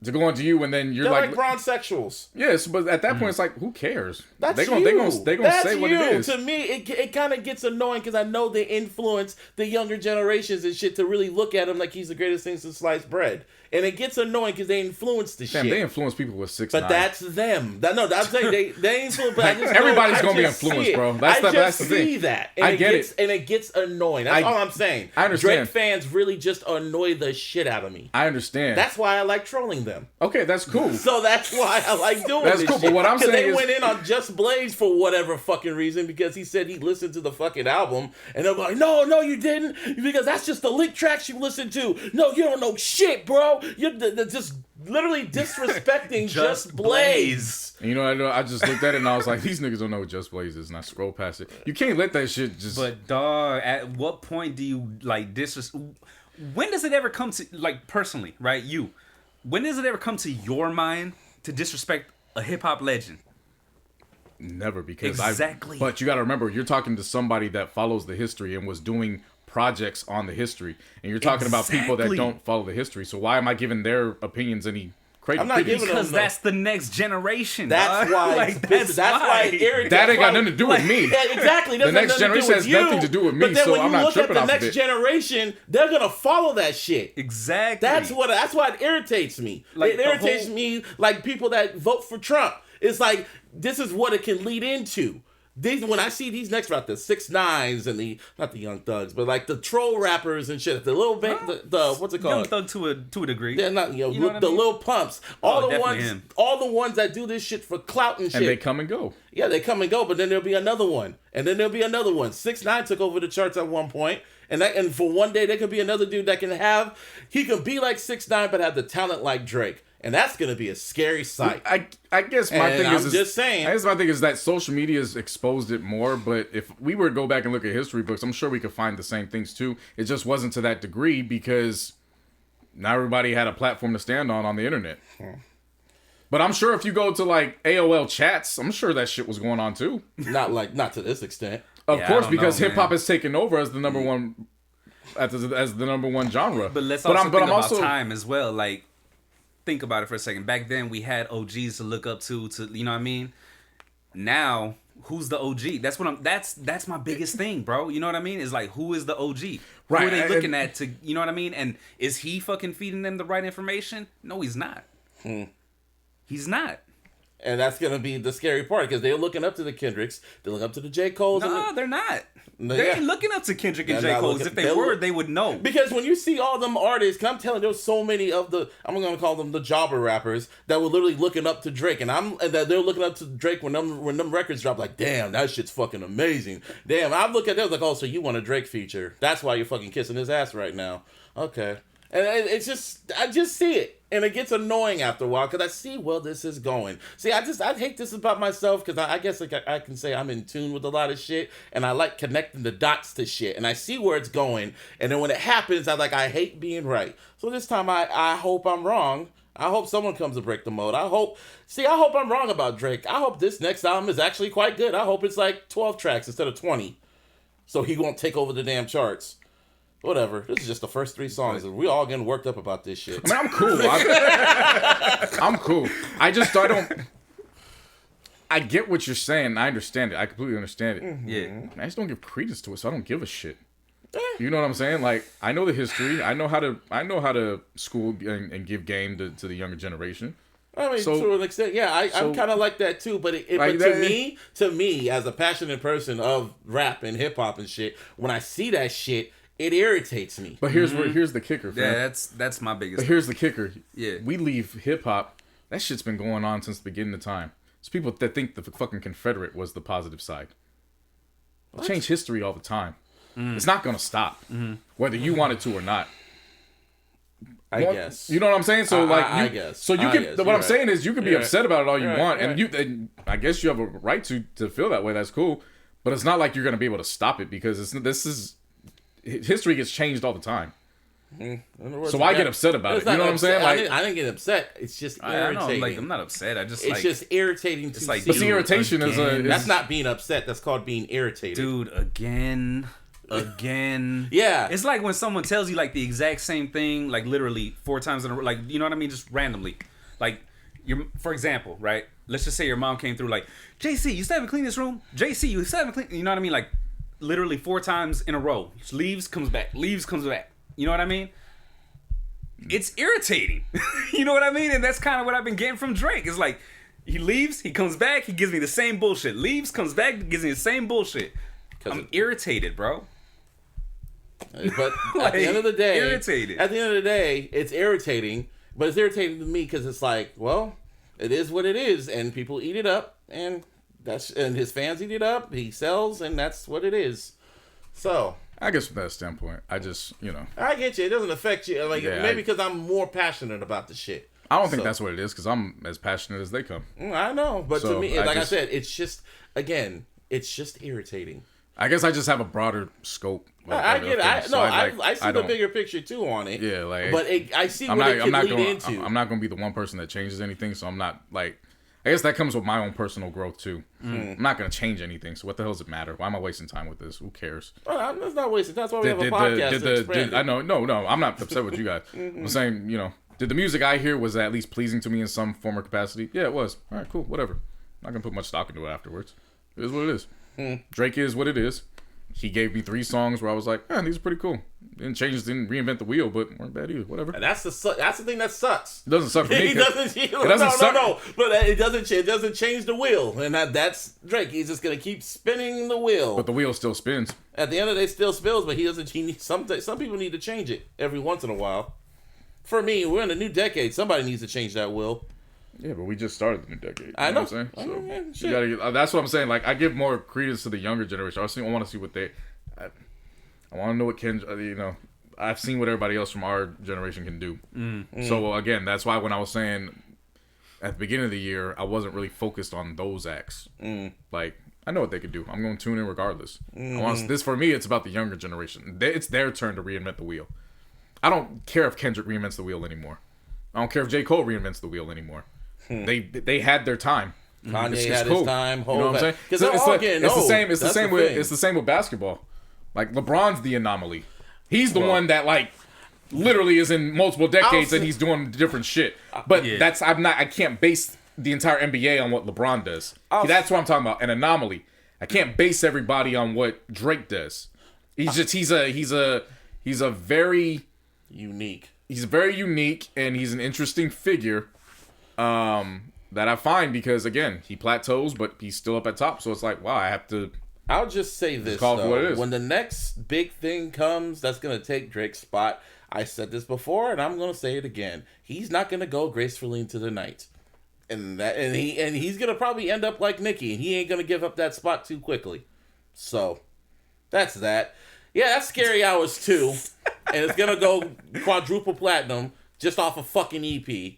to go onto you, and then you're They're like, like bronsexuals. yes, but at that point it's like, who cares? That's they you. gonna That's say what you. it is. To me, it kind of gets annoying because I know they influence the younger generations and shit to really look at him like he's the greatest thing since sliced bread. and it gets annoying because they influence the Damn, shit. they influence people with 6ix9ine. But that's them. I'm saying they influence. But I just Everybody's know, gonna be just influenced, see it. bro. That's the thing. See that. And I get it. And it gets annoying. That's all I'm saying. I understand. Drake fans really just annoy the shit out of me. I understand. That's why I like trolling them. Okay, that's cool. So that's why I like doing That's this cool, shit. but what I'm saying they is- went in on Just Blaze for whatever fucking reason because he said he listened to the fucking album, and they're like, no, you didn't, because that's just the leaked tracks you listened to. No, you don't know shit, bro. You're just literally disrespecting Just Blaze. And you know, I just looked at it and I was like, these niggas don't know what Just Blaze is, and I scrolled past it. You can't let that shit just. But dog, at what point do you like when does it ever come to, like, personally, right? When does it ever come to your mind to disrespect a hip hop legend? Never, because Exactly. But you got to remember, you're talking to somebody that follows the history and was doing projects on the history, and you're talking about people that Exactly. don't follow the history. So why am I giving their opinions any credit? I'm not giving Because them that's the next generation. That's dog. why. Like, that's why it irritates. That ain't got nothing to do with me. Yeah, exactly. The next generation has nothing to do with me, But then so when I'm you not look at tripping the off of next it. generation, they're gonna follow that shit. Exactly. That's why it irritates me. Like, it the irritates whole- me like people that vote for Trump. It's like this is what it can lead into. When I see these next rap, the 6ix9ines and not the Young Thugs, but like the troll rappers and shit, the little bit, the what's it called? Young Thug to a degree. They're not, You know what I mean? Lil Pumps, definitely all the ones that do this shit for clout and shit. And they come and go. Yeah, they come and go, but then there'll be another one, and then there'll be another one. 6ix9ine took over the charts at one point, and for one day there could be another dude that he can be like 6ix9ine, but have the talent like Drake, and that's gonna be a scary sight. I guess my And thing I'm is just saying. I guess my thing is that social media has exposed it more. But if we were to go back and look at history books, I'm sure we could find the same things too. It just wasn't to that degree because not everybody had a platform to stand on the internet. But I'm sure if you go to like AOL chats, I'm sure that shit was going on too. Not to this extent. Of Yeah, I course, don't because know, hip hop man. has taken over as the number one, as the number one genre. But let's also think I'm about time as well. Like, think about it for a second. Back then, we had OGs to look up to you know what I mean? Now, who's the OG? That's my biggest thing, bro. You know what I mean? Is like, who is the OG? Right, Who are they and- looking at to, you know what I mean? And is he fucking feeding them the right information? No, he's not. He's not. And that's gonna be the scary part because they're looking up to the Kendricks, they look up to the J. Cole's. No, they're not. No, They yeah. ain't looking up to Kendrick and They're J. not Cole. looking- If they they're were, look- they would know. Because when you see all them artists, cause I'm telling you, there's so many of I'm gonna call them the jobber rappers that were literally looking up to Drake, and that they're looking up to Drake when them records drop. Like, damn, that shit's fucking amazing. Damn, I look at them like, oh, so you want a Drake feature? That's why you're fucking kissing his ass right now. Okay, and it's just I just see it. And it gets annoying after a while because I see where this is going. See, I hate this about myself because I guess like I can say I'm in tune with a lot of shit and I like connecting the dots to shit and I see where it's going. And then when it happens, I hate being right. So this time I hope I'm wrong. I hope someone comes to break the mold. I hope I'm wrong about Drake. I hope this next album is actually quite good. I hope it's like 12 tracks instead of 20. So he won't take over the damn charts. Whatever. This is just the first 3 songs. And we all getting worked up about this shit. I mean, I'm cool. I'm cool. I don't. I get what you're saying. I understand it. I completely understand it. Yeah. I just don't give credence to it, so I don't give a shit. You know what I'm saying? Like, I know the history. I know how to school and give game to the younger generation. I mean, So- to an extent, yeah, I'm kind of like that too. But Like but that- to me, as a passionate person of rap and hip hop and shit, when I see that shit, it irritates me. But here's the kicker, fam. Yeah, that's my biggest. But here's the kicker. Yeah. We leave hip hop. That shit's been going on since the beginning of time. It's people that think the fucking Confederate was the positive side. They change history all the time. It's not gonna stop, whether you want it to or not. I guess. You know what I'm saying? So I guess. So you I can. guess. What You're I'm right. saying is, you can be You're upset about it all you You're want, right. and I guess you have a right to feel that way. That's cool, but it's not like you're gonna be able to stop it because history gets changed all the time. So I get upset about it. You know what I'm saying? Like, I didn't get upset. It's just I irritating. know, like, I'm not upset. I just It's like, just irritating to like, see. but see, irritation is That's not being upset. That's called being irritated. dude, again. Yeah. It's like when someone tells you like the exact same thing, like literally 4 times in a row, like, you know what I mean, just randomly. Like, for example, right? Let's just say your mom came through like, JC, you still haven't cleaned this room? JC, you still haven't cleaned, you know what I mean? Like, literally 4 times in a row. Leaves, comes back. Leaves, comes back. You know what I mean? it's irritating. You know what I mean? And that's kind of what I've been getting from Drake. It's like, he leaves, he comes back, he gives me the same bullshit. Leaves, comes back, gives me the same bullshit. I'm irritated, bro. But at the end of the day, irritated. At the end of the day, it's irritating. But it's irritating to me because it's like, well, it is what it is, and people eat it up, and his fans eat it up. He sells, and that's what it is. So I guess from that standpoint, I just, I get you. It doesn't affect you, maybe because I'm more passionate about the shit. I don't think that's what it is, because I'm as passionate as they come. I know, but to me, I said, it's just, again, it's just irritating. I guess I just have a broader scope. I get it. I see the bigger picture too on it. Yeah, but I see what it could lead into. I'm not going to be the one person that changes anything, so I'm not I guess that comes with my own personal growth too. I'm not going to change anything, so what the hell does it matter? Why am I wasting time with this? Who cares? Well, that's not wasting. That's why we have a podcast. I know. No, I'm not upset with you guys. I'm saying, did the music I hear was at least pleasing to me in some form or capacity? Yeah, it was. All right, cool, whatever. I'm not going to put much stock into it afterwards. It is what it is. Drake is what it is. He gave me 3 songs where I was like, these are pretty cool. Didn't reinvent the wheel, but weren't bad either. Whatever. And that's the thing that sucks. It doesn't suck for me. It doesn't suck. No. But it doesn't change the wheel, and that's Drake. He's just gonna keep spinning the wheel. But the wheel still spins. At the end of the day, it still spins. But he doesn't. Some people need to change it every once in a while. For me, we're in a new decade. Somebody needs to change that wheel. Yeah, but we just started the new decade. I know. What I'm saying? So you gotta that's what I'm saying. Like, I give more credence to the younger generation. I want to see what I want to know what I've seen what everybody else from our generation can do. So again, that's why when I was saying at the beginning of the year, I wasn't really focused on those acts. Like, I know what they could do. I'm going to tune in regardless. This for me, it's about the younger generation. It's their turn to reinvent the wheel. I don't care if Kendrick reinvents the wheel anymore. I don't care if J. Cole reinvents the wheel anymore. They had their time. Kanye had his time. You know what I'm saying? Because it's the same with basketball. Like, LeBron's the anomaly. He's the one that literally is in multiple decades and he's doing different shit. But I can't base the entire NBA on what LeBron does. That's what I'm talking about. An anomaly. I can't base everybody on what Drake does. He's very unique. He's very unique, and he's an interesting figure that I find because, again, he plateaus, but he's still up at top. So it's like, wow, I have to. I'll just say this, though. When the next big thing comes that's going to take Drake's spot, I said this before, and I'm going to say it again. He's not going to go gracefully into the night. And he's going to probably end up like Nicki, and he ain't going to give up that spot too quickly. So, that's that. Yeah, that's Scary Hours 2. And it's going to go quadruple platinum just off a fucking EP.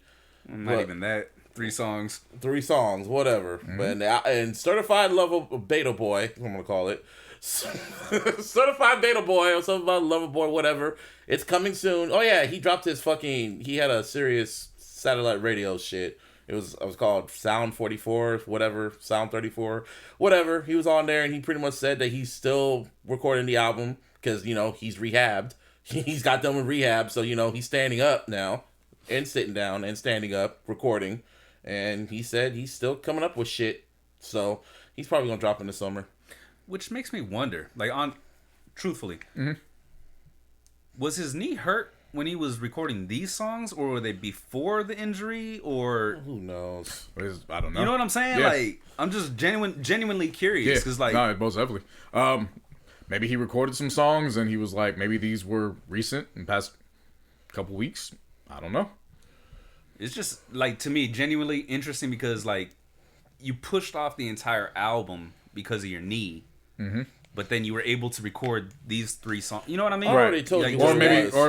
Not even that. 3 songs. 3 songs, whatever. But and Certified Lover Beta Boy, I'm going to call it. Certified Beta Boy or something about Lover Boy, whatever. It's coming soon. Oh, yeah, he dropped his he had a serious satellite radio shit. It was called Sound 44, whatever, Sound 34, whatever. He was on there, and he pretty much said that he's still recording the album because, he's rehabbed. He's got done with rehab, so, he's standing up now and sitting down and standing up, recording. And he said he's still coming up with shit. So he's probably going to drop in the summer. Which makes me wonder, truthfully, was his knee hurt when he was recording these songs, or were they before the injury, or who knows? I don't know. You know what I'm saying? Yeah. I'm just genuinely curious because, no, most definitely. Maybe he recorded some songs and he was like, maybe these were recent in the past couple weeks. I don't know. It's just to me genuinely interesting because you pushed off the entire album because of your knee. But then you were able to record these 3 songs. You know what I mean? I already told you. Or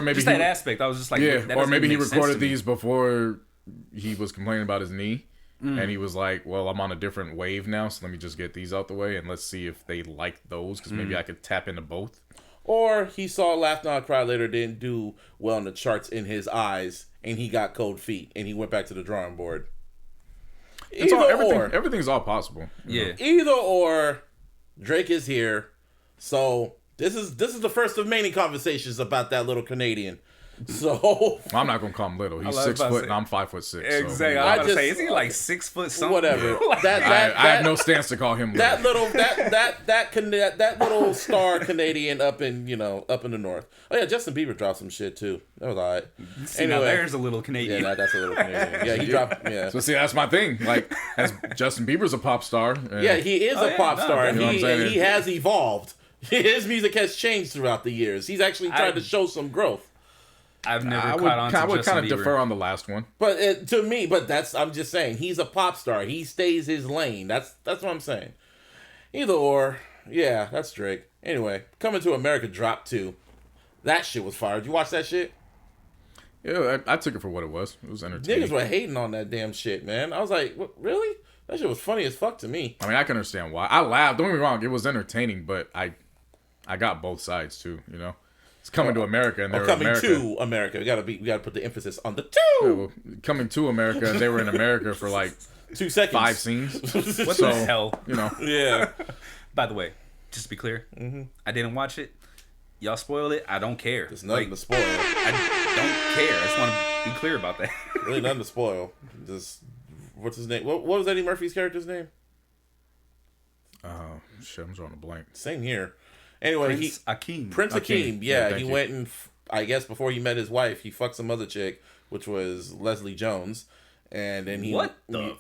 maybe just that aspect. I was just like, or maybe he recorded these before he was complaining about his knee, and he was like, "Well, I'm on a different wave now, so let me just get these out the way, and let's see if they like those, because maybe I could tap into both." Or he saw Laugh Now Cry Later didn't do well in the charts in his eyes, and he got cold feet, and he went back to the drawing board. Everything's all possible. Yeah. Either or, Drake is here. So this is the first of many conversations about that little Canadian. So Well, I'm not gonna call him little. He's was 6 about to foot say- and I'm 5'6". So, Exactly. you know, I was I about to say, just- is he like 6 foot something? whatever. Like, I have no stance to call him little. That little that little star Canadian up in the north. Oh yeah, Justin Bieber dropped some shit too. That was alright. see, now there's a little yeah, Canadian. that's a little Canadian. Yeah, he dropped. Yeah, So see, that's my thing. Like, as Justin Bieber's a pop star. And yeah, he is a pop star, and you know what I'm saying? he has evolved. His music has changed throughout the years. He's actually tried to show some growth. I've never I caught on to would Justin kind of Bieber. defer on the last one. But to me, I'm just saying, he's a pop star. He stays his lane. That's what I'm saying. Either or, yeah, that's Drake. Anyway, Coming to America dropped 2. That shit was fire. Did you watch that shit? Yeah, I took it for what it was. It was entertaining. Niggas were hating on that damn shit, man. I was like, what, really? That shit was funny as fuck to me. I mean, I can understand why. I laughed. Don't get me wrong. It was entertaining, but I got both sides too. You know, it's Coming to America, and they were Coming America. to America. We gotta put the emphasis on the 2. Yeah, well, Coming to America, and they were in America for like 2 seconds. 5 scenes. What So, the hell? you know, Yeah. By the way, just to be clear, I didn't watch it. Y'all spoiled it. I don't care. There's nothing to spoil. I don't care. I just want to be clear about that. Really nothing to spoil. Just what's his name? What was Eddie Murphy's character's name? shit, I'm drawing a blank. Same here. Anyway, Prince Akeem. Prince Akeem. Akeem. Yeah, Yeah, he thank you. went and I guess before he met his wife, he fucked some other chick, which was Leslie Jones, and then he What the?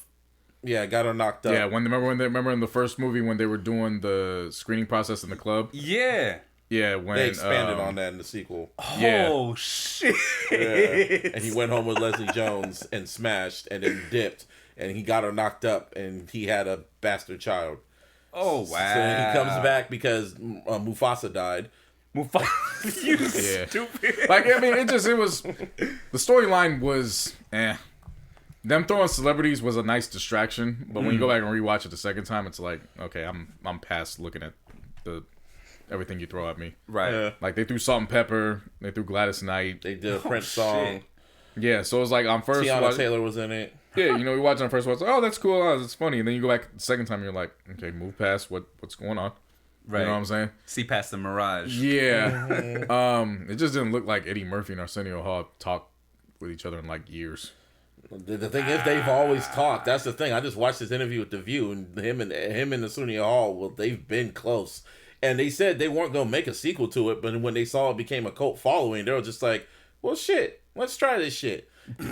Yeah, got her knocked up. Yeah, remember in the first movie when they were doing the screening process in the club? Yeah. Yeah, when They expanded on that in the sequel. Yeah. Oh shit. Yeah. And he went home with Leslie Jones and smashed and then dipped, and he got her knocked up, and he had a bastard child. Oh wow. So then he comes back because Mufasa died. You Yeah. stupid. Like, I mean, it was the storyline was them throwing celebrities was a nice distraction, but when you go back and rewatch it the second time, it's like, okay, I'm past looking at everything you throw at me. Right. Yeah. Like, they threw Salt and Pepper, they threw Gladys Knight. They did a Prince song. Yeah, so it was like on first Tiana watch, Taylor was in it. yeah, we watch on first watch, oh, that's cool, oh, that's funny, and then you go back the second time, you're like, okay, move past what's going on. Right. You know what I'm saying? See past the mirage. Yeah. It just didn't look like Eddie Murphy and Arsenio Hall talked with each other in like years. The thing is, they've always talked. That's the thing. I just watched this interview with The View, and him and Arsenio Hall, well, they've been close. And they said they weren't gonna make a sequel to it, but when they saw it became a cult following, they were just like, well, shit, let's try this shit.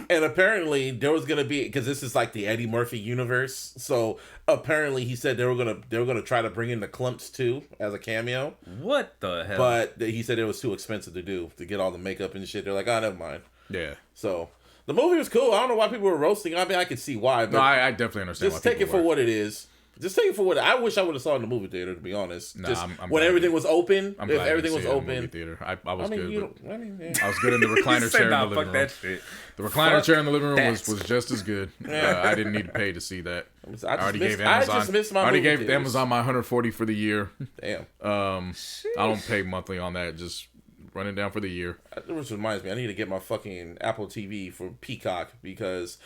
And apparently there was gonna be, because this is like the Eddie Murphy universe, so apparently he said they were gonna try to bring in the Klumps too as a cameo, What the hell? but he said it was too expensive to do, to get all the makeup and shit. They're like, oh, never mind. Yeah. So the movie was cool. I don't know why people were roasting. I mean, I could see why, but No, I definitely understand. just why take it people for were. what it is. Just take it for what I wish I would have saw it in the movie theater. To be honest, Nah, just I'm when glad everything you- was open, I'm if glad I everything didn't was see it in the movie open. theater. I was I mean, good. you but don't. I mean, yeah. I was good in the recliner He chair said, in nah, the living fuck room. that shit. The recliner chair in the living room that. was just as good. I didn't need to pay to see that. I just already missed- gave I Amazon. just missed my I already movie gave theaters. Amazon my $140 for the year. Damn. I don't pay monthly on that. Just run it down for the year. Which reminds me, I need to get my fucking Apple TV for Peacock because,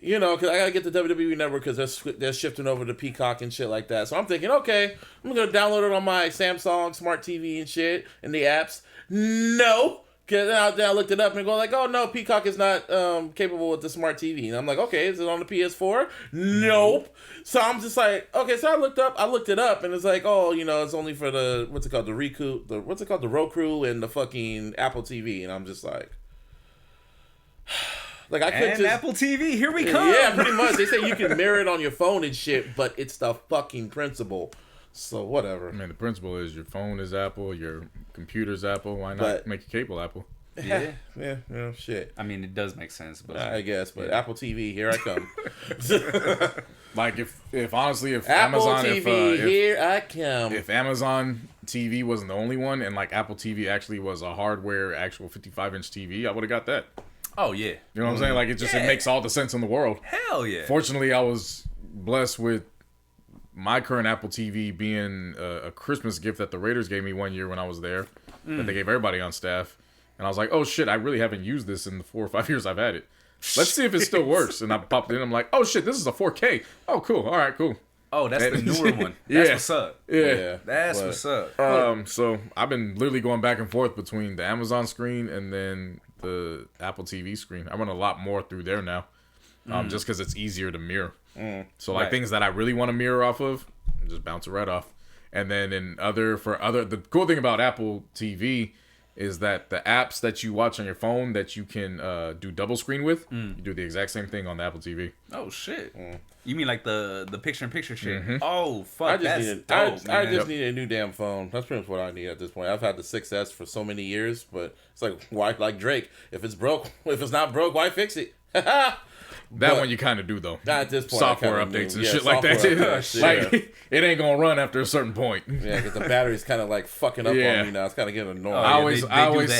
because I gotta get the WWE network because they're shifting over to Peacock and shit like that. So I'm thinking, okay, I'm gonna download it on my Samsung Smart TV and shit and the apps. No. Cause then I looked it up and go like, oh no, Peacock is not capable with the Smart TV. And I'm like, okay, is it on the PS4? Nope. So I'm just like, okay, so I looked it up and it's like, oh, it's only for the the Roku and the fucking Apple TV. And I'm just like I could And just Apple TV, here we come. yeah, pretty much. They say you can mirror it on your phone and shit, but it's the fucking principle. So whatever. I mean, the principle is your phone is Apple, your computer's Apple. Why not But- make your cable Apple? Yeah. Yeah, shit. I mean, it does make sense, but I guess, but Apple TV, here I come. Like if honestly, if Apple Amazon, TV, here I come. if Amazon TV wasn't the only one, and like Apple TV actually was a hardware actual 55-inch TV, I would have got that. oh yeah, You know what I'm saying? Like it Yeah. makes all the sense in the world. hell yeah. Fortunately, I was blessed with my current Apple TV being a Christmas gift that the Raiders gave me one year when I was there, that they gave everybody on staff. And I was like, oh shit, I really haven't used this in the 4 or 5 years I've had it. Let's see if it still works. And I popped it in. I'm like, oh shit, this is a 4K. Oh, cool. All right, cool. Oh, that's the newer one. That's Yeah. what's up. Yeah. That's but- what's up. So I've been literally going back and forth between the Amazon screen and then the Apple TV screen. I run a lot more through there now, just because it's easier to mirror. So like things that I really want to mirror off of, just bounce it right off. And then the cool thing about Apple TV is that the apps that you watch on your phone that you can do double screen with, you do the exact same thing on the Apple TV. Oh shit! You mean like the picture-in-picture shit? Oh fuck, I that's need a new damn phone. That's pretty much what I need at this point. I've had the 6S for so many years, but it's like, why? Like Drake, if it's not broke, why fix it? That one you kind of do though. At this point, software updates and shit like that. Like it ain't gonna run after a certain point. Yeah, because the battery's kind of like fucking up on me now. It's kind of getting annoying. I always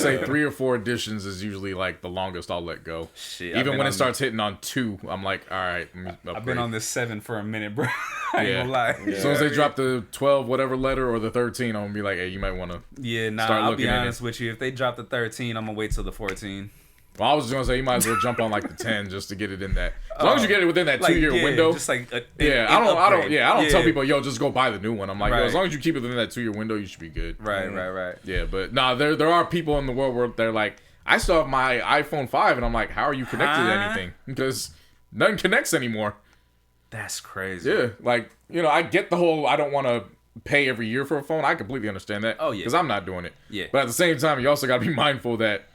say 3 or 4 editions is usually like the longest I'll let go. Shit, even when it starts hitting on 2, I'm like, all right. I've been on this 7 for a minute, bro. I ain't gonna lie. As soon as they drop the 12 whatever letter or the 13, I'm gonna be like, hey, you might want to. Yeah, nah. I'll be honest with you. If they drop the 13, I'm gonna wait till the 14. Well, I was just gonna say you might as well jump on like the 10 just to get it in that. As long as you get it within that 2-year window. Just like I don't tell people, yo, just go buy the new one. I'm like, yo, as long as you keep it within that 2-year window, you should be good. Right. Yeah, but nah, there are people in the world where they're like, I still have my iPhone 5, and I'm like, how are you connected to anything? Because nothing connects anymore. That's crazy. Yeah, like I get the whole I don't want to pay every year for a phone. I completely understand that. Oh yeah, because I'm not doing it. Yeah, but at the same time, you also got to be mindful that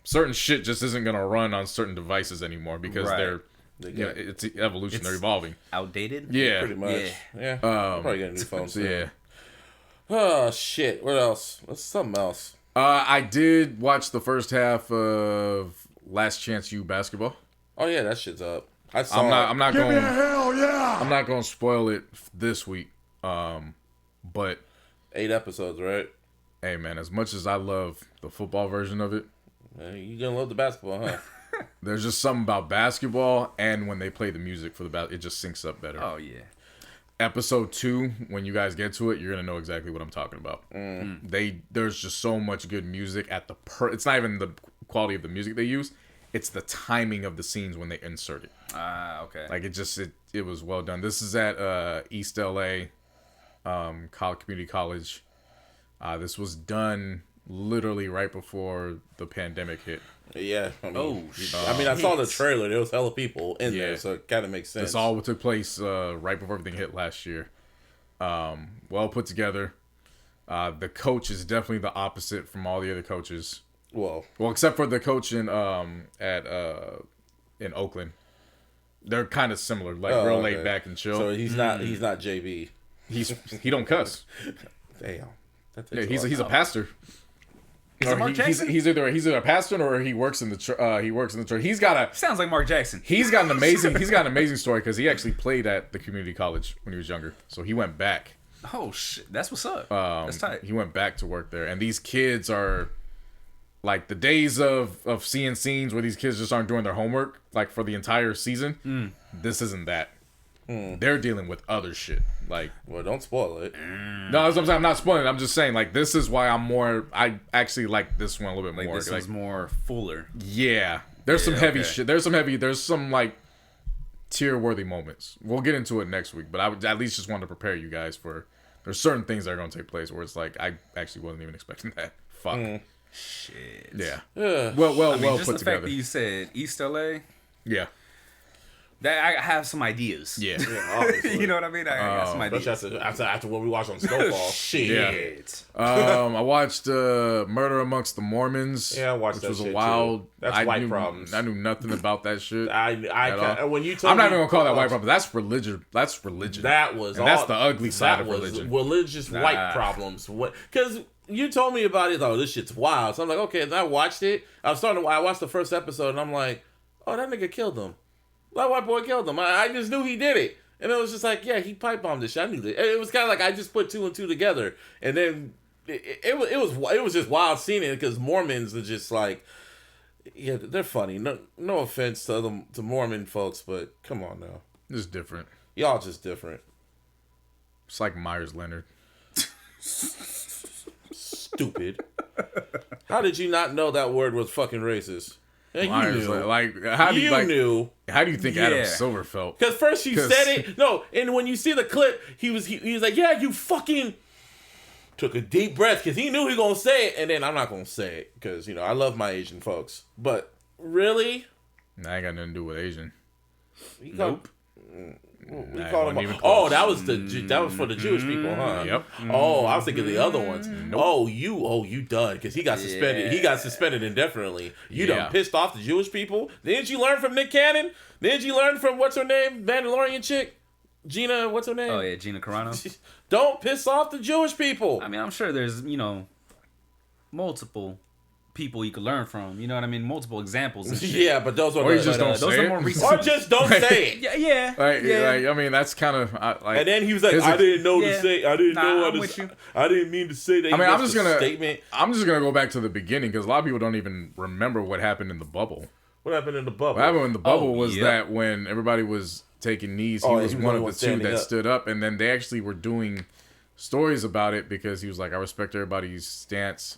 certain shit just isn't gonna run on certain devices anymore because it's evolution. They're evolving. Outdated. Yeah, pretty much. Yeah. Probably get a new phone soon. Yeah. Oh shit! What else? What's something else? I did watch the first half of Last Chance U basketball. Oh yeah, that shit's up. I saw. I'm not Give going. me a hell yeah! I'm not going to spoil it this week. But 8 episodes, right? Hey man, as much as I love the football version of it, you gonna love the basketball, huh? There's just something about basketball, and when they play the music for it just syncs up better. Oh yeah. Episode 2, when you guys get to it, you're gonna know exactly what I'm talking about. There's just so much good music at it's not even the quality of the music they use, it's the timing of the scenes when they insert it. Okay. Like it was well done. This is at East LA Community College. This was done literally right before the pandemic hit. Yeah. I mean, I saw the trailer. There was hella people in there, so it kind of makes sense. This all took place right before everything hit last year. Well put together. The coach is definitely the opposite from all the other coaches. Well, except for the coach in Oakland. They're kind of similar, like real laid back and chill. So he's not JB. He don't cuss. Damn. Yeah, he's a pastor. He's either a pastor or he works in the church. He's got a sounds like Mark Jackson. He's got an amazing story because he actually played at the community college when he was younger. So he went back. Oh shit, that's what's up. That's tight. He went back to work there, and these kids are like the days of seeing scenes where these kids just aren't doing their homework like for the entire season. This isn't that. They're dealing with other shit. Like, well, don't spoil it. No, that's what I'm saying. I'm not spoiling it. I'm just saying, like, this is why I actually like this one a little bit more. This is more fuller. Yeah. There's some heavy shit. There's some, like, tier-worthy moments. We'll get into it next week, but I would at least just want to prepare you guys for, there's certain things that are going to take place where it's like, I actually wasn't even expecting that. Fuck. Shit. Yeah. Well just put the together. Fact that you said East LA. Yeah. That I have some ideas. Yeah. Obviously. You know what I mean? I got some ideas. After what we watched on Snowfall. Shit. I watched Murder Amongst the Mormons. Yeah, I watched which that was shit a wild. Too. That's white problems. I knew nothing about that shit. When you told I'm not even gonna call that white problems. That's religion. That's religion. That's the ugly side of religion. Religious white problems. Because you told me about it. Oh, this shit's wild. So I'm like, okay. And I watched it. I watched the first episode, and I'm like, oh, that nigga killed him. That white boy killed him. I just knew he did it. And it was just like, yeah, he pipe bombed this shit. I knew that. It was kind of like I just put 2 and 2 together. And then it was just wild seeing it because Mormons are just like, yeah, they're funny. No offense to Mormon folks, but come on now. It's different. Y'all just different. It's like Myers-Leonard. Stupid. How did you not know that word was fucking racist? Yeah, you knew. Like, how do you knew? How do you think Adam Silver felt? Because first you said it. No, and when you see the clip, he was like, "Yeah, you fucking." took a deep breath because he knew he was gonna say it, and then I'm not gonna say it because I love my Asian folks, but really, Nah, I ain't got nothing to do with Asian. Nope. We Nah, called wasn't him. even Oh, close. that was for the Jewish people, huh? Yep. Oh, I was thinking the other ones. Nope. Oh, you done because he got suspended. Yeah. He got suspended indefinitely. You Yeah. done pissed off the Jewish people. Didn't you learn from Nick Cannon? Didn't you learn from what's her name, Mandalorian chick, Gina? What's her name? Oh yeah, Gina Carano. Don't piss off the Jewish people. I mean, I'm sure there's multiple people you could learn from. You know what I mean? Multiple examples. And shit. Yeah, but those are Or you the, just don't those say are it. more recent. or just don't say it. Yeah. Like, I mean, that's kind of like. And then he was like, His- I didn't know Yeah. to say. I didn't Nah, know I'm how with to. you. I didn't mean to say that. I mean, I'm That's just the gonna. statement. I'm just gonna go back to the beginning because a lot of people don't even remember what happened in the bubble. What happened in the bubble? What happened in the bubble was yeah. that when everybody was taking knees, he Oh, was he was one the of one the two standing that up. stood up, and then they actually were doing stories about it because he was like, "I respect everybody's stance,"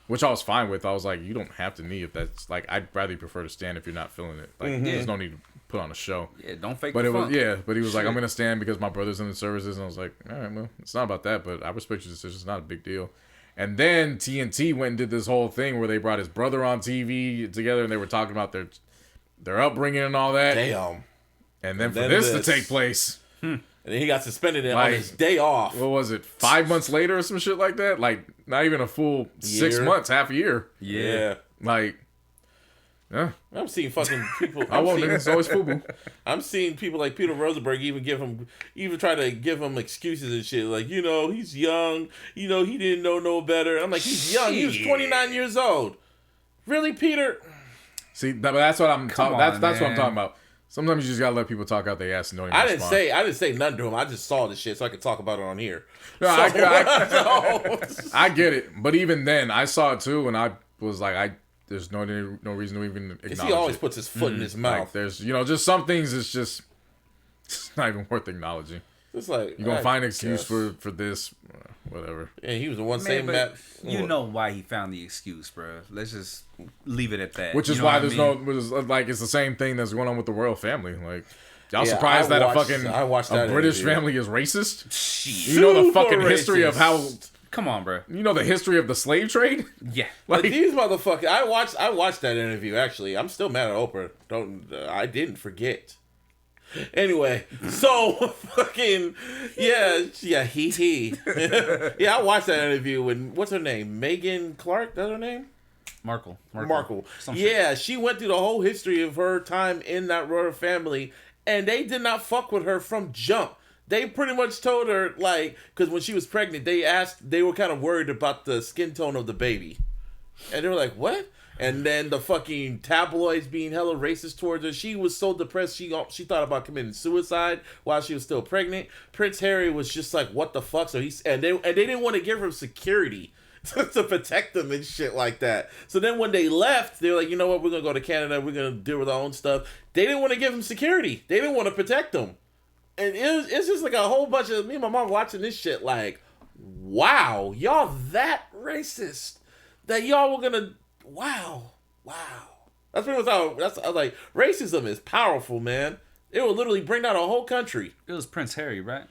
which I was fine with. I was like, "You don't have to knee if that's like I'd rather you prefer to stand if you're not feeling it. Like, there's no need to put on a show." Yeah, don't fake But the it was funk. but he was like, "I'm gonna stand because my brother's in the services," and I was like, "All right, well, it's not about that, but I respect your decision. It's not a big deal." And then TNT went and did this whole thing where they brought his brother on TV together, and they were talking about their upbringing and all that. Damn. And then for then this to this. take place, And then he got suspended on Like- his day off. what was it? 5 months later or some shit like that? Like not even a full 6 Year. months, half a year. Yeah. Like, yeah, I'm seeing fucking people. I won't. Nigga, it's always FUBU. I'm seeing people like Peter Rosenberg even try to give him excuses and shit. Like, he's young. He didn't know no better. I'm like, he's young. He was Shit. 29 years old. Really, Peter? See, that's what I'm talking. on, That's what I'm man. talking about. Sometimes you just gotta let people talk out their ass and don't even I didn't respond. say nothing to him. I just saw the shit so I could talk about it on here. No, So- I get it, but even then, I saw it too, and I was like, there's no reason to even acknowledge Because he always it. puts his foot in his Like, mouth. there's just some things it's not even worth acknowledging. It's like You're gonna I find an excuse guess. for this, whatever. And he was the one Man, saying but that. you know why he found the excuse, bro. Let's just leave it at that. Which is You know why what I there's mean? it's the same thing that's going on with the royal family. Like, y'all Yeah, surprised I that watched- a I watched that British interview. family is racist? Shit. You know the Super fucking history of how racist. Come on, bro. you know the history of the slave trade. Yeah. But Like, these motherfuckers, I watched that interview. Actually, I'm still mad at Oprah. I didn't forget. Anyway, so fucking yeah, he. Yeah, I watched that interview with what's her name, Meghan Clark. That's her name. Markle. Some shit. Yeah, she went through the whole history of her time in that royal family, and they did not fuck with her from jump. They pretty much told her, like, because when she was pregnant, they were kind of worried about the skin tone of the baby. And they were like, what? And then the fucking tabloids being hella racist towards her. She was so depressed, she thought about committing suicide while she was still pregnant. Prince Harry was just like, what the fuck? So they didn't want to give her security to protect them and shit like that. So then when they left, they were like, you know what? We're going to go to Canada. We're going to deal with our own stuff. They didn't want to give them security. They didn't want to protect them. And it's just like a whole bunch of me and my mom watching this shit like, wow, y'all that racist that y'all were gonna, wow. That's pretty much how, I was like, racism is powerful, man. It will literally bring down a whole country. It was Prince Harry, right?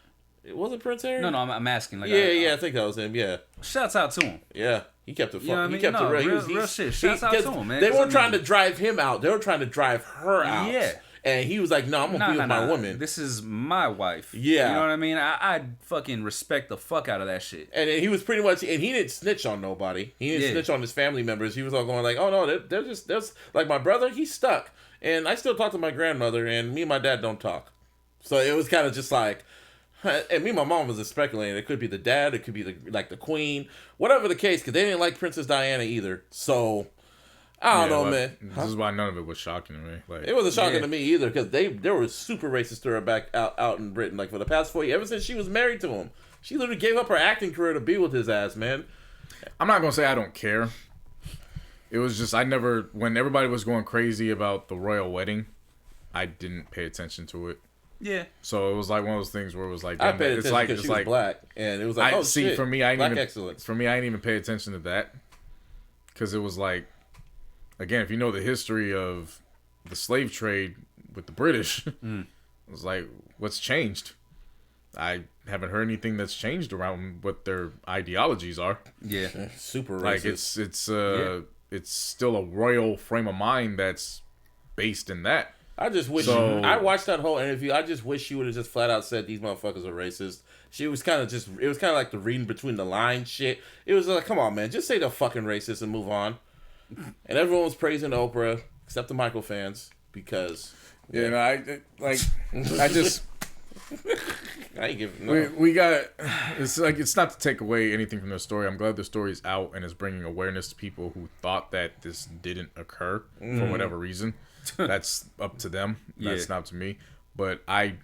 It wasn't Prince Harry? No, I'm asking. Like, I think that was him, yeah. Shouts out to him. Yeah, he kept it You know what I fucking. mean? He kept No, it real. real- He real shit. Shouts out to 'cause him, man, They 'cause weren't I trying mean- to drive him out. They were trying to drive her out. Yeah. And he was like, "No, I'm gonna be with my woman." This is my wife. Yeah. You know what I mean? I fucking respect the fuck out of that shit. And then he was pretty much, and he didn't snitch on nobody. He didn't Yeah. snitch on his family members. He was all going like, "Oh no, they're just like my brother. He's stuck." And I still talk to my grandmother, and me and my dad don't talk. So it was kind of just like, and me and my mom was just speculating. It could be the dad, it could be the queen, whatever the case, because they didn't like Princess Diana either. So I don't know, well, man. This is why none of it was shocking to me. Like, It wasn't shocking Yeah. to me either because they were super racist to her back out in Britain. Like for the past 4 years, ever since she was married to him, she literally gave up her acting career to be with his ass, man. I'm not gonna say I don't care. It was just when everybody was going crazy about the royal wedding, I didn't pay attention to it. Yeah. So it was like one of those things where it was like, I damn, paid it's attention like because it's she was like black, and it was like, I oh see. shit, For me, I black didn't even excellence. For me, I didn't even pay attention to that because it was like, again, if you know the history of the slave trade with the British, it was like, what's changed? I haven't heard anything that's changed around what their ideologies are. Yeah. Super Like racist. it's still a royal frame of mind that's based in that. I just wish I watched that whole interview. I just wish she would have just flat out said these motherfuckers are racist. She was kind of just, it was kind of like the reading between the lines shit. It was like, come on, man, just say they're fucking racist and move on. And everyone was praising Oprah, except the Michael fans, because I just I ain't giving no. we got it's not to take away anything from the story. I'm glad the story's out and is bringing awareness to people who thought that this didn't occur for whatever reason. That's up to them. That's not up to me. But I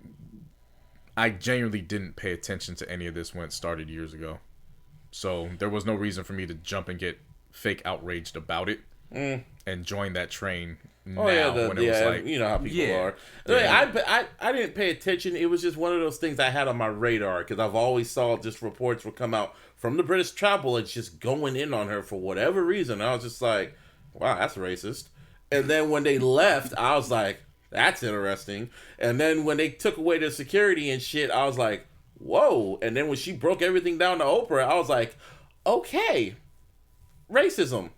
genuinely didn't pay attention to any of this when it started years ago. So there was no reason for me to jump and get fake outraged about it and join that train now when it was like... You know how people are. I didn't pay attention. It was just one of those things I had on my radar because I've always saw just reports would come out from the British travel and just going in on her for whatever reason. I was just like, wow, that's racist. And then when they left, I was like, that's interesting. And then when they took away the security and shit, I was like, whoa. And then when she broke everything down to Oprah, I was like, okay, racism.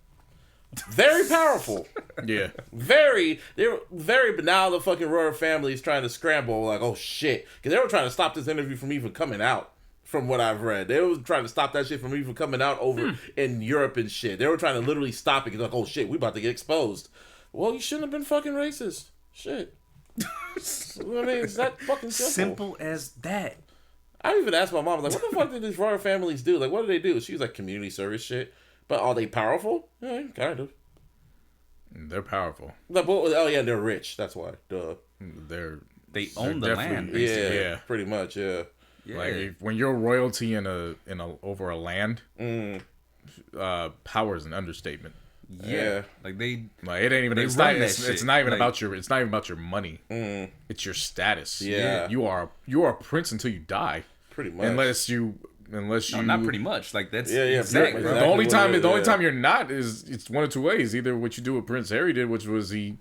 Very powerful. Yeah. Very, but now the fucking royal family is trying to scramble, like, oh shit. Because they were trying to stop this interview from even coming out, from what I've read. They were trying to stop that shit from even coming out over in Europe and shit. They were trying to literally stop it because, like, oh shit, we about to get exposed. Well, you shouldn't have been fucking racist. Shit. I mean, it's that fucking simple. Simple as that. I even asked my mom, like, what the fuck did these royal families do? Like, what do they do? She was like, community service shit. But are they powerful? Yeah, kind of. They're powerful. Oh, yeah, they're rich. That's why. Duh. They own the land. Yeah, Yeah, pretty much, yeah. Like when you're royalty in a over a land, power is an understatement. Yeah. Like they Like it ain't even. They It's run not. that It's shit. not even Like- about your. It's not even about your money. It's your status. Yeah. You are a prince until you die. Pretty much. Unless you. no, not pretty much. Like that's exactly. The Exactly only what time it is, the only yeah. time you're not is it's one of two ways. Either what you do what Prince Harry did, which was he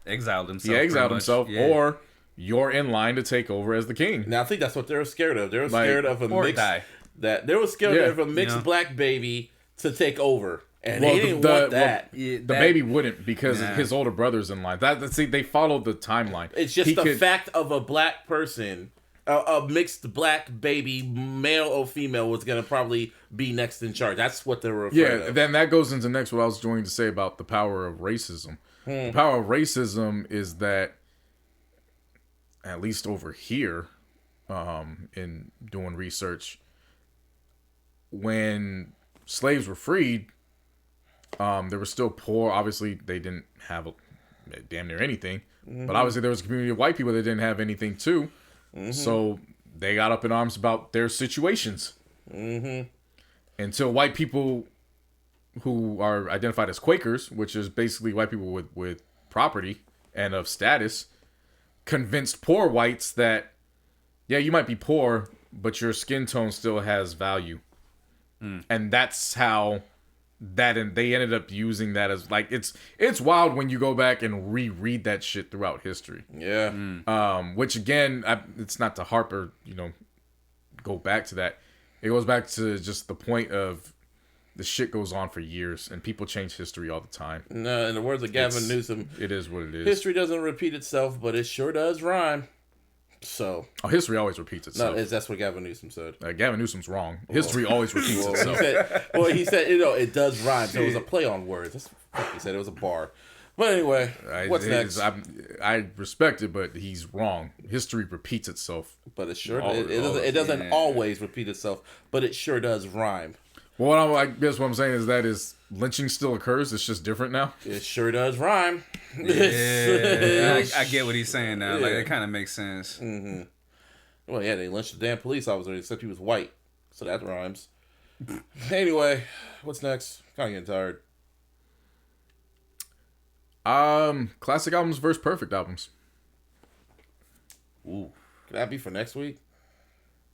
exiled himself. exiled pretty himself, much. Yeah. or you're in line to take over as the king. Now, I think that's what they were scared of. They were Like, scared of a or mixed... die. They were scared Yeah. of a mixed Yeah. black baby to take over. And Well, they didn't want that. Yeah, The that- baby wouldn't because Nah. his older brother's in line. See, they followed the timeline. It's just He the could- fact of a black person, a mixed black baby, male or female, was going to probably be next in charge. That's what they were afraid Yeah, of. then that goes into next what I was going to say about the power of racism. The power of racism is that, at least over here, in doing research, when slaves were freed, they were still poor. Obviously, they didn't have damn near anything. But obviously, there was a community of white people that didn't have anything too. So they got up in arms about their situations. Until white people who are identified as Quakers, which is basically white people with property and of status, convinced poor whites that, yeah, you might be poor, but your skin tone still has value. And that's how and they ended up using that as like it's wild when you go back and reread that shit throughout history. Yeah. Which again, it's not to harp or go back to that. It goes back to just the point of the shit goes on for years and people change history all the time. No, in the words of Gavin Newsom, It is what it is. history doesn't repeat itself, but it sure does rhyme. So, Oh, history always repeats itself. that's what Gavin Newsom said. Gavin Newsom's wrong. History always repeats Well, itself. he said, it does rhyme. So it was a play on words. That's what he said. It was a bar. But anyway, what's next? I respect it, but he's wrong. History repeats itself. But it sure Always, it doesn't yeah. always repeat itself, but it sure does rhyme. Well, I guess what I'm saying is lynching still occurs. It's just different now. It sure does rhyme. Yeah, I get what he's saying now. Like Yeah. it kind of makes sense. Well, yeah, they lynched the damn police officer except he was white, so that rhymes. Anyway, what's next? Kind of getting tired. Classic albums versus perfect albums. Ooh, could that be for next week?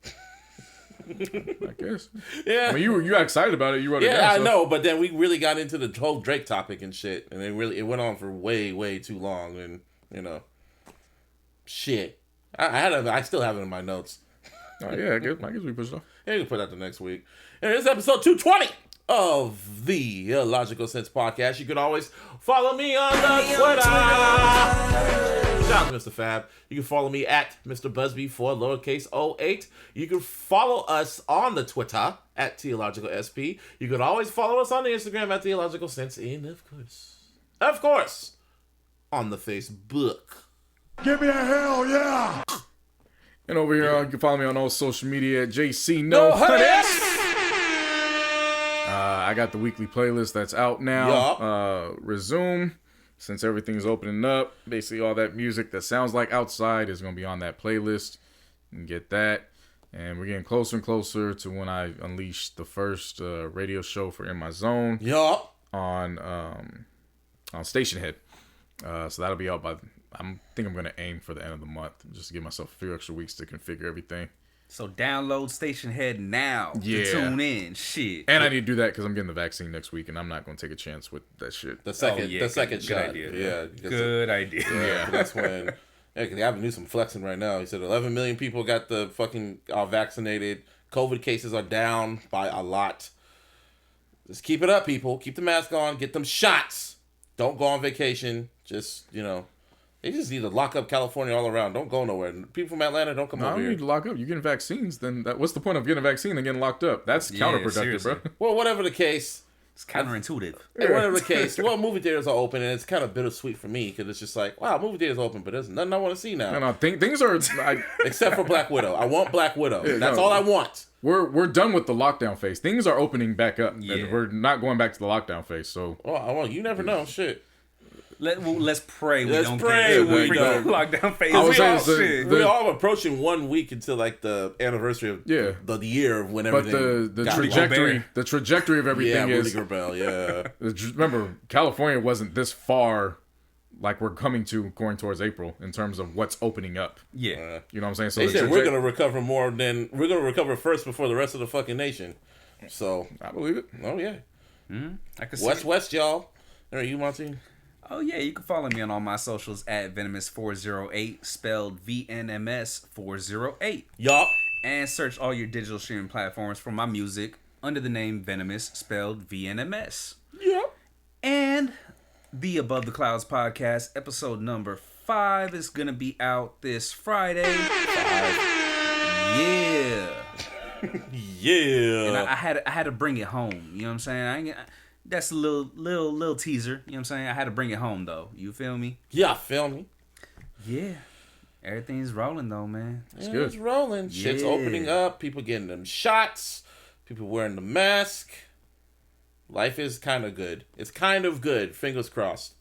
I guess. Yeah. I mean, you got excited about it. You wrote it down. Yeah, I so- know, but then we really got into the whole Drake topic and shit, and it went on for way too long, and shit. I still have it in my notes. Oh yeah, I guess we pushed off. Yeah, you can put that the next week. And it's episode 220 of the iLLogical Sense podcast. You can always follow me on the Twitter. Shout out to Mr. Fab. You can follow me at Mr. Busby for lowercase 08. You can follow us on the Twitter at iLLogicalSP. You can always follow us on the Instagram at the iLLogical Sense. And of course, on the Facebook. Give me a hell yeah! And over here, you can follow me on all social media at JC No Honey. I got the weekly playlist that's out now. Resume, since everything's opening up. Basically, all that music that sounds like outside is going to be on that playlist. You can get that. And we're getting closer and closer to when I unleash the first radio show for In My Zone. On Station Head. So that'll be out by... I think I'm going to aim for the end of the month. Just to give myself a few extra weeks to configure everything. So download Station Head now to tune in. Shit. And I need to do that because I'm getting the vaccine next week, and I'm not going to take a chance with that shit. The second good shot. Idea. Yeah. Good idea. Yeah. That's when... Yeah, because Gavin Newsom flexing right now. He said 11 million people got the fucking vaccinated. COVID cases are down by a lot. Just keep it up, people. Keep the mask on. Get them shots. Don't go on vacation. Just, they just need to lock up California all around. Don't go nowhere. People from Atlanta, don't come over here. You need to lock up. You're getting vaccines. Then what's the point of getting a vaccine and getting locked up? That's counterproductive, seriously. bro. Well, whatever the case. It's counterintuitive. Whatever the case. Well, movie theaters are open, and it's kind of bittersweet for me because it's just like, wow, movie theaters are open, but there's nothing I want to see now. No, things are... Except for Black Widow. I want Black Widow. That's all I want. We're done with the lockdown phase. Things are opening back up. Yeah. And we're not going back to the lockdown phase, so... Well, you never know. Shit. Let's pray we Let's don't pray get we don't. lockdown phase. We're all approaching 1 week until like the anniversary of the year of when everything. But the trajectory of everything is. Rudy Gobert, yeah. Remember, California wasn't this far. Like we're coming to going towards April in terms of what's opening up. Yeah, you know what I'm saying. So they said we're gonna recover we're gonna recover first before the rest of the fucking nation. So I believe it. Oh yeah. I can see West, y'all. Are you, Monty? Oh yeah, you can follow me on all my socials at Venomous408, spelled VNMS408. Yup. And search all your digital streaming platforms for my music under the name Venomous, spelled VNMS. Yup. And the Above the Clouds podcast, episode number 5, is gonna be out this Friday. 5. Yeah. Yeah. And I had to bring it home. You know what I'm saying? That's a little teaser. You know what I'm saying? I had to bring it home though. You feel me? Yeah, feel me. Yeah. Everything's rolling though, man. It's good. It's rolling. Yeah. Shit's opening up. People getting them shots. People wearing the mask. Life is kind of good. It's kind of good. Fingers crossed.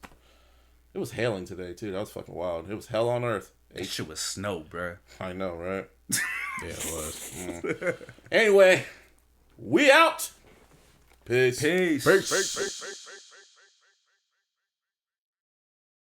It was hailing today too. That was fucking wild. It was hell on earth. That shit was snow, bro. I know, right? Yeah, it was. Anyway, we out. Peace. Peace. Peace.